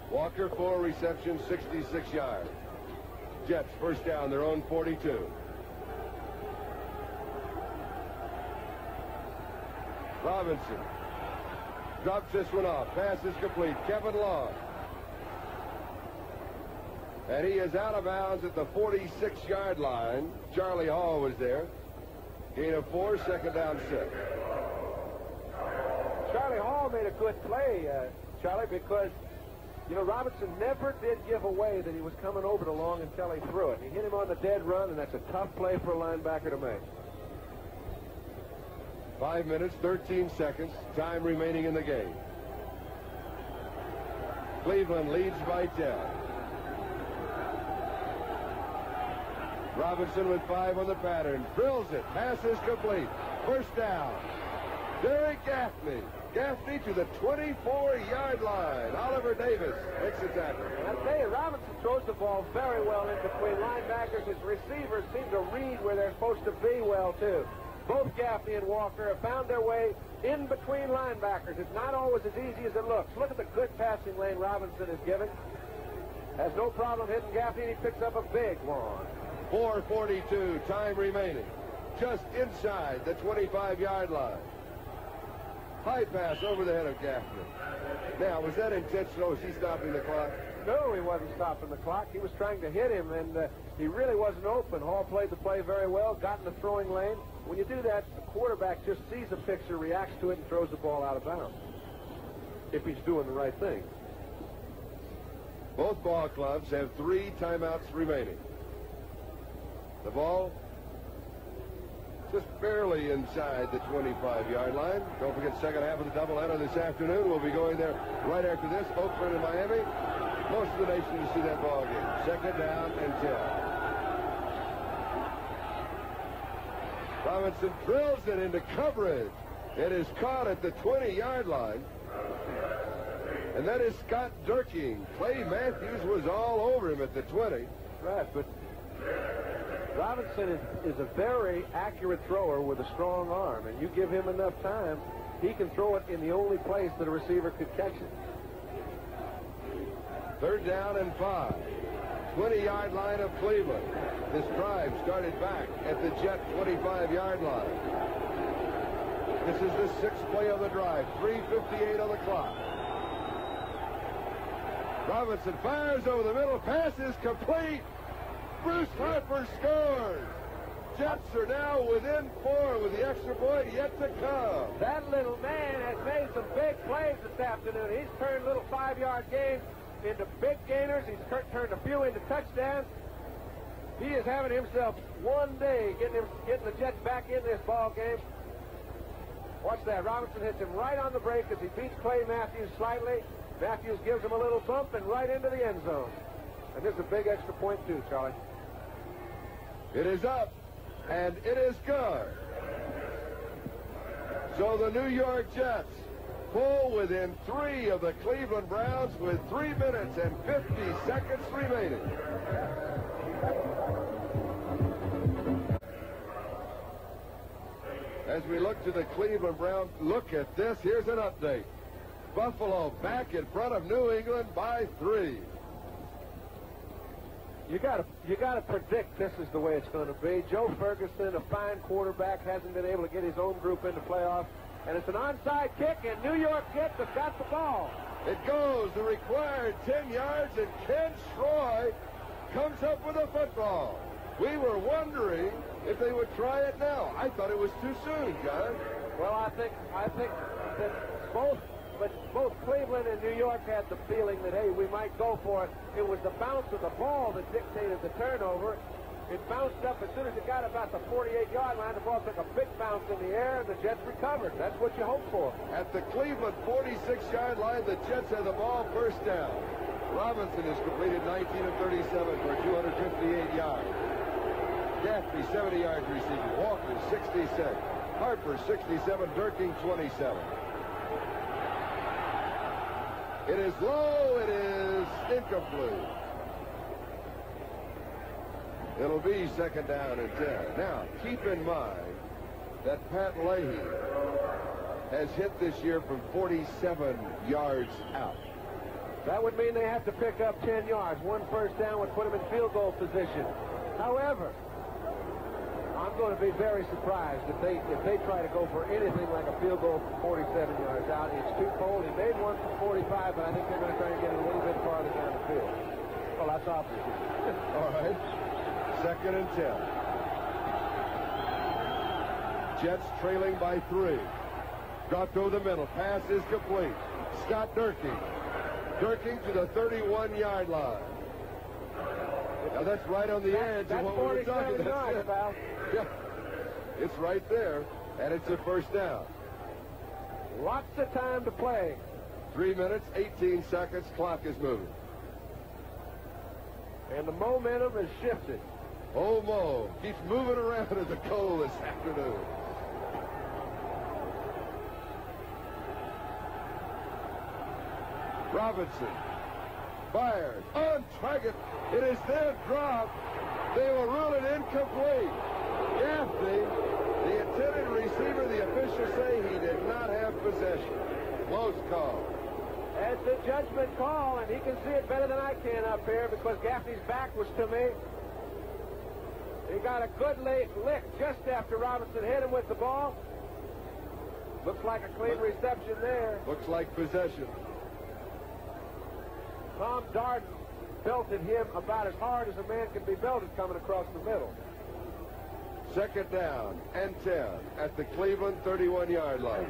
Walker, 4 receptions, 66 yards. Jets first down, their own 42. Robinson drops this one off. Pass is complete. Kevin Long. And he is out of bounds at the 46-yard line. Charlie Hall was there. Gain of 4, second down 6. Charlie Hall made a good play, Charlie, because, you know, Robinson never did give away that he was coming over to Long until he threw it. He hit him on the dead run, and that's a tough play for a linebacker to make. 5 minutes, 13 seconds. Time remaining in the game. Cleveland leads by 10. Robinson with 5 on the pattern. Drills it. Pass is complete. First down. Derek Gaffney. Gaffney to the 24-yard line. Oliver Davis makes a tackle. I'll tell you, Robinson throws the ball very well in between linebackers. His receivers seem to read where they're supposed to be well, too. Both Gaffney and Walker have found their way in between linebackers. It's not always as easy as it looks. Look at the good passing lane Robinson is given. Has no problem hitting Gaffney, and he picks up a big one. 4:42, time remaining. Just inside the 25-yard line. High pass over the head of Gaffney. Now, was that intentional? Was he stopping the clock? No, he wasn't stopping the clock. He was trying to hit him, and he really wasn't open. Hall played the play very well, got in the throwing lane. When you do that, the quarterback just sees a picture, reacts to it, and throws the ball out of bounds, if he's doing the right thing. Both ball clubs have 3 timeouts remaining. The ball just barely inside the 25-yard line. Don't forget, second half of the doubleheader this afternoon. We'll be going there right after this. Oakland and Miami. Most of the nation to see that ball game. Second down and 10. Robinson drills it into coverage. It is caught at the 20-yard line. And that is Scott Durking. Clay Matthews was all over him at the 20. Right, but Robinson is a very accurate thrower with a strong arm, and you give him enough time, he can throw it in the only place that a receiver could catch it. Third down and 5. 20-yard line of Cleveland. This drive started back at the Jet 25-yard line. This is the 6th play of the drive. 3:58 on the clock. Robinson fires over the middle. Pass is complete. Bruce Harper scores. Jets are now within 4 with the extra point yet to come. That little man has made some big plays this afternoon. He's turned little 5-yard gains into big gainers. He's turned a few into touchdowns. He is having himself one day getting the Jets back in this ball game. Watch that. Robinson hits him right on the break as he beats Clay Matthews slightly. Matthews gives him a little bump and right into the end zone. And this is a big extra point too, Charlie. It is up, and it is good. So the New York Jets pull within 3 of the Cleveland Browns with 3 minutes and 50 seconds remaining. As we look to the Cleveland Browns, look at this. Here's an update. Buffalo back in front of New England by 3. You gotta predict this is the way it's going to be. Joe Ferguson, a fine quarterback, hasn't been able to get his own group into playoffs. And it's an onside kick, and New York Jets have got the ball. It goes the required 10 yards, and Ken Troy comes up with a football. We were wondering if they would try it now. I thought it was too soon, John. Well, I think that both Cleveland and New York had the feeling that, hey, we might go for it. It was the bounce of the ball that dictated the turnover. It bounced up as soon as it got about the 48-yard line. The ball took a big bounce in the air, and the Jets recovered. That's what you hope for. At the Cleveland 46-yard line, the Jets have the ball first down. Robinson has completed 19 of 37 for 258 yards. Gaffney, 70 yards receiving. Walker, 66. Harper, 67. Durking, 27. It is low. It is incomplete. It'll be second down and 10. Now, keep in mind that Pat Leahy has hit this year from 47 yards out. That would mean they have to pick up 10 yards. One first down would put them in field goal position. However, I'm going to be very surprised if they try to go for anything like a field goal from 47 yards out. It's too cold. He made one from 45, but I think they're going to try to get it a little bit farther down the field. Well, that's obvious. All right. Second and 10. Jets trailing by 3. Dropped over the middle. Pass is complete. Scott Durking. Durking to the 31-yard line. Now that's right on the edge of what we were talking about. Yeah, it's right there, and it's a first down. Lots of time to play. 3 minutes, 18 seconds. Clock is moving. And the momentum has shifted. Oh, Mo keeps moving around in the cold this afternoon. Robinson fired on target. It is then dropped. They will rule it incomplete. Gaffney, the intended receiver, the officials say he did not have possession. Close call. That's a judgment call, and he can see it better than I can up here because Gaffney's back was to me. He got a good lick just after Robinson hit him with the ball. Looks like a clean reception there. Looks like possession. Tom Darden belted him about as hard as a man can be belted coming across the middle. Second down and 10 at the Cleveland 31-yard line.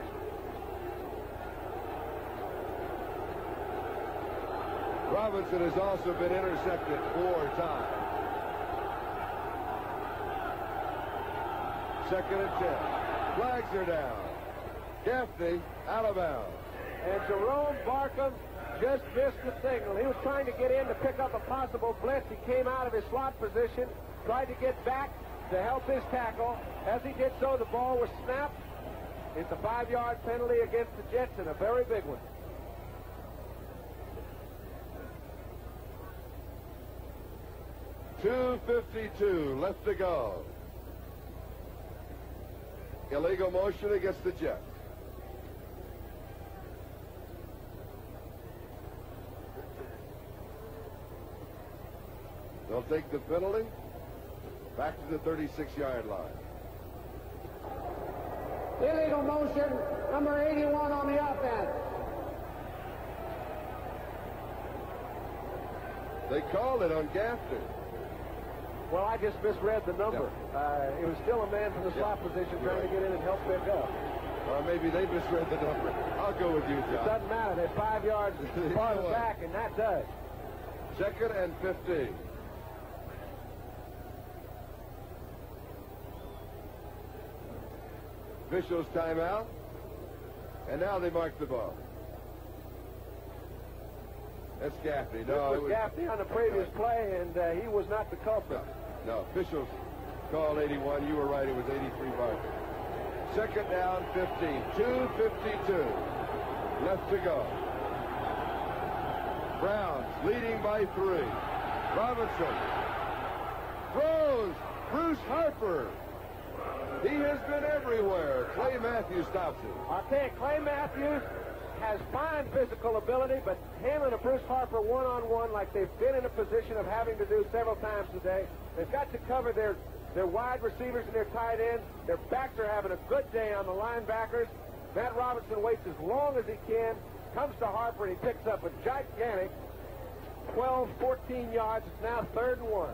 Robinson has also been intercepted 4 times. Second and 10. Flags are down. Gaffney out of bounds. And Jerome Barkham just missed the signal. He was trying to get in to pick up a possible blitz. He came out of his slot position, tried to get back to help his tackle. As he did so, the ball was snapped. It's a 5-yard penalty against the Jets, and a very big one. .252 left to go. Illegal motion against the Jets. They'll take the penalty. Back to the 36-yard line. Illegal motion, number 81 on the offense. They called it on Gaffney. Well, I just misread the number. Yeah. It was still a man from the slot position trying to get in and help pick up. Or maybe they misread the number. I'll go with you, John. It doesn't matter. They're 5 yards farther back, and that does. 2nd and 15. Officials timeout. And now they mark the ball. That's Gaffney. No, it was Gaffney on the previous play, and he was not the culprit. No, officials called 81. You were right. It was 83 Barker. 2nd down, 15. 2:52 left to go. Browns leading by 3. Robinson throws. Bruce Harper. He has been everywhere. Clay Matthews stops him. I'll tell you, Clay Matthews has fine physical ability, but him and a Bruce Harper one-on-one, like they've been in a position of having to do several times today. They've got to cover their wide receivers and their tight ends. Their backs are having a good day on the linebackers. Matt Robinson waits as long as he can, comes to Harper, and he picks up a gigantic 12, 14 yards. It's now 3rd and 1.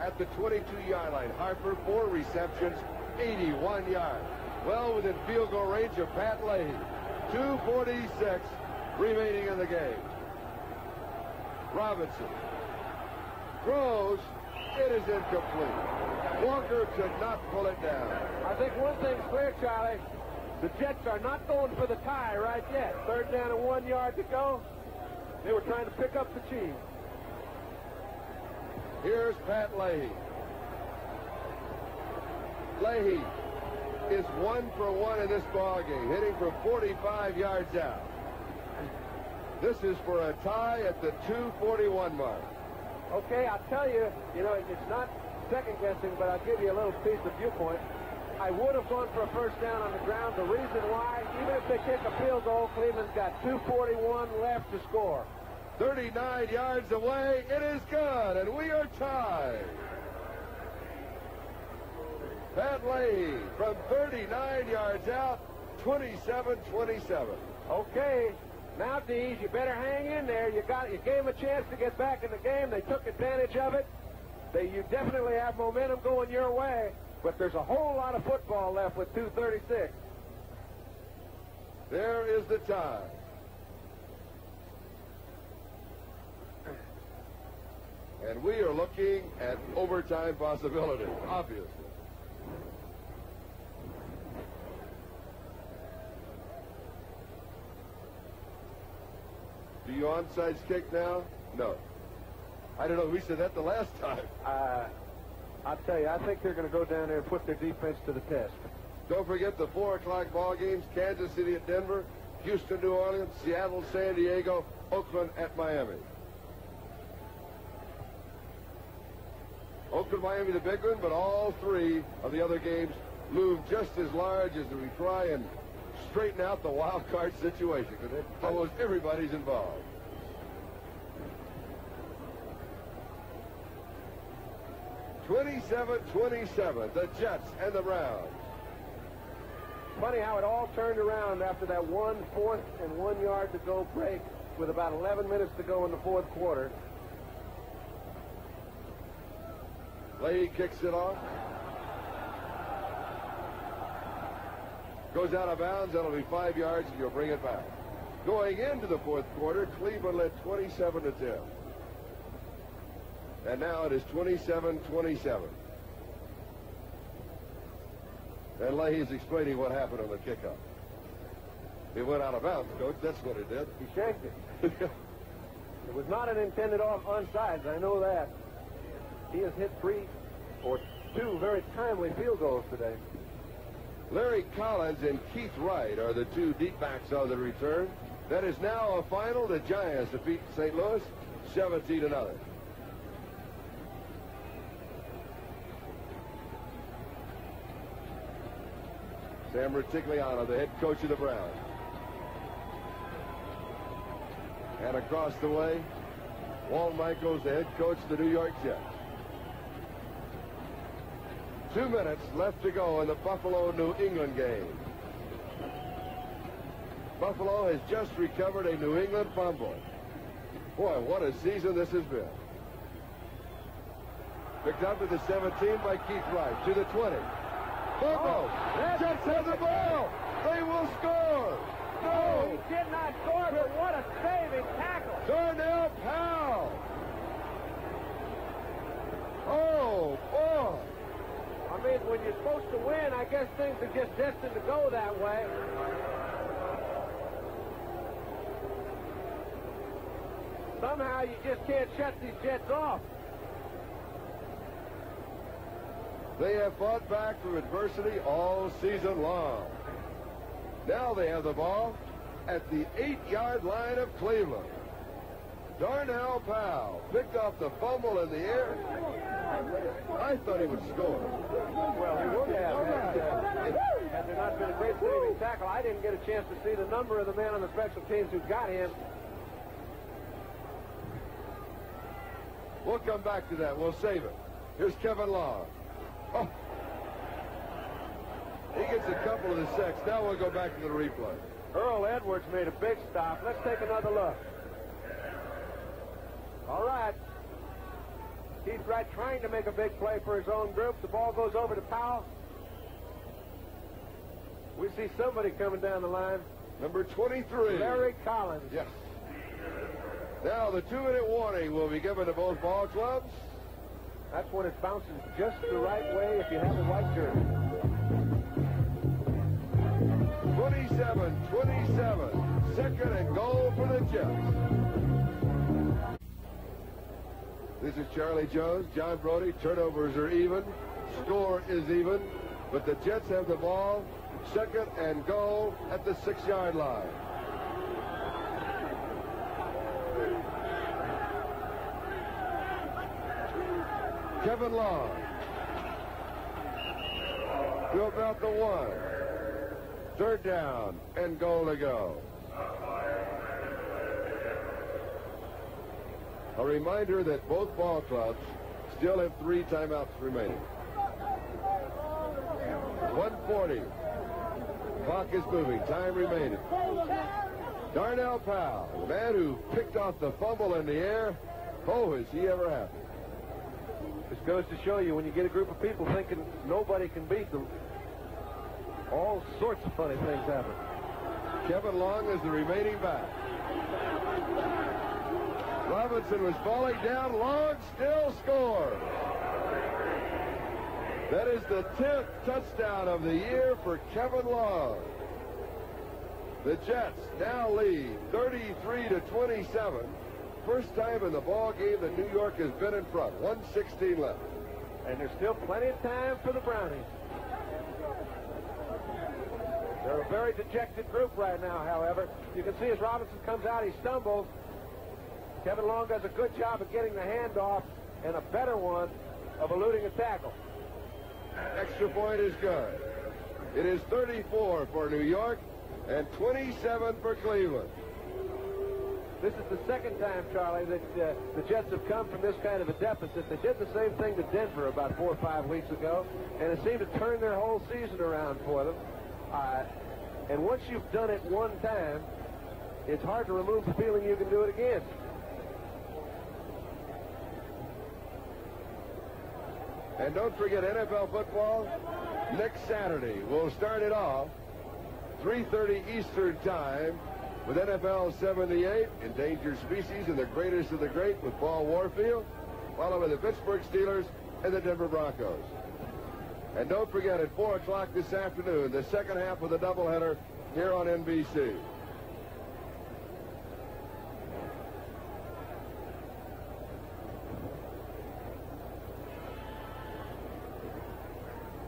At the 22-yard line, Harper, 4 receptions, 81 yards. Well within field goal range of Pat Leahy. 2:46 remaining in the game. Robinson throws. It is incomplete. Walker could not pull it down. I think one thing's clear, Charlie. The Jets are not going for the tie right yet. 3rd down and 1 yard to go. They were trying to pick up the cheese. Here's Pat Leahy. Leahy is 1 for 1 in this ball game, hitting from 45 yards out. This is for a tie at the 2:41 mark. Okay, I'll tell you, it's not second-guessing, but I'll give you a little piece of viewpoint. I would have gone for a 1st down on the ground. The reason why, even if they kick a field goal, Cleveland's got 2:41 left to score. 39 yards away. It is good, and we are tied. Pat Leahy from 39 yards out, 27-27. Okay, now, Dees, you better hang in there. You gave them a chance to get back in the game. They took advantage of it. You definitely have momentum going your way, but there's a whole lot of football left with 2:36. There is the tie. And we are looking at overtime possibility, obviously. Do you onside kick now? No. I don't know. We said that the last time. I'll tell you, I think they're going to go down there and put their defense to the test. Don't forget the 4 o'clock ball games. Kansas City at Denver, Houston, New Orleans, Seattle, San Diego, Oakland at Miami. Oakland, Miami, the big one, but all 3 of the other games loom just as large as we try and straighten out the wild card situation, because almost everybody's involved. (27-27), the Jets and the Browns. Funny how it all turned around after that 4th and 1 yard to go break with about 11 minutes to go in the 4th quarter. Leahy kicks it off. Goes out of bounds. That'll be 5 yards, and you'll bring it back. Going into the 4th quarter, Cleveland led 27-10. And now it is 27-27. And Leahy's explaining what happened on the kickoff. It went out of bounds, Coach. That's what it did. He shanked it. It was not an intended onside. I know that. He has hit 3 or 2 very timely field goals today. Larry Collins and Keith Wright are the 2 deep backs on the return. That is now a final. The Giants defeat St. Louis 17-0. Sam Rutigliano, the head coach of the Browns. And across the way, Walt Michaels, the head coach of the New York Jets. 2 minutes left to go in the Buffalo-New England game. Buffalo has just recovered a New England fumble. Boy, what a season this has been. Picked up at the 17 by Keith Wright. To the 20. Fumble. Jets have the ball. They will score. No. He did not score, but what a saving tackle. Darnell Powell. Oh, boy. I mean, when you're supposed to win, I guess things are just destined to go that way. Somehow you just can't shut these Jets off. They have fought back from adversity all season long. Now they have the ball at the 8-yard line of Cleveland. Darnell Powell picked off the fumble in the air. I thought he would score. Well, he would have. Had there not been a great saving tackle, I didn't get a chance to see the number of the men on the special teams who got him. We'll come back to that. We'll save it. Here's Kevin Long. Oh. He gets a couple of the sacks. Now we'll go back to the replay. Earl Edwards made a big stop. Let's take another look. All right. Keith Wright trying to make a big play for his own group. The ball goes over to Powell. We see somebody coming down the line. Number 23. Larry Collins. Yes. Now the 2-minute warning will be given to both ball clubs. That's when it bounces just the right way if you have a white jersey. 27-27. Second and goal for the Jets. This is Charlie Jones, John Brodie. Turnovers are even. Score is even. But the Jets have the ball. Second and goal at the 6-yard line. Kevin Long. To about the 1. Third down and goal to go. A reminder that both ball clubs still have 3 timeouts remaining. 1:40. Clock is moving. Time remaining. Darnell Powell, the man who picked off the fumble in the air. Oh, is he ever happy. This goes to show you when you get a group of people thinking nobody can beat them, all sorts of funny things happen. Kevin Long is the remaining back. Robinson was falling down. Long still scores. That is the 10th touchdown of the year for Kevin Long. The Jets now lead 33-27. First time in the ball game that New York has been in front. 1:16 left. And there's still plenty of time for the Brownies. They're a very dejected group right now, however. You can see as Robinson comes out, he stumbles. Kevin Long does a good job of getting the handoff and a better one of eluding a tackle. Extra point is good. It is 34 for New York and 27 for Cleveland. This is the second time, Charlie, that the Jets have come from this kind of a deficit. They did the same thing to Denver about 4 or 5 weeks ago, and it seemed to turn their whole season around for them. And once you've done it one time, it's hard to remove the feeling you can do it again. And don't forget NFL football next Saturday. We'll start it off 3:30 Eastern time with NFL 78, Endangered Species and the Greatest of the Great with Paul Warfield, followed by the Pittsburgh Steelers and the Denver Broncos. And don't forget at 4 o'clock this afternoon, the second half of the doubleheader here on NBC.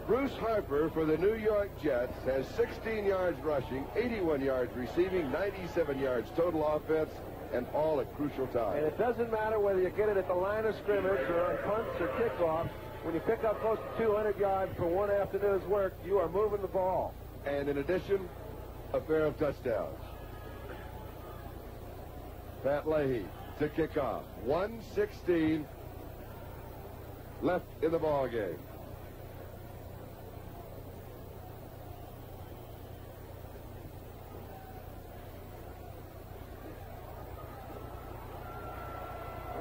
Bruce Harper for the New York Jets has 16 yards rushing, 81 yards receiving, 97 yards total offense, and all at crucial times. And it doesn't matter whether you get it at the line of scrimmage or on punts or kickoffs. When you pick up close to 200 yards for one afternoon's work, you are moving the ball. And in addition, a pair of touchdowns. Pat Leahy to kick off. 1:16 left in the ball game.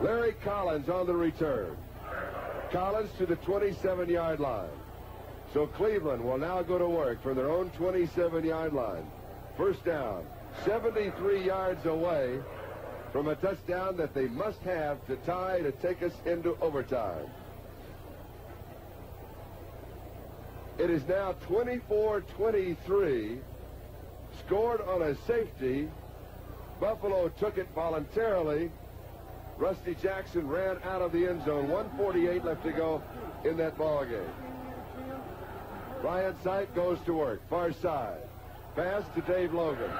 Larry Collins on the return. Collins to the 27-yard line. So Cleveland will now go to work from their own 27-yard line. First down, 73 yards away from a touchdown that they must have to tie to take us into overtime. It is now 24-23, scored on a safety. Buffalo took it voluntarily. Rusty Jackson ran out of the end zone. 1:48 left to go in that ball game. Brian Sipe goes to work. Far side. Pass to Dave Logan.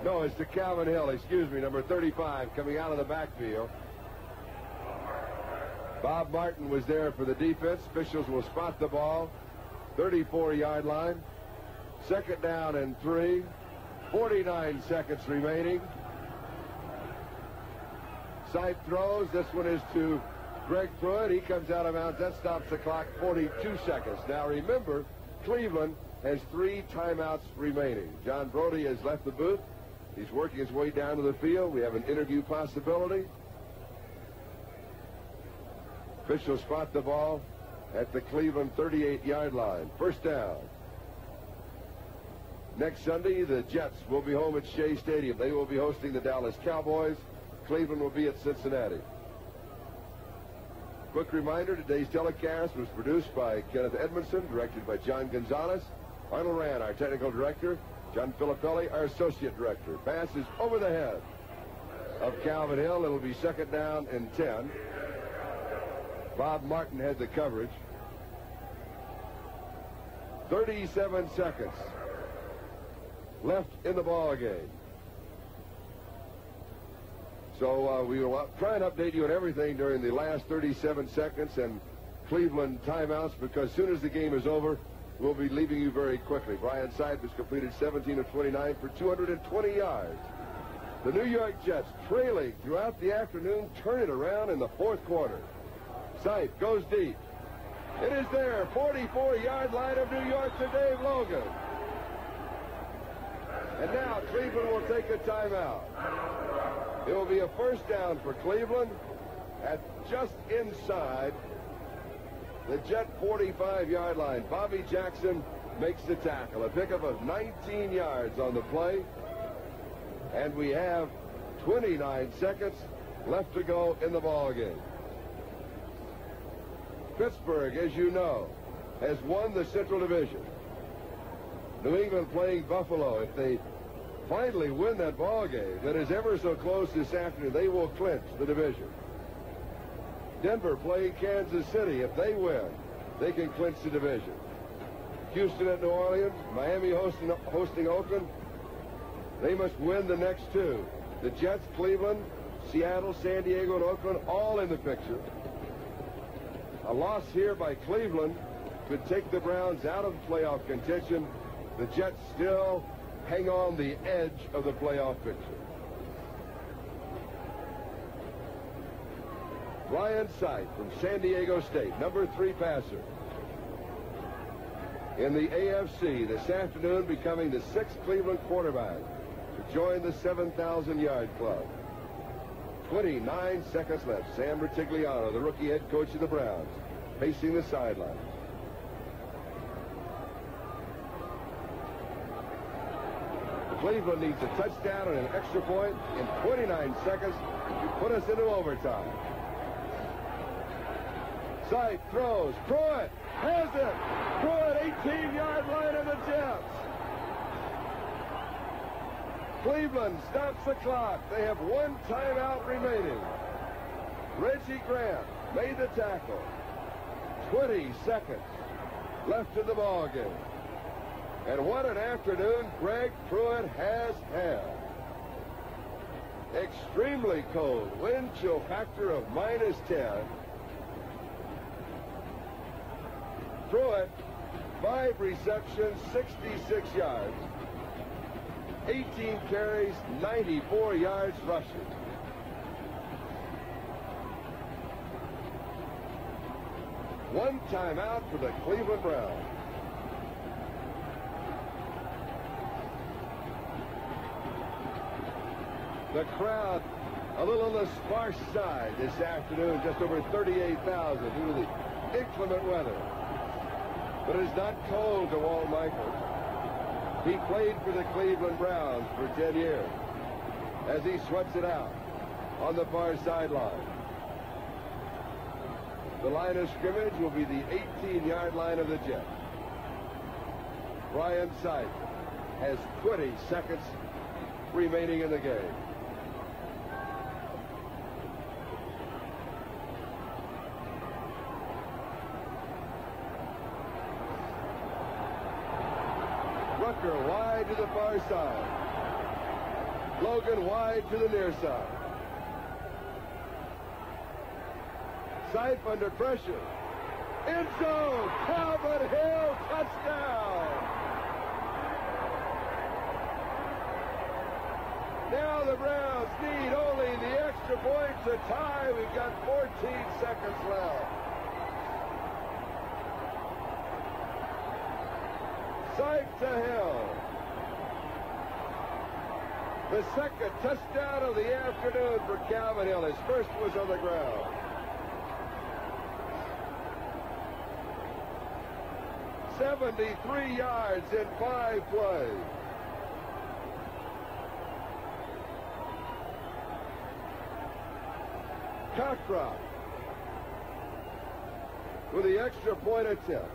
No, it's to Calvin Hill. Excuse me, number 35, coming out of the backfield. Bob Martin was there for the defense. Officials will spot the ball. 34-yard line. Second down and 3. 49 seconds remaining. Sipe throws. This one is to Greg Pruitt. He comes out of bounds. That stops the clock. 42 seconds. Now remember, Cleveland has 3 timeouts remaining. John Brodie has left the booth. He's working his way down to the field. We have an interview possibility. Officials spot the ball at the Cleveland 38-yard line. First down. Next Sunday, the Jets will be home at Shea Stadium. They will be hosting the Dallas Cowboys. Cleveland will be at Cincinnati. Quick reminder, today's telecast was produced by Kenneth Edmondson, directed by John Gonzalez. Arnold Rand, our technical director. John Filippelli, our associate director. Pass is over the head of Calvin Hill. It'll be second down and 10. Bob Martin had the coverage. 37 seconds left in the ball game. So we will try and update you on everything during the last 37 seconds and Cleveland timeouts, because as soon as the game is over, we'll be leaving you very quickly. Brian Sipe has completed 17 of 29 for 220 yards. The New York Jets, trailing throughout the afternoon, turn it around in the fourth quarter. Sipe goes deep. It is there, 44-yard line of New York to Dave Logan. And now Cleveland will take a timeout. It will be a first down for Cleveland at just inside the Jet 45-yard line. Bobby Jackson makes the tackle. A pickup of 19 yards on the play. And we have 29 seconds left to go in the ball game. Pittsburgh, as you know, has won the Central Division. New England playing Buffalo. If they finally win that ball game that is ever so close this afternoon, they will clinch the division. Denver playing Kansas City. If they win, they can clinch the division. Houston at New Orleans, Miami hosting Oakland. They must win the next 2. The Jets, Cleveland, Seattle, San Diego, and Oakland all in the picture. A loss here by Cleveland could take the Browns out of playoff contention. The Jets still hang on the edge of the playoff picture. Brian Sipe from San Diego State, number 3 passer. In the AFC this afternoon, becoming the 6th Cleveland quarterback to join the 7,000-yard club. 29 seconds left. Sam Rutigliano, the rookie head coach of the Browns, pacing the sideline. Cleveland needs a touchdown and an extra point in 29 seconds to put us into overtime. Sipe throws. Pruitt has it. Pruitt, 18-yard line of the Jets. Cleveland stops the clock. They have 1 timeout remaining. Reggie Grant made the tackle. 20 seconds left in the ball game. And what an afternoon Greg Pruitt has had. Extremely cold. Wind chill factor of -10. Pruitt, 5 receptions, 66 yards. 18 carries, 94 yards rushing. One timeout for the Cleveland Browns. The crowd A little on the sparse side this afternoon, just over 38,000 due to the inclement weather. But it's not cold to Walt Michaels. He played for the Cleveland Browns for 10 years as he sweats it out on the far sideline. The line of scrimmage will be the 18-yard line of the Jets. Brian Sipe has 20 seconds remaining in the game. Rucker wide to the far side. Logan wide to the near side. Sipe under pressure. End zone. Calvin Hill, touchdown. Now the Browns need only the extra point to tie. We've got 14 seconds left. Sipe to Hill. The second touchdown of the afternoon for Calvin Hill. His first was on the ground. 73 yards in 5 plays. Cockcroft with the extra point attempt.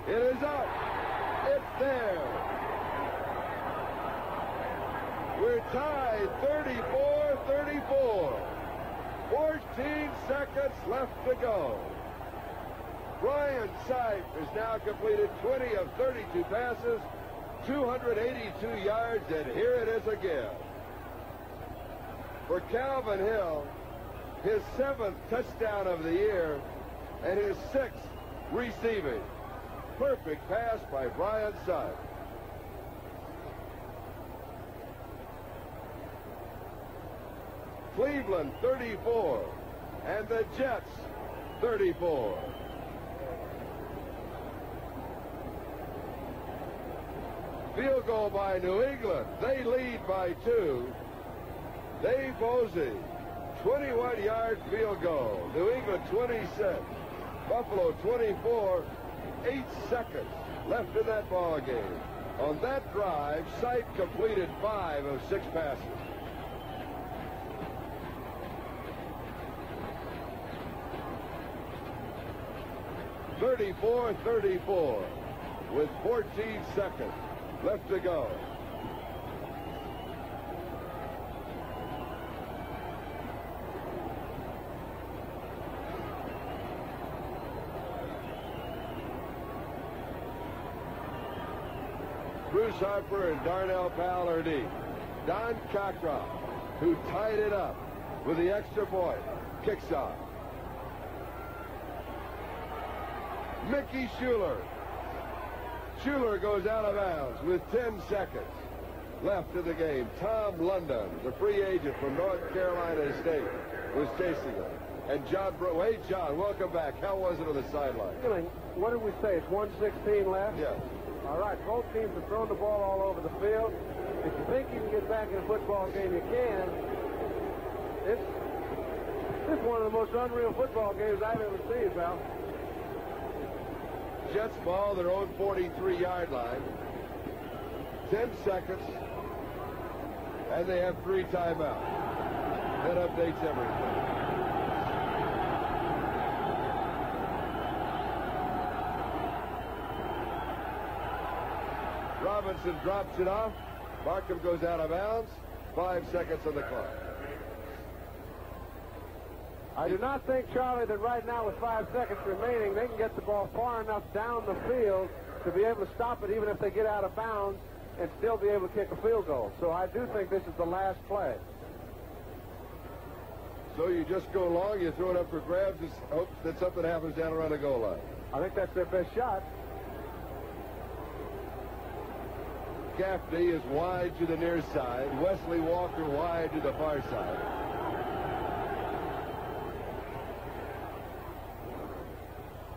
It is up. It's there. We're tied 34-34. 14 seconds left to go. Brian Sipe has now completed 20 of 32 passes, 282 yards, and here it is again. For Calvin Hill, his 7th touchdown of the year and his 6th receiving. Perfect pass by Brian Sipe. Cleveland 34 and the Jets 34. Field goal by New England. They lead by 2. Dave Posey, 21-yard field goal. New England 26. Buffalo 24. 8 seconds left in that ball game. On that drive, Sipe completed 5 of 6 passes. (34-34) with 14 seconds left to go. Bruce Harper and Darnell Powell are deep. Don Cockcroft, who tied it up with the extra point, kicks off. Mickey Schuler. Schuler goes out of bounds with 10 seconds left in the game. Tom London, the free agent from North Carolina State, was chasing him. And John Hey, John, welcome back. How was it on the sideline? What did we say? It's 1:16 left? Yes. All right, both teams have thrown the ball all over the field. If you think you can get back in a football game, you can. It's one of the most unreal football games I've ever seen, pal. Jets ball their own 43-yard line. 10 seconds. And they have 3 timeouts. That updates everything. Robinson drops it off. Markham goes out of bounds. 5 seconds on the clock. I do not think, Charlie, that right now with 5 seconds remaining, they can get the ball far enough down the field to be able to stop it even if they get out of bounds and still be able to kick a field goal. So I do think this is the last play. So you just go long, you throw it up for grabs, and hope that something happens down around the goal line. I think that's their best shot. Gaffney is wide to the near side. Wesley Walker wide to the far side.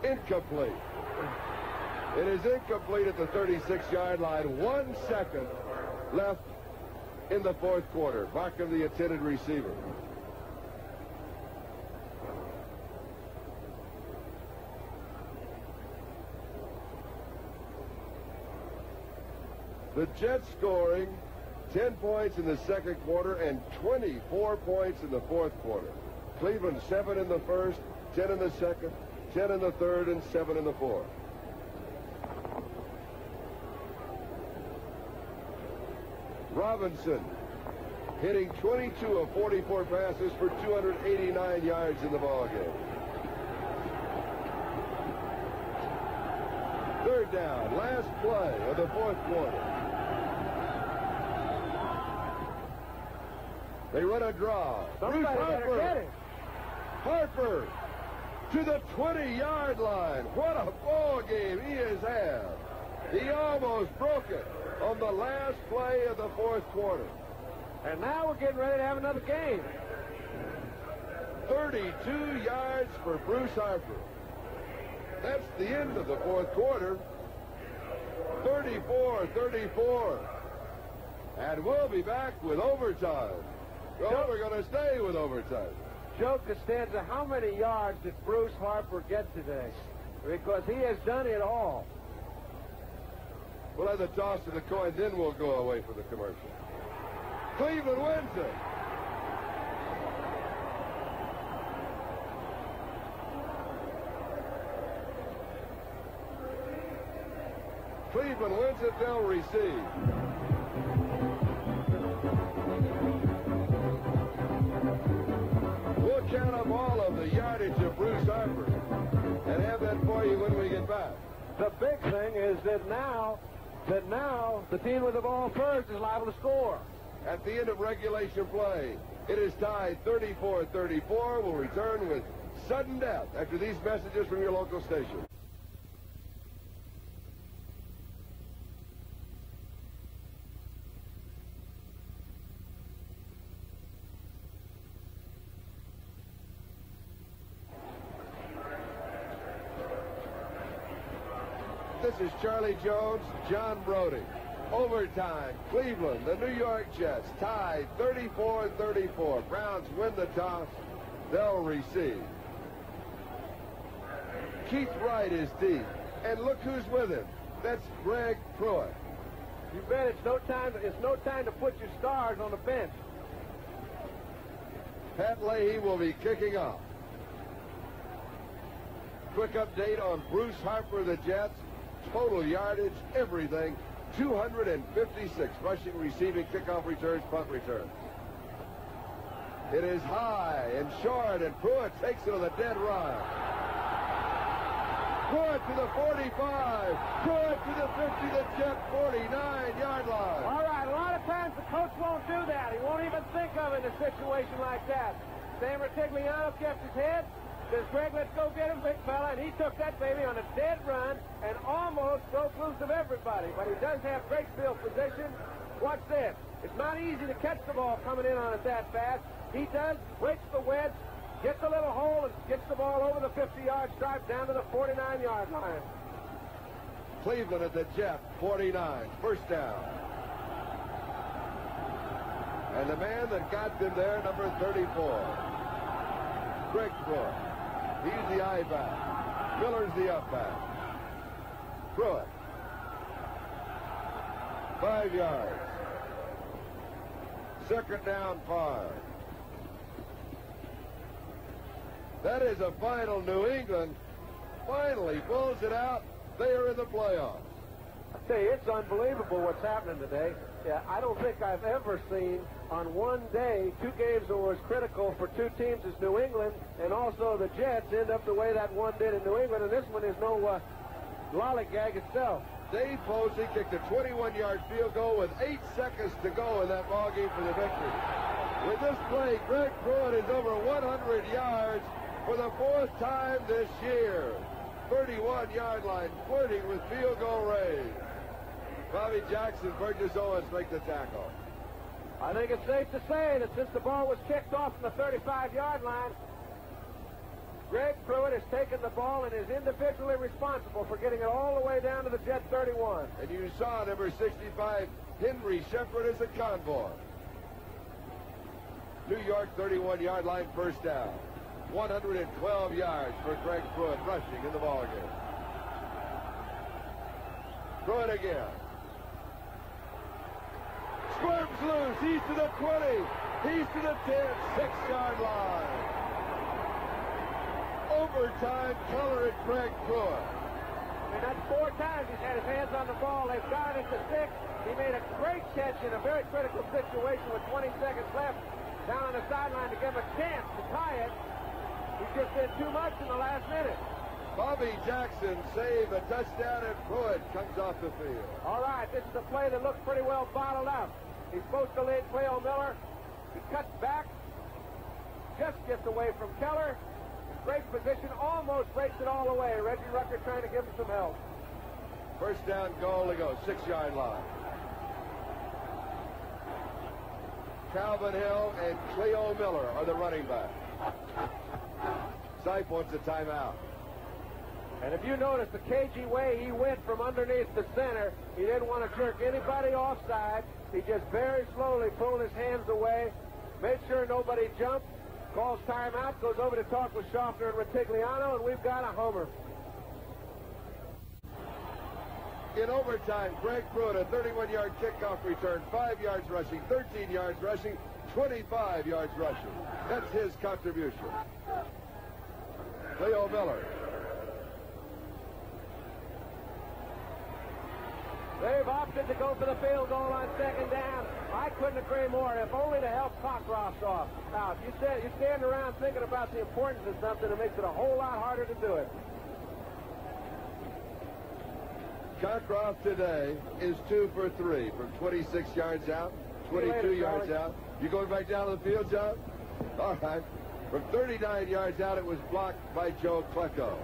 Incomplete. It is incomplete at the 36-yard line. 1 second left in the fourth quarter. Markham, the intended receiver. The Jets scoring 10 points in the second quarter and 24 points in the fourth quarter. Cleveland 7 in the first, 10 in the second, 10 in the third, and 7 in the fourth. Robinson hitting 22 of 44 passes for 289 yards in the ballgame. Third down, last play of the fourth quarter. They run a draw. Bruce Harper. Harper to the 20-yard line. What a ball game he has had. He almost broke it on the last play of the fourth quarter. And now we're getting ready to have another game. 32 yards for Bruce Harper. That's the end of the fourth quarter. 34-34. And we'll be back with overtime. Well, we're going to stay with overtime. Joe Costanza, how many yards did Bruce Harper get today? Because he has done it all. We'll have the toss of the coin, then we'll go away for the commercial. Cleveland wins it. Cleveland wins it, they'll receive. We'll count up all of the yardage of Bruce Harper and have that for you when we get back. The big thing is that now the team with the ball first is liable to score. At the end of regulation play, it is tied 34-34. We'll return with sudden death after these messages from your local station. This is Charlie Jones, John Brodie. Overtime, Cleveland, the New York Jets, tied 34-34. Browns win the toss. They'll receive. Keith Wright is deep. And look who's with him. That's Greg Pruitt. You bet it's no time to put your stars on the bench. Pat Leahy will be kicking off. Quick update on Bruce Harper, the Jets. Total yardage, everything, 256. Rushing, receiving, kickoff returns, punt returns. It is high and short, and Pruitt takes it on the dead run. Pruitt to the 45. Pruitt to the 50, the Jet 49-yard line. All right, a lot of times the coach won't do that. He won't even think of it in a situation like that. Sam Retigliano kept his head. Says, Greg, let's go get him, big fella. And he took that baby on a dead run and almost broke loose of everybody. But he does have great field position. Watch this. It's not easy to catch the ball coming in on it that fast. He does, breaks the wedge, gets a little hole, and gets the ball over the 50-yard stripe down to the 49-yard line. Cleveland at the Jet, 49. First down. And the man that got them there, number 34. Greg Pruitt. He's the I back. Miller's the up back. Pruitt. 5 yards. Second down, 5. That is a final. New England finally pulls it out. They are in the playoffs. I tell you, it's unbelievable what's happening today. Yeah, I don't think I've ever seen on one day 2 games that were as critical for 2 teams as New England and also the Jets end up the way that one did in New England, and this one is no lollygag itself. Dave Posey kicked a 21-yard field goal with 8 seconds to go in that ballgame for the victory. With this play, Greg Pruitt is over 100 yards for the 4th time this year. 31-yard line, flirting with field goal range. Bobby Jackson, Burgess Owens make the tackle. I think it's safe to say that since the ball was kicked off from the 35-yard line, Greg Pruitt has taken the ball and is individually responsible for getting it all the way down to the Jet 31. And you saw number 65, Henry Shepard, as a convoy. New York 31-yard line, first down. 112 yards for Greg Pruitt rushing in the ballgame. Pruitt again. Squirms loose. He's to the 20. He's to the 10. 6-yard line. Overtime, Keller and Greg Pruitt. And that's 4 times he's had his hands on the ball. They've got it to 6. He made a great catch in a very critical situation with 20 seconds left down on the sideline to give him a chance to tie it. He just did too much in the last minute. Bobby Jackson saved a touchdown, and Pruitt comes off the field. All right, this is a play that looks pretty well bottled up. He's supposed to lead Cleo Miller. He cuts back, just gets away from Keller. Great position, almost breaks it all the way. Reggie Rucker trying to give him some help. First down goal to go, 6-yard line. Calvin Hill and Cleo Miller are the running backs. Sipe wants a timeout. And if you notice the cagey way he went from underneath the center, he didn't want to jerk anybody offside. He just very slowly pulled his hands away, made sure nobody jumped, calls timeout, goes over to talk with Schaffner and Retigliano, and we've got a homer. In overtime, Greg Pruitt, a 31-yard kickoff return, 5 yards rushing, 13 yards rushing, 25 yards rushing. That's his contribution. Cleo Miller. They've opted to go for the field goal on 2nd down. I couldn't agree more, if only to help Cockcroft off. Now, if you stand around thinking about the importance of something, it makes it a whole lot harder to do it. Cockcroft today is 2 for 3 from 26 yards out, 22 yards out. You going back down to the field, John? All right. From 39 yards out, it was blocked by Joe Klecko.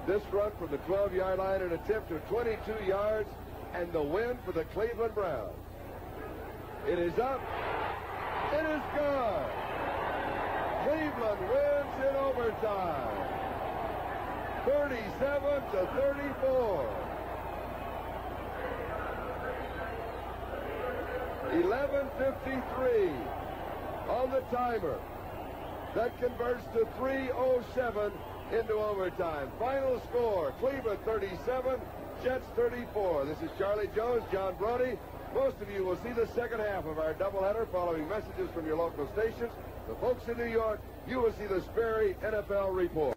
This run from the 12-yard line, an attempt of 22 yards, and the win for the Cleveland Browns. It is up. It is good. Cleveland wins in overtime. 37 to 34. 11:53 on the timer. That converts to 3:07 into overtime. Final score, Cleveland 37, Jets 34. This is Charlie Jones, John Brodie. Most of you will see the second half of our doubleheader following messages from your local stations. The folks in New York, you will see the Sperry NFL Report.